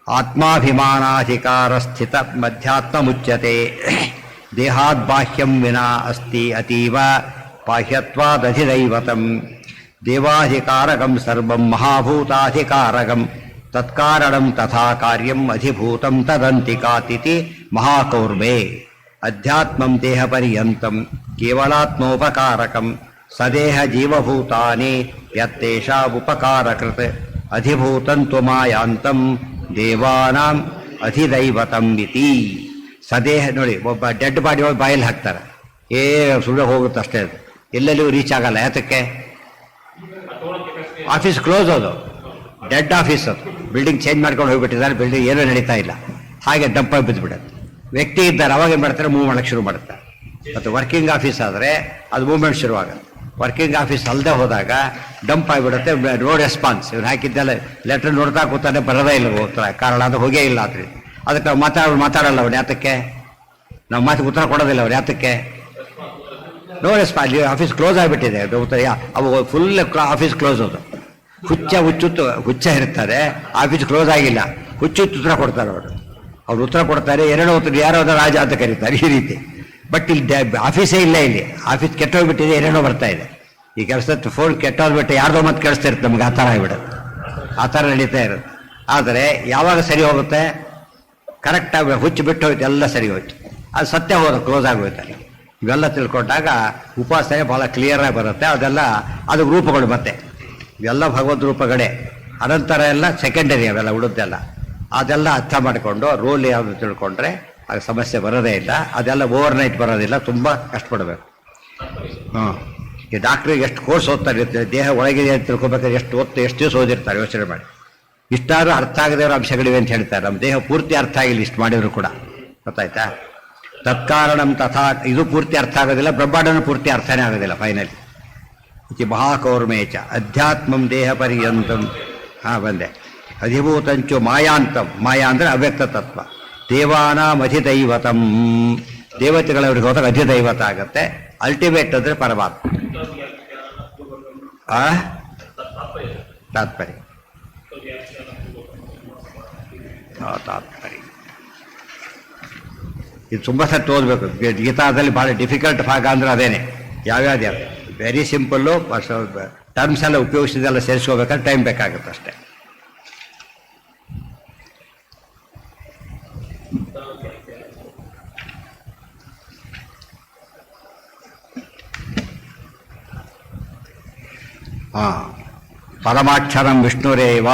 ಆತ್ಮಾಭಿಮಾನಾಧಿಕಾರ ಸ್ಥಿತ ಮಧ್ಯಾತ್ಮ ಮುಚ್ಯತೆ. ದೇಹಾದ್ ಬಾಹ್ಯಂ ವಿನಾ ಅಸ್ತಿ ಅತೀವ ಬಾಹ್ಯತ್ವಾದಧಿದೈವತಂ. ದೇವಾಧಿಕಾರಕಂ ಸರ್ವಂ ಮಹಾಭೂತಾಧಿಕಾರಕಂ ತತ್ಕಾರಣಂ ತಥಾ ಕಾರ್ಯಂ ಅಧಿಭೂತಂ ತದಂತಿಕಾತಿತಿ ಮಹಾಕೌರ್ಮೆ. ಅಧ್ಯಾತ್ಮಂ ದೇಹ ಪರ್ಯಂತಂ ಕೇವಲಾತ್ಮೋಪಕಾರಕಂ ಸದೇಹ ಜೀವಭೂತಾನಿ ಯತ್ತೇಷಾ ಉಪಕಾರಕೃತ್ ಅಧಿಭೂತಂ ತ್ವಮಾಯಾಂತಂ ದೇವಾನಾಂ ಅಧಿದೈವತಂ ಇತಿ. ಸದೇಹ ನೋಡಿ, ಒಬ್ಬ ಡೆಡ್ ಬಾಡಿ ಒಳಗೆ ಬಾಯಲ್ಲಿ ಹಾಕ್ತಾರೆ, ಸುಳ್ಳು ಹೋಗುತ್ತೆ ಅಷ್ಟೇ. ಅದು ಎಲ್ಲೆಲ್ಲಿಗೂ ರೀಚ್ ಆಗಲ್ಲ. ಯಾತಕ್ಕೆ? ಆಫೀಸ್ ಕ್ಲೋಸ್, ಅದು ಡೆಡ್ ಆಫೀಸ್. ಅದು ಬಿಲ್ಡಿಂಗ್ ಚೇಂಜ್ ಮಾಡ್ಕೊಂಡು ಹೋಗ್ಬಿಟ್ಟಿದ್ದಾರೆ, ಬಿಲ್ಡಿಂಗ್ ಏನೂ ನಡೀತಾ ಇಲ್ಲ, ಹಾಗೆ ಡಂಪ್ ಆಗಿ ಬಿದ್ದುಬಿಡುತ್ತೆ. ವ್ಯಕ್ತಿ ಇದ್ದಾರೆ, ಅವಾಗ ಏನು ಮಾಡ್ತಾರೆ? ಮೂವ್ ಮಾಡೋಕ್ಕೆ ಶುರು ಮಾಡುತ್ತಾರೆ. ಮತ್ತು ವರ್ಕಿಂಗ್ ಆಫೀಸ್ ಆದರೆ ಅದು ಮೂವ್ಮೆಂಟ್ ಶುರುವಾಗುತ್ತೆ. ವರ್ಕಿಂಗ್ ಆಫೀಸ್ ಅಲ್ಲದೆ ಹೋದಾಗ ಡಂಪ್ ಆಗಿಬಿಡುತ್ತೆ. No response. ಇವ್ರು ಹಾಕಿದ್ದೆಲ್ಲ ಲೆಟ್ರ್ ನೋಡ್ತಾ ಕೂತಾನೆ, ಬರೋದೇ ಇಲ್ಲ ಹೋಗ್ತಾರೆ. ಕಾರಣ ಅದು ಹೋಗೇ ಇಲ್ಲ. ಆದರೆ ಅದಕ್ಕೆ ನಾವು ಮಾತಾಡಲ್ಲ ಅವ್ರು. ಯಾತಕ್ಕೆ? ನಾವು ಮಾತಿಗೆ ಉತ್ತರ ಕೊಡೋದಿಲ್ಲ ಅವ್ರು. ಯಾತಕ್ಕೆ? No response. ಆಫೀಸ್ ಕ್ಲೋಸ್ ಆಗಿಬಿಟ್ಟಿದೆ. ಅವು ಫುಲ್ ಆಫೀಸ್ ಕ್ಲೋಸ್. ಅದು ಹುಚ್ಚ ಇರ್ತಾರೆ, ಆಫೀಸ್ ಕ್ಲೋಸ್ ಆಗಿಲ್ಲ, ಹುಚ್ಚುತ್ತು ಉತ್ತರ ಕೊಡ್ತಾರೆ ಅವರು. ಅವ್ರು ಉತ್ತರ ಕೊಡ್ತಾರೆ, ಎರಡು ಉತ್ತರ ಯಾರೋ ರಾಜ ಅಂತ ಕರೀತಾರೆ. ಈ ರೀತಿ ಬಟ್ ಇಲ್ಲಿ ಆಫೀಸೇ ಇಲ್ಲ, ಇಲ್ಲಿ ಆಫೀಸ್ ಕೆಟ್ಟೋಗ್ಬಿಟ್ಟಿದೆ, ಏನೇನೋ ಬರ್ತಾ ಇದೆ. ಈ ಕೆಲಸದ ಫೋನ್ ಕೆಟ್ಟೋಗ್ಬಿಟ್ಟು ಯಾರ್ದೋ ಮತ್ತೆ ಕೇಳಿಸ್ತಾ ಇರುತ್ತೆ, ನಮ್ಗೆ ಆ ಥರ ಆಗಿಬಿಡುತ್ತೆ, ಆ ಥರ ನಡೀತಾ ಇರುತ್ತೆ. ಆದರೆ ಯಾವಾಗ ಸರಿ ಹೋಗುತ್ತೆ, ಕರೆಕ್ಟಾಗಿ ಹುಚ್ಚು ಬಿಟ್ಟು ಹೋಯ್ತು, ಎಲ್ಲ ಸರಿ ಹೋಯ್ತು, ಅದು ಸತ್ಯ ಕ್ಲೋಸ್ ಆಗೋಯ್ತು. ಅಲ್ಲಿ ಇವೆಲ್ಲ ತಿಳ್ಕೊಂಡಾಗ ಉಪಾಸನೆ ಭಾಳ ಕ್ಲಿಯರಾಗಿ ಬರುತ್ತೆ. ಅದೆಲ್ಲ ಅದಕ್ಕೆ ರೂಪಗಳು ಮತ್ತೆ ಇವೆಲ್ಲ ಭಗವದ್ ರೂಪಗಳೇ. ಅನಂತರ ಎಲ್ಲ ಸೆಕೆಂಡರಿ, ಅವೆಲ್ಲ ಉಳಿದೆಲ್ಲ ಅದೆಲ್ಲ ಅರ್ಥ ಮಾಡಿಕೊಂಡು ರೋಲ್ ಯಾವುದು ತಿಳ್ಕೊಂಡ್ರೆ ಆಗ ಸಮಸ್ಯೆ ಬರೋದೇ ಇಲ್ಲ. ಅದೆಲ್ಲ ಓವರ್ ನೈಟ್ ಬರೋದಿಲ್ಲ, ತುಂಬ ಕಷ್ಟಪಡಬೇಕು. ಈ ಡಾಕ್ಟ್ರಿಗೆ ಎಷ್ಟು ಕೋರ್ಸ್ ಓದ್ತಾರೆ, ದೇಹ ಒಳಗಿದೆ ಅಂತ ತಿಳ್ಕೊಬೇಕಾದ್ರೆ ಎಷ್ಟು ದಿವಸ ಓದಿರ್ತಾರೆ, ಯೋಚನೆ ಮಾಡಿ. ಇಷ್ಟಾದ್ರೂ ಅರ್ಥ ಆಗದೇ ಇರೋ ಅಂಶಗಳಿವೆ ಅಂತ ಹೇಳ್ತಾರೆ. ನಮ್ಮ ದೇಹ ಪೂರ್ತಿ ಅರ್ಥ ಆಗಿಲ್ಲ ಇಷ್ಟು ಮಾಡಿದ್ರು ಕೂಡ, ಗೊತ್ತಾಯ್ತಾ? ತತ್ಕಾರಣಂ ತಥಾ, ಇದು ಪೂರ್ತಿ ಅರ್ಥ ಆಗೋದಿಲ್ಲ, ಬ್ರಹ್ಮಾಂಡನೂ ಪೂರ್ತಿ ಅರ್ಥನೇ ಆಗೋದಿಲ್ಲ ಫೈನಲಿ. ಇತಿ ಮಹಾಕೌರ್ಮೇಚ ಅಧ್ಯಾತ್ಮಂ ದೇಹ ಪರ್ಯಂತಂ. ಬಂದೆ. ಅಧಿಭೂತಂಚು ಮಾಯಾಂತಂ, ಮಾಯಾ ಅಂದರೆ ಅವ್ಯಕ್ತ ತತ್ವ. ದೇವಾನಾಂ ಅಧಿದೈವತಂ, ದೇವತೆಗಳವ್ರಿಗೆ ಹೋದಾಗ ಅಧಿದೈವತ ಆಗುತ್ತೆ. ಅಲ್ಟಿಮೇಟ್ ಅಂದರೆ ಪರಮಾತ್ಮ. ತಾತ್ಪರ್ಯ ತಾತ್ಪರ್ಯ ಇದು ತುಂಬ ಸತ್ತು ಓದಬೇಕು. ಗೀತಾದಲ್ಲಿ ಭಾಳ ಡಿಫಿಕಲ್ಟ್ ಭಾಗ ಅಂದ್ರೆ ಅದೇನೆ. ಯಾವ್ಯಾವ್ದು ವೆರಿ ಸಿಂಪಲ್ಲು, ಟರ್ಮ್ಸ್ ಎಲ್ಲ ಉಪಯೋಗಿಸಿದೆಲ್ಲ ಸೇರಿಸ್ಕೋಬೇಕಾದ್ರೆ ಟೈಮ್ ಬೇಕಾಗುತ್ತೆ ಅಷ್ಟೇ. ಪರಮಾಕ್ಷರಂ ವಿಷ್ಣುರೇವ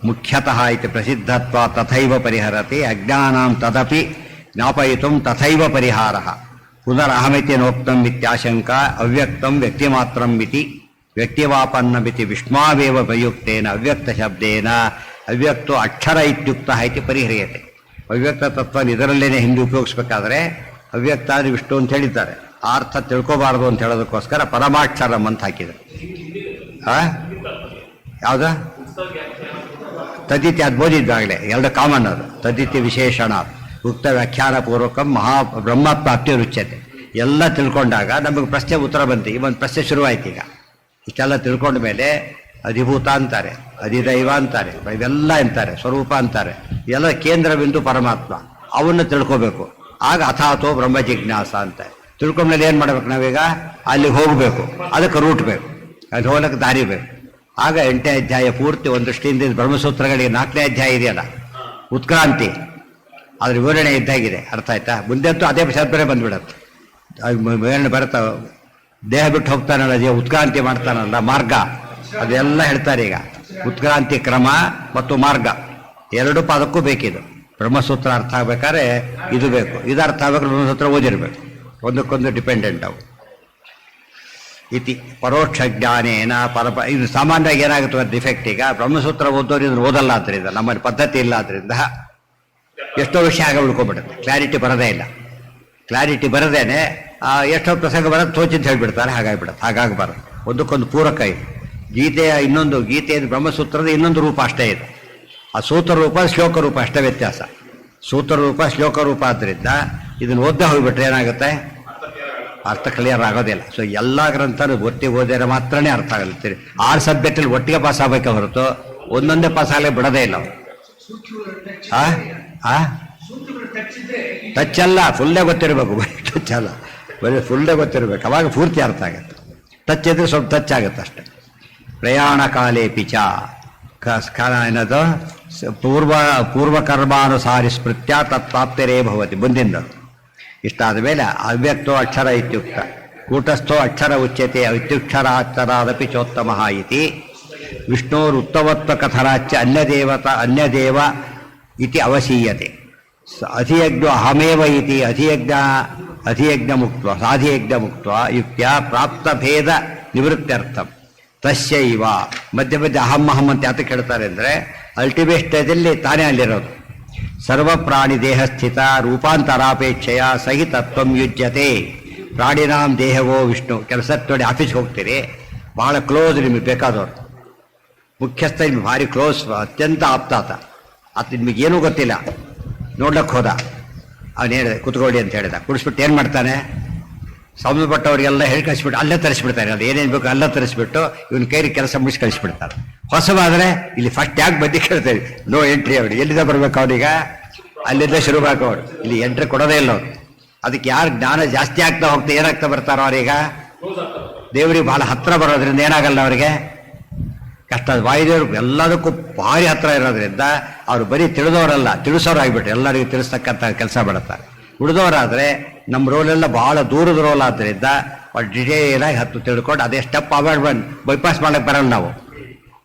ಮುಖ್ಯತಃ ಇತಿ ಪ್ರಸಿದ್ಧತ್ವ ತಥೈವ ಪರಿಹರತಿ ಅಜ್ಞಾನಾಂ ತದಪಿ ಜ್ಞಾಪಯಿತುಂ ತಥೈವ ಪರಿಹಾರಃ. ಪುನರಹಮಿತಿ ನೋಕ್ತಂ ಇತ್ಯಾಶಂಕ ಅವ್ಯಕ್ತಂ ವ್ಯಕ್ತಿಮಾತ್ರಂ ಇತಿ ವ್ಯಕ್ತಿವಾಪನ್ನಮಿತಿ ವಿಷ್ಣಾವೇವ ಪ್ರಯುಕ್ತೇನ ಅವ್ಯಕ್ತ ಶಬ್ದೇನ ಅವ್ಯಕ್ತೋ ಅಕ್ಷರ ಇತ್ಯುಕ್ತ ಇತಿ ಪರಿಹರಿಯತೆ. ಅವ್ಯಕ್ತ ತತ್ವ ಇದರಲ್ಲೇನೆ ಹಿಂದೆ ಉಪಯೋಗಿಸ್ಬೇಕಾದ್ರೆ ಅವ್ಯಕ್ತ ಅಂದರೆ ವಿಷ್ಣು ಅಂತ ಹೇಳಿದ್ದಾರೆ. ಆ ಅರ್ಥ ತಿಳ್ಕೋಬಾರ್ದು ಅಂತ ಹೇಳೋದಕ್ಕೋಸ್ಕರ ಪರಮಾಕ್ಷರಂ ಅಂತ ಹಾಕಿದರು. ಯಾವ್ದ ತದ್ದಿತಿ ಅದು ಬೋಧಿದ್ದಾಗಲೇ, ಎರಡು ಕಾಮನ್ ಅದು. ತದ್ದಿತಿ ವಿಶೇಷಣ ಉಕ್ತ ವ್ಯಾಖ್ಯಾನ ಪೂರ್ವಕ ಮಹಾ ಬ್ರಹ್ಮಪ್ರಾಪ್ತಿ ರುಚ್ಯತೆ. ಎಲ್ಲ ತಿಳ್ಕೊಂಡಾಗ ನಮಗೆ ಪ್ರಶ್ನೆ ಉತ್ತರ ಬಂತು. ಈ ಒಂದು ಪ್ರಶ್ನೆ ಶುರುವಾಯ್ತು. ಈಗ ಇಷ್ಟೆಲ್ಲ ತಿಳ್ಕೊಂಡ ಮೇಲೆ ಅಧಿಭೂತ ಅಂತಾರೆ, ಅಧಿದೈವ ಅಂತಾರೆ, ಇವೆಲ್ಲ ಅಂತಾರೆ, ಸ್ವರೂಪ ಅಂತಾರೆ. ಎಲ್ಲ ಕೇಂದ್ರ ಬಿಂದು ಪರಮಾತ್ಮ, ಅವನ್ನು ತಿಳ್ಕೋಬೇಕು. ಆಗ ಅಥಾತೋ ಬ್ರಹ್ಮ ಜಿಜ್ಞಾಸ ಅಂತ ತಿಳ್ಕೊಂಡ್ಮೇಲೆ ಏನು ಮಾಡ್ಬೇಕು ನಾವೀಗ? ಅಲ್ಲಿಗೆ ಹೋಗಬೇಕು, ಅದಕ್ಕೆ ರೂಟ್ ಬೇಕು, ಅಲ್ಲಿ ಹೋಗಕ್ಕೆ ದಾರಿ ಬೇಕು. ಆಗ 8ನೇ ಅಧ್ಯಾಯ ಪೂರ್ತಿ ಒಂದು ದೃಷ್ಟಿಯಿಂದ ಬ್ರಹ್ಮಸೂತ್ರಗಳಿಗೆ 4ನೇ ಅಧ್ಯಾಯ ಇದೆಯಲ್ಲ ಉತ್ಕ್ರಾಂತಿ, ಅದ್ರ ವಿವರಣೆ ಇದ್ದಾಗಿದೆ. ಅರ್ಥ ಆಯ್ತಾ? ಮುಂದೆಂತೂ ಅದೇ ಶಬ್ದನೇ ಬಂದ್ಬಿಡತ್ತೆ. ವಿವರಣೆ ಬರುತ್ತಾ, ದೇಹ ಬಿಟ್ಟು ಹೋಗ್ತಾನಲ್ಲ, ಉತ್ಕ್ರಾಂತಿ ಮಾಡ್ತಾನಲ್ಲ ಮಾರ್ಗ, ಅದೆಲ್ಲ ಹೇಳ್ತಾರೆ. ಈಗ ಉತ್ಕ್ರಾಂತಿ ಕ್ರಮ ಮತ್ತು ಮಾರ್ಗ ಎರಡು ಪಾದಕ್ಕೂ ಬೇಕಿದು. ಬ್ರಹ್ಮಸೂತ್ರ ಅರ್ಥ ಆಗ್ಬೇಕಾದ್ರೆ ಇದು ಬೇಕು, ಇದು ಅರ್ಥ ಆಗ್ಬೇಕಾದ್ರೆ ಬ್ರಹ್ಮಸೂತ್ರ ಓದಿರ್ಬೇಕು. ಒಂದಕ್ಕೊಂದು ಡಿಪೆಂಡೆಂಟ್ ಅವು. ಇತಿ ಪರೋಕ್ಷ ಜ್ಞಾನೇನ ಇದು ಸಾಮಾನ್ಯವಾಗಿ ಏನಾಗುತ್ತೆ ಡಿಫೆಕ್ಟ್. ಈಗ ಬ್ರಹ್ಮಸೂತ್ರ ಓದೋರು ಇದನ್ನು ಓದಲ್ಲ, ಆದ್ದರಿಂದ ನಮ್ಮಲ್ಲಿ ಪದ್ಧತಿ ಇಲ್ಲ, ಆದ್ದರಿಂದ ಎಷ್ಟೋ ವಿಷಯ ಆಗ ಉಳ್ಕೊಬಿಡುತ್ತೆ, ಕ್ಲಾರಿಟಿ ಬರೋದೇ ಇಲ್ಲ. ಕ್ಲಾರಿಟಿ ಬರದೇನೆ ಎಷ್ಟೋ ಪ್ರಸಂಗ ಬರೋದು ತೋಚಿದ್ದು ಹೇಳಿಬಿಡ್ತಾರೆ, ಹಾಗಾಗಿಬಿಡುತ್ತೆ. ಹಾಗಾಗಬಾರ್ದು. ಒಂದಕ್ಕೊಂದು ಪೂರಕ ಇದೆ. ಗೀತೆಯ ಇನ್ನೊಂದು, ಗೀತೆಯ ಬ್ರಹ್ಮಸೂತ್ರದ ಇನ್ನೊಂದು ರೂಪ ಅಷ್ಟೇ ಇದೆ. ಆ ಸೂತ್ರ ರೂಪ ಶ್ಲೋಕ ರೂಪ ಅಷ್ಟೇ ವ್ಯತ್ಯಾಸ. ಸೂತ್ರ ರೂಪ ಶ್ಲೋಕ ರೂಪ ಆದ್ದರಿಂದ ಇದನ್ನು ಓದ್ದೇ ಹೋಗ್ಬಿಟ್ರೆ ಏನಾಗುತ್ತೆ, ಅರ್ಥ ಕ್ಲಿಯರ್ ಆಗೋದಿಲ್ಲ. ಸೊ ಎಲ್ಲ ಗ್ರಂಥನೂ ಒಟ್ಟಿಗೆ ಓದಿದ್ರೆ ಮಾತ್ರನೇ ಅರ್ಥ ಆಗುತ್ತೆ. 6 ಸಬ್ಜೆಕ್ಟಲ್ಲಿ ಒಟ್ಟಿಗೆ ಪಾಸ್ ಆಗಬೇಕೆ ಹೊರತು ಒಂದೊಂದೇ ಪಾಸ್ ಆಗಲೇ ಬಿಡೋದೇ ಇಲ್ಲ. ಟಚ್ ಅಲ್ಲ, ಫುಲ್ಲೇ ಗೊತ್ತಿರಬೇಕು. ಟಚ್ ಅಲ್ಲ, ಬರೀ ಫುಲ್ಲೇ ಗೊತ್ತಿರಬೇಕು, ಅವಾಗ ಪೂರ್ತಿ ಅರ್ಥ ಆಗುತ್ತೆ. ಟಚ್ ಇದ್ರೆ ಸ್ವಲ್ಪ ಟಚ್ ಆಗುತ್ತೆ ಅಷ್ಟೆ. ಪ್ರಯಾಣ ಕಾಲೇ ಪಿಚ ಏನದು ಪೂರ್ವಕರ್ಮಾನುಸಾರಿ ಸ್ಮೃತ್ಯ ತತ್ಪ್ರಾಪ್ತಿರೇ ಭವತಿ. ಮುಂದಿಂದ ಇಷ್ಟಾದ ಮೇಲೆ ಅವ್ಯಕ್ತೋ ಅಕ್ಷರ ಇತ್ಯುಕ್ತ ಕೂಟಸ್ಥೋ ಅಕ್ಷರ ಉಚ್ಯತೆ ಇತ್ಯುಕ್ಷರಾಕ್ಷರಾದಪಿ ಚೋತ್ತಮ ಇತಿ ವಿಷ್ಣೋರುತ್ತಮತ್ವ ಕಥನಾಚ್ಯ ಅನ್ಯದೇವ ಇತಿ ಅವಶೀಯತೆ. ಅಧಿಯಜ್ಞ ಅಹಮೇವ ಇತಿ ಅಧಿಯಜ್ಞ ಮುಕ್ತ ಸಾಧಿಯಜ್ಞ ಮುಕ್ತ ಯುಕ್ತ್ಯ ಪ್ರಾಪ್ತಭೇದ ನಿವೃತ್ತ್ಯರ್ಥಂ ತಸ್ಯೈವ. ಮಧ್ಯ ಮಧ್ಯೆ ಅಹಂ ಅಹಂ ಅಂತ ಯಾತಕ್ಕೆ ಹೇಳ್ತಾರೆ ಅಂದರೆ ಅಲ್ಟಿಮೇಟ್ ಸ್ಟೇಜಲ್ಲಿ ತಾನೇ ಅಲ್ಲಿರೋದು. ಸರ್ವ ಪ್ರಾಣಿ ದೇಹ ಸ್ಥಿತ ರೂಪಾಂತರಾಪೇಕ್ಷೆಯ ಸಹಿತತ್ವಂ ಯುಜ್ಯತೆ. ಪ್ರಾಣಿನಾಂ ದೇಹವೋ ವಿಷ್ಣು. ಕೆಲಸ ನೋಡಿ ಆಫೀಸ್ಗೆ ಹೋಗ್ತೀರಿ, ಭಾಳ ಕ್ಲೋಸ್ ನಿಮಗೆ ಬೇಕಾದವ್ರು, ಮುಖ್ಯಸ್ಥ ನಿಮ್ಗೆ ಭಾರಿ ಕ್ಲೋಸ್, ಅತ್ಯಂತ ಆಪ್ತಾತ. ಅದು ನಿಮಗೇನೂ ಗೊತ್ತಿಲ್ಲ, ನೋಡ್ಲಕ್ಕೆ ಹೋದ, ಅವನು ಹೇಳಿದೆ ಕುತ್ಕೊಳ್ಳಿ ಅಂತ ಹೇಳಿದ. ಕುಡಿಸ್ಬಿಟ್ಟು ಏನು ಮಾಡ್ತಾನೆ, ಸಂಬಂಧಪಟ್ಟವ್ರಿಗೆಲ್ಲ ಹೇಳಿ ಕಳಿಸ್ಬಿಟ್ಟು ಅಲ್ಲೇ ತರಿಸ್ಬಿಡ್ತಾರೆ. ಅದು ಏನೇನು ಬೇಕು ಅಲ್ಲೇ ತರಿಸ್ಬಿಟ್ಟು ಇವನ ಕೈಲಿ ಕೆಲಸ ಮುಗಿಸಿ ಕಳಿಸ್ಬಿಡ್ತಾರೆ. ಹೊಸವಾದರೆ ಇಲ್ಲಿ ಫಸ್ಟ್ ಯಾಕೆ ಬದ್ದಿ ಕೇಳ್ತೇವೆ, ನೋ ಎಂಟ್ರಿ. ಅವ್ರು ಎಲ್ಲಿಂದ ಬರ್ಬೇಕು, ಅವನಿಗ ಅಲ್ಲಿಂದ ಶುರು ಅವರು ಇಲ್ಲಿ ಎಂಟ್ರಿ ಕೊಡೋದೇ ಇಲ್ಲ. ಅವರು ಅದಕ್ಕೆ ಯಾರು ಜ್ಞಾನ ಜಾಸ್ತಿ ಆಗ್ತಾ ಹೋಗ್ತಾ ಏನಾಗ್ತಾ ಬರ್ತಾರೋ ಅವ್ರೀಗ ದೇವರಿಗೆ ಬಹಳ ಹತ್ರ ಬರೋದ್ರಿಂದ ಏನಾಗಲ್ಲ ಅವರಿಗೆ ಕಷ್ಟ. ವಾಯುದೇವರು ಎಲ್ಲದಕ್ಕೂ ಭಾರಿ ಹತ್ರ ಇರೋದ್ರಿಂದ ಅವರು ಬರೀ ತಿಳಿದವರಲ್ಲ, ತಿಳಿಸೋರು ಆಗಿಬಿಟ್ರು, ಎಲ್ಲರಿಗೂ ತಿಳಿಸ್ತಕ್ಕಂಥ ಕೆಲಸ ಬಿಡುತ್ತಾರೆ. ಉಳಿದವರಾದರೆ ನಮ್ಮ ರೋಲೆಲ್ಲ ಬಹಳ ದೂರದ ರೋಲ್ ಆದ್ದರಿಂದ ಅವ್ರು ಡಿಟೇಲಾಗಿ ಹತ್ತು ತಿಳ್ಕೊಂಡು ಅದೇ ಸ್ಟೆಪ್ ಅವಾಯ್ಡ್ ಬಂದು ಬೈಪಾಸ್ ಮಾಡಕ್ಕೆ ಬರಲ್ಲ ನಾವು.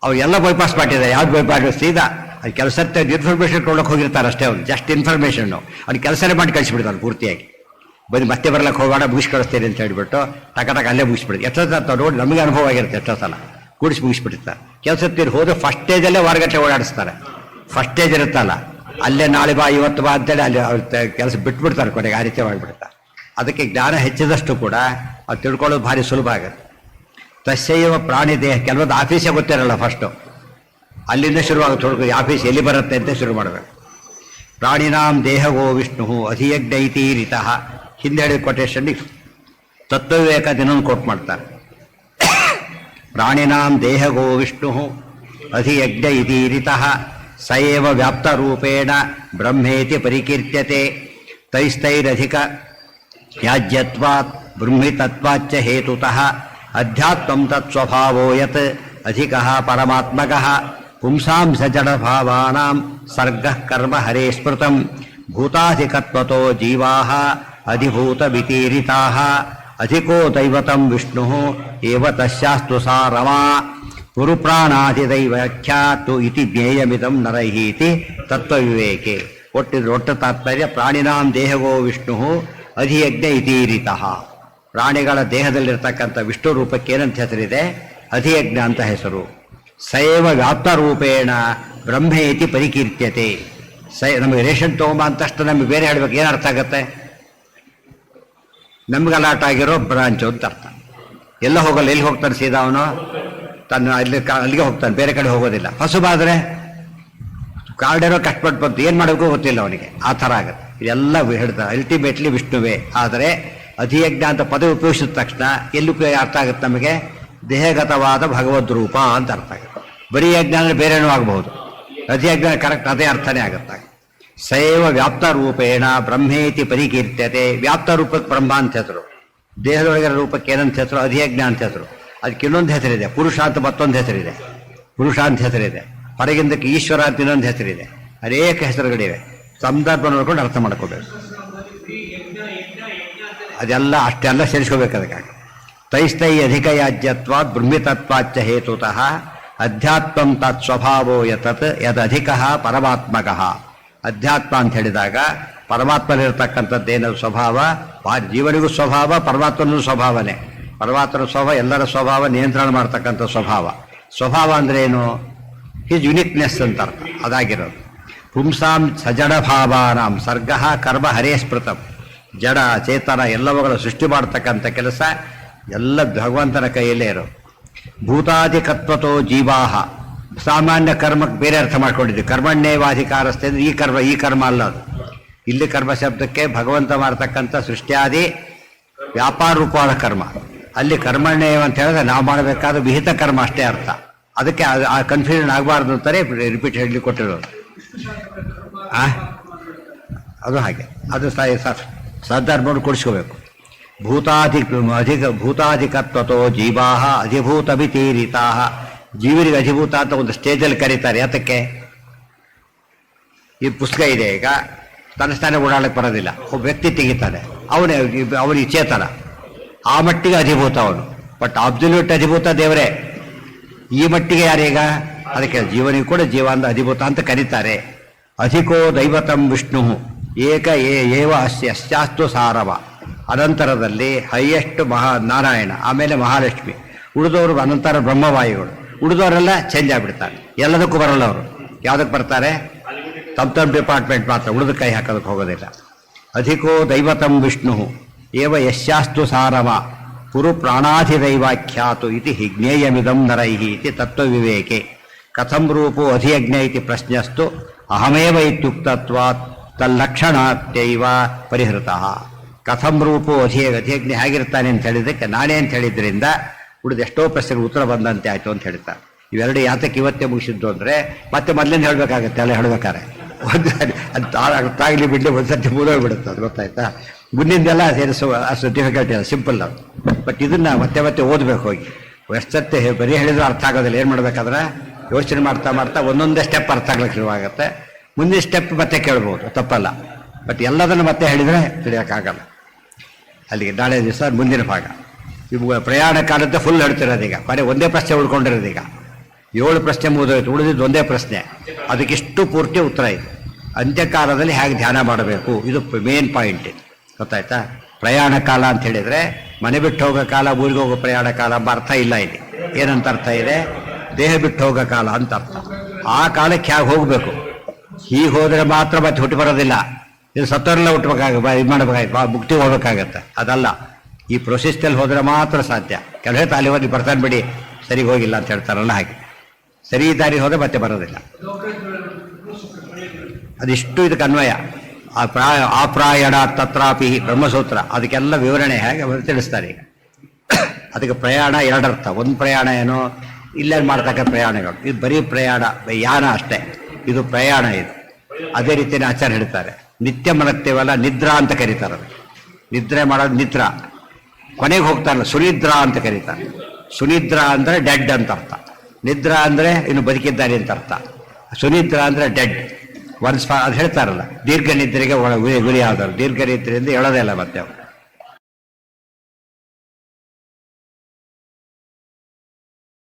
ಅವ್ರು ಎಲ್ಲ ಬೈಪಾಸ್ ಮಾಡಿದ್ದಾರೆ, ಯಾವ್ದು ಬೈಪಾಸ್ ಸೀದಾ ಅದು ಕೆಲಸಕ್ಕೆ ಇನ್ಫಾರ್ಮೇಷನ್ ಕೊಡೋಕೆ ಹೋಗಿರ್ತಾರೆ ಅಷ್ಟೇ. ಅವ್ನು ಜಸ್ಟ್ ಇನ್ಫಾರ್ಮೇಷನ್ನು ಅವ್ನು ಕೆಲಸನೇ ಮಾಡಿ ಕಳಿಸ್ಬಿಡ್ತಾರೆ ಪೂರ್ತಿಯಾಗಿ. ಬಂದು ಮತ್ತೆ ಬರ್ಲಿಕ್ಕೆ ಹೋಗೋಣ ಮುಗಿಸ್ ಕಳಿಸ್ತೀರಿ ಅಂತ ಹೇಳ್ಬಿಟ್ಟು ಟಕ ಅಲ್ಲೇ ಮುಗಿಸ್ಬಿಡ್ತೀವಿ. ಎಷ್ಟೋ ಸಲ ನೋಡಿ ನಮಗೆ ಅನುಭವ ಆಗಿರುತ್ತೆ, ಎಷ್ಟೋ ಸಲ ಕೂಡಿಸಿ ಮುಗಿಸ್ಬಿಡ್ತಾರೆ. ಕೆಲಸಕ್ಕೆ ಹೋದ್ರೆ ಫಸ್ಟ್ ಸ್ಟೇಜಲ್ಲೇ ಹೊರಗಟ್ಟೆ ಓಡಾಡಿಸ್ತಾರೆ. ಫಸ್ಟ್ ಸ್ಟೇಜ್ ಇರುತ್ತಲ್ಲ ಅಲ್ಲೇ ನಾಳೆ ಬಾ ಇವತ್ತು ಬಾ ಅಂತೇಳಿ ಅಲ್ಲಿ ಅವ್ರ ಕೆಲಸ ಬಿಟ್ಬಿಡ್ತಾರೆ, ಕೊನೆಗೆ ಆ ರೀತಿ ಮಾಡಿಬಿಡ್ತಾರೆ. ಅದಕ್ಕೆ ಜ್ಞಾನ ಹೆಚ್ಚಿದಷ್ಟು ಕೂಡ ಅದು ತಿಳ್ಕೊಳ್ಳೋದು ಭಾರಿ ಸುಲಭ ಆಗುತ್ತೆ. ತಸ್ಯೈವ ಪ್ರಾಣಿ ದೇಹ, ಕೆಲವೊಂದು ಆಫೀಸೇ ಗೊತ್ತಿರಲ್ಲ, ಫಸ್ಟು ಅಲ್ಲಿಂದ ಶುರುವಾಗುತ್ತೆ ಹುಡುಗ ಆಫೀಸ್ ಎಲ್ಲಿ ಬರುತ್ತೆ ಅಂತ ಶುರು ಮಾಡಬೇಕು. ಪ್ರಾಣಿನಾಂ ದೇಹಗೋ ವಿಷ್ಣು ಅಧಿಯಜ್ಞೈತೀರಿತಃ, ಹಿಂದೆ ಹೇಳಿದ ಕೊಟೇಶನ್ ತತ್ವವಿವೇಕ ದಿನೊಂದು ಕೋಟ್ ಮಾಡ್ತಾರೆ. ಪ್ರಾಣಿನಾಂ ದೇಹಗೋ ವಿಷ್ಣು ಅಧಿಯಜ್ಞ ಇದೀರಿತಃ ಸಯೇವ ವ್ಯಾಪ್ತರೂಪೇಣ ಬ್ರಹ್ಮೇತಿ ಪರಿಕೀರ್ತ್ಯತೆ ತೈಸ್ತೈರಧಿಕ ಯಾಜ್ಯತ್ವಾತ್ ಬ್ರಹ್ಮಿತತ್ವಾಚ್ಚ ಹೇತುತಃ ಅಧ್ಯಾತ್ಮಂ ತತ್ಸ್ವಭಾವೋ ಯತ್ ಅಧಿಕಃ ಪರಮಾತ್ಮಕಃ ಪುಂಸಾಂ ಸಜಡಭಾವಾನಾಂ ಸರ್ಗಃ ಕರ್ಮ ಹರೇ ಸ್ಮೃತಂ ಭೂತಾಧಿಕತ್ವತೋ ಜೀವಾಃ ಅಧಿಭೂತವಿತೀರಿತಾಃ ಅಧಿಕೋ ದೈವತಂ ವಿಷ್ಣುಃ ಏವ ತಸ್ಯಾಸ್ತು ಸಾರಮಾ ಗುರುಪ್ರಾಣಾದಿದೈವಾಖ್ಯಾತು ಇತಿ ಜ್ಞೇಯಮಿದಂ ನರೈಃ ಇತಿ ತತ್ವವಿವೇಕೆ. ಒಟ್ಟು ತಾತ್ಪರ್ಯ ಪ್ರಾಣಿನಾಂ ದೇಹಗೋ ವಿಷ್ಣುಃ ಅಧಿಯಜ್ಞ ಇತೀರಿತಃ. ಪ್ರಾಣಿಗಳ ದೇಹದಲ್ಲಿರ್ತಕ್ಕಂಥ ವಿಷ್ಣು ರೂಪಕ್ಕೆ ಏನಂತ ಹೆಸರಿದೆ? ಅಧಿಯಜ್ಞ ಅಂತ ಹೆಸರು. ಸಯೇವ ವ್ಯಾಪ್ತ ರೂಪೇಣ ಬ್ರಹ್ಮೇತಿ ಪರಿಕೀರ್ತ್ಯತೆ. ನಮಗೆ ರೇಷನ್ ತಗೊಂಬ ಅಂತ ತಕ್ಷಣ ನಮಗೆ ಬೇರೆ ಹೇಳ್ಬೇಕು, ಏನು ಅರ್ಥ ಆಗುತ್ತೆ? ನಮ್ಗೆ ಅಲಾಟ್ ಆಗಿರೋ ಬ್ರಾಂಚು ಅಂತ ಅರ್ಥ. ಎಲ್ಲ ಹೋಗಲ್ಲ, ಎಲ್ಲಿ ಹೋಗ್ತಾನೆ ಸೀದಾ ಅವನು? ಅಲ್ಲಿಗೆ ಹೋಗ್ತಾನೆ, ಬೇರೆ ಕಡೆ ಹೋಗೋದಿಲ್ಲ. ಹಸುಬಾದ್ರೆ ಕಾರ್ಡೇನೋ ಕಷ್ಟಪಟ್ಟು ಬಂತು, ಏನು ಮಾಡಬೇಕು ಗೊತ್ತಿಲ್ಲ ಅವನಿಗೆ, ಆ ಥರ ಆಗುತ್ತೆ. ಇದೆಲ್ಲ ಹೇಳ್ತಾರೆ ಅಲ್ಟಿಮೇಟ್ಲಿ ವಿಷ್ಣುವೇ. ಆದರೆ ಅಧಿಯಜ್ಞ ಅಂತ ಪದ ಉಪಯೋಗಿಸಿದ ತಕ್ಷಣ ಎಲ್ಲಿ ಅರ್ಥ ಆಗುತ್ತೆ ನಮಗೆ? ದೇಹಗತವಾದ ಭಗವದ್ ರೂಪ ಅಂತ ಅರ್ಥ ಆಗುತ್ತೆ. ಬರೀ ಯಜ್ಞ ಅಂದರೆ ಬೇರೆನೂ ಆಗಬಹುದು, ಅಧಿಯಜ್ಞ ಕರೆಕ್ಟ್ ಅದೇ ಅರ್ಥನೇ ಆಗುತ್ತೆ. ಸೈವ ವ್ಯಾಪ್ತ ರೂಪೇಣ ಬ್ರಹ್ಮೇತಿ ಪರಿಕೀರ್ತ್ಯತೆ. ವ್ಯಾಪ್ತ ರೂಪಕ್ಕೆ ಬ್ರಹ್ಮ ಅಂತ ಹೆಸರು, ದೇಹದೊಳಗಿನ ರೂಪಕ್ಕೆ ಏನಂತ ಹೆಸರು? ಅಧಿಯಜ್ಞ ಅಂತ ಹೆಸರು. ಅದಕ್ಕೆ ಇನ್ನೊಂದು ಹೆಸರಿದೆ, ಪುರುಷ ಅಂತ ಮತ್ತೊಂದು ಹೆಸರಿದೆ, ಪುರುಷ ಅಂತ ಹೆಸರಿದೆ. ಹೊರಗಿಂದಕ್ಕೆ ಈಶ್ವರ ಅಂತ ಇನ್ನೊಂದು ಹೆಸರಿದೆ. ಅನೇಕ ಹೆಸರುಗಳಿವೆ, ಸಂದರ್ಭ ನೋಡ್ಕೊಂಡು ಅರ್ಥ ಮಾಡ್ಕೋಬೇಕು. ಅದೆಲ್ಲ ಅಷ್ಟೆಲ್ಲ ಸೇರಿಸ್ಕೋಬೇಕು ಅದಕ್ಕಾಗಿ. ತೈಸ್ತೈ ಅಧಿಕ ಯಾಜ್ಯತ್ವಾತ್ ಬ್ರಹ್ಮಿತತ್ವಾಚ್ಚ ಹೇತುತಃ ಅಧ್ಯಾತ್ಮಂ ತತ್ ಸ್ವಭಾವೋ ಯತತ್ ಯದಧಿಕ ಪರಮಾತ್ಮಕಃ. ಅಧ್ಯಾತ್ಮ ಅಂತ ಹೇಳಿದಾಗ ಪರಮಾತ್ಮನಿರ್ತಕ್ಕಂಥದ್ದೇನೋ ಸ್ವಭಾವ, ಜೀವನಿಗೂ ಸ್ವಭಾವ, ಪರಮಾತ್ಮನೂ ಸ್ವಭಾವನೆ. ಪರಮಾತ್ಮನ ಸ್ವಭಾವ ಎಲ್ಲರ ಸ್ವಭಾವ ನಿಯಂತ್ರಣ ಮಾಡ್ತಕ್ಕಂಥ ಸ್ವಭಾವ. ಸ್ವಭಾವ ಅಂದ್ರೆ ಏನು? ಹಿಸ್ ಯುನಿಕ್ನೆಸ್ ಅಂತ ಅರ್ಥ, ಅದಾಗಿರೋದು. ಪುಂಸಾಂ ಸಜಡ ಭಾವಾನಾಂ ಸರ್ಗಃ ಕರ್ಮ ಹರೇ ಸ್ಮೃತಂ. ಜಡ ಚೇತನ ಎಲ್ಲವುಗಳ ಸೃಷ್ಟಿ ಮಾಡ್ತಕ್ಕಂಥ ಕೆಲಸ ಎಲ್ಲ ಭಗವಂತನ ಕೈಯಲ್ಲೇ ಇರೋದು. ಭೂತಾಧಿಕತ್ವತೋ ಜೀವಾಹ. ಸಾಮಾನ್ಯ ಕರ್ಮಕ್ಕೆ ಬೇರೆ ಅರ್ಥ ಮಾಡ್ಕೊಂಡಿದ್ದೀವಿ, ಕರ್ಮಣ್ಯೇವಾಧಿಕಾರಸ್ಥೆ ಅಂದ್ರೆ ಈ ಕರ್ಮ ಅಲ್ಲ ಅದು. ಇಲ್ಲಿ ಕರ್ಮ ಶಬ್ದಕ್ಕೆ ಭಗವಂತ ಮಾಡ್ತಕ್ಕಂಥ ಸೃಷ್ಟಿಯಾದಿ ವ್ಯಾಪಾರ ರೂಪವಾದ ಕರ್ಮ. ಅಲ್ಲಿ ಕರ್ಮಣ್ಯೇವ ಅಂತ ಹೇಳಿದ್ರೆ ನಾವು ಮಾಡಬೇಕಾದ ವಿಹಿತ ಕರ್ಮ ಅಷ್ಟೇ ಅರ್ಥ. ಅದಕ್ಕೆ ಆ ಕನ್ಫ್ಯೂಷನ್ ಆಗಬಾರ್ದು ಅಂತಾರೆ ರಿಪೀಟ್ ಹೇಳಿ ಕೊಟ್ಟಿರೋದು. ಅದು ಹಾಗೆ, ಅದು ಸಂದರ್ಭವನ್ನು ಕೊಡಿಸ್ಕೋಬೇಕು. ಭೂತಾಧಿಕತ್ವತೋ ಜೀವಾಹ ಅಧಿಭೂತಭಿತೀರಿತಾ. ಜೀವರಿಗೆ ಅಧಿಭೂತ ಅಂತ ಒಂದು ಸ್ಟೇಜಲ್ಲಿ ಕರೀತಾರೆ. ಯಾತಕ್ಕೆ? ಈ ಪುಸ್ತಕ ಇದೆ, ಈಗ ತನ್ನಸ್ತಾನೆ ಓಡಾಡಕ್ಕೆ ಬರೋದಿಲ್ಲ, ಒಬ್ಬ ವ್ಯಕ್ತಿ ತೆಗಿತಾನೆ, ಅವನಿಗೆ ಚೇತನ, ಆ ಮಟ್ಟಿಗೆ ಅಧಿಭೂತ ಅವನು. ಬಟ್ ಅಬ್ಸಲ್ಯೂಟ್ ಅಧಿಭೂತ ದೇವರೇ. ಈ ಮಟ್ಟಿಗೆ ಯಾರೀಗ? ಅದಕ್ಕೆ ಜೀವನಿಗೆ ಕೂಡ ಜೀವ ಅಂತ ಅಧಿಭೂತ ಅಂತ ಕರೀತಾರೆ. ಅಧಿಕೋ ದೈವತಂ ವಿಷ್ಣು ಏಕ ಏವ ಅಸ್ಯಾಸ್ತು ಸಾರವ. ಅನಂತರದಲ್ಲಿ ಹೈಯೆಸ್ಟ್ ನಾರಾಯಣ, ಆಮೇಲೆ ಮಹಾಲಕ್ಷ್ಮಿ, ಉಳಿದವರು ಅನಂತರ ಬ್ರಹ್ಮವಾಯುಗಳು. ಉಳಿದವರೆಲ್ಲ ಚೇಂಜ್ ಆಗಿಬಿಡ್ತಾರೆ, ಎಲ್ಲದಕ್ಕೂ ಬರಲ್ಲ ಅವರು. ಯಾವುದಕ್ಕೆ ಬರ್ತಾರೆ? ತಮ್ಮ ಡಿಪಾರ್ಟ್ಮೆಂಟ್ ಮಾತ್ರ, ಉಳಿದ ಕೈ ಹಾಕೋದಕ್ಕೆ ಹೋಗೋದಿಲ್ಲ. ಅಧಿಕೋ ದೈವತಂ ವಿಷ್ಣು ಏವ ಯಶ್ಯಾಸ್ತು ಸಾರವ ಪುರು ಪ್ರಾಣಾಧಿದೈವಾಖ್ಯಾತು ಇತಿ ಜ್ಞೇಯಮಿದಂ ನರೈಃ ಇತಿ ತತ್ವವಿವೇಕೆ. ಕಥಂ ರೂಪೋ ಅಧಿಯಜ್ಞ ಇತಿ ಪ್ರಶ್ನಸ್ತು ಅಹಮೇವ ಇತ್ಯುಕ್ತತ್ವಾತ್ ತಲ್ಲಕ್ಷಣಾತ್ಯೈವ ಪರಿಹೃತಃ. ಕಥಂ ರೂಪೋ ಅಧಿಯಜ್ಞ ಹೇಗಿರ್ತಾನೆ ಅಂತ ಹೇಳಿದ್ದಕ್ಕೆ ನಾನೇ ಅಂತ ಹೇಳಿದ್ರಿಂದ ಉಳಿದ ಎಷ್ಟೋ ಪ್ರಶ್ನೆಗೆ ಉತ್ತರ ಬಂದಂತೆ ಆಯಿತು ಅಂತ ಹೇಳ್ತಾರೆ. ಇವೆರಡು ಯಾತಕ್ಕೆ ಇವತ್ತೇ ಮುಗಿಸಿದ್ದು ಅಂದರೆ ಮತ್ತೆ ಮೊದಲಿಂದ ಹೇಳಬೇಕಾಗತ್ತೆ. ಅಲ್ಲ ಹೇಳ್ಬೇಕಾರೆ ಒಂದು ಅದು ತಾಗಲಿ ಬಿಡಲಿ ಒಂದ್ಸತಿ ಮುಗಿದೋಗ್ಬಿಡುತ್ತೆ, ಅದು ಗೊತ್ತಾಯ್ತಾ? ಮುಂದಿಂದೆಲ್ಲ ಸೇರಿಸುವ ಅಷ್ಟು ಡಿಫಿಕಲ್ಟಿ ಅಲ್ಲ, ಸಿಂಪಲ್ ಅದು. ಬಟ್ ಇದನ್ನ ಮತ್ತೆ ಮತ್ತೆ ಓದಬೇಕು ಹೋಗಿ. ಎಷ್ಟತ್ತೆ ಬರೀ ಹೇಳಿದ್ರು ಅರ್ಥ ಆಗೋದಿಲ್ಲ. ಏನು ಮಾಡ್ಬೇಕಾದ್ರೆ ಯೋಚನೆ ಮಾಡ್ತಾ ಮಾಡ್ತಾ ಒಂದೊಂದೇ ಸ್ಟೆಪ್ ಅರ್ಥ ಆಗ್ಲಿಕ್ಕೆ ಶುರುವಾಗುತ್ತೆ. ಮುಂದಿನ ಸ್ಟೆಪ್ ಮತ್ತೆ ಕೇಳ್ಬೋದು, ತಪ್ಪಲ್ಲ. ಬಟ್ ಎಲ್ಲದನ್ನು ಮತ್ತೆ ಹೇಳಿದರೆ ತಿಳಿಯೋಕ್ಕಾಗಲ್ಲ. ಅಲ್ಲಿಗೆ ನಾಳೆ ದಿವಸ ಮುಂದಿನ ಭಾಗ. ಇವು ಪ್ರಯಾಣ ಕಾಲದ ಫುಲ್ ಹೇಳ್ತಿರೋದೀಗ. ಬರೀ ಒಂದೇ ಪ್ರಶ್ನೆ ಉಳ್ಕೊಂಡಿರೋದೀಗ. 7 ಪ್ರಶ್ನೆ ಮುಗಿದೋಯ್ತು, ಉಳಿದಿದ್ದು ಒಂದೇ ಪ್ರಶ್ನೆ. ಅದಕ್ಕಿಷ್ಟು ಪೂರ್ತಿ ಉತ್ತರ ಇದೆ. ಅಂತ್ಯಕಾಲದಲ್ಲಿ ಹೇಗೆ ಧ್ಯಾನ ಮಾಡಬೇಕು, ಇದು ಮೇನ್ ಪಾಯಿಂಟ್. ಇದು ಗೊತ್ತಾಯ್ತಾ? ಪ್ರಯಾಣ ಕಾಲ ಅಂತ ಹೇಳಿದರೆ ಮನೆ ಬಿಟ್ಟು ಹೋಗೋ ಕಾಲ, ಊರಿಗೆ ಹೋಗೋ ಪ್ರಯಾಣ ಕಾಲ ಎಂಬ ಅರ್ಥ ಇಲ್ಲ ಇಲ್ಲಿ. ಏನಂತ ಅರ್ಥ ಇದೆ? ದೇಹ ಬಿಟ್ಟು ಹೋಗೋ ಕಾಲ ಅಂತ ಅರ್ಥ. ಆ ಕಾಲಕ್ಕೆ ಹೇಗೆ ಹೋಗಬೇಕು, ಹೀಗೆ ಹೋದರೆ ಮಾತ್ರ ಮತ್ತೆ ಹುಟ್ಟು ಬರೋದಿಲ್ಲ. ಇದು ಸತ್ತವರೆಲ್ಲ ಇದು ಮಾಡಬೇಕಾಗಿ ಮುಕ್ತಿ ಹೋಗ್ಬೇಕಾಗತ್ತೆ. ಅದಲ್ಲ, ಈ ಪ್ರೊಸೆಸ್ನಲ್ಲಿ ಹೋದರೆ ಮಾತ್ರ ಸಾಧ್ಯ. ಕೆಲವೇ ತಾಲಿ ಹೋಗಿ ಬರ್ತಾನೆ ಬಿಡಿ, ಸರಿಗೆ ಹೋಗಿಲ್ಲ ಅಂತ ಹೇಳ್ತಾರಲ್ಲ ಹಾಗೆ. ಸರಿ ದಾರಿ ಹೋದರೆ ಮತ್ತೆ ಬರೋದಿಲ್ಲ. ಅದಿಷ್ಟು ಇದಕ್ಕೆ ಅನ್ವಯ. ಆಪ್ರಾಯಣ ತತ್ರಾಪಿ ಬ್ರಹ್ಮಸೂತ್ರ, ಅದಕ್ಕೆಲ್ಲ ವಿವರಣೆ ಹೇಗೆ ಅವರು ತಿಳಿಸ್ತಾರೆ. ಈಗ ಅದಕ್ಕೆ ಪ್ರಯಾಣ 2 ಅರ್ಥ. ಒಂದು ಪ್ರಯಾಣ ಏನೋ ಇಲ್ಲೇ ಮಾಡ್ತಕ್ಕ ಪ್ರಯಾಣಗಳು, ಇದು ಬರೀ ಪ್ರಯಾಣ ಯಾನ ಅಷ್ಟೇ, ಇದು ಪ್ರಯಾಣ. ಇದು ಅದೇ ರೀತಿಯೇ ಆಚಾರ್ಯ ಹೇಳ್ತಾರೆ. ನಿತ್ಯ ಮಲಗ್ತೇವಲ್ಲ, ನಿದ್ರಾ ಅಂತ ಕರೀತಾರೆ. ನಿದ್ರೆ ಮಾಡೋದು ನಿದ್ರಾ. ಕೊನೆಗೆ ಹೋಗ್ತಾರಲ್ಲ, ಸುನಿದ್ರಾ ಅಂತ ಕರೀತಾರೆ. ಸುನಿದ್ರಾ ಅಂದರೆ ಡೆಡ್ ಅಂತ ಅರ್ಥ. ನಿದ್ರಾ ಅಂದರೆ ಇನ್ನು ಬದುಕಿದ್ದಾರೆ ಅಂತ ಅರ್ಥ. ಸುನಿದ್ರಾ ಅಂದರೆ ಡೆಡ್ ಒನ್ಸ್. ಅದು ಹೇಳ್ತಾರಲ್ಲ, ದೀರ್ಘ ನಿದ್ರೆಗೆ ಗುರಿ ಆದವರು. ದೀರ್ಘ ನಿದ್ರೆಯಿಂದ ಹೇಳೋದೇ ಇಲ್ಲ ಮತ್ತೆ ಅವರು.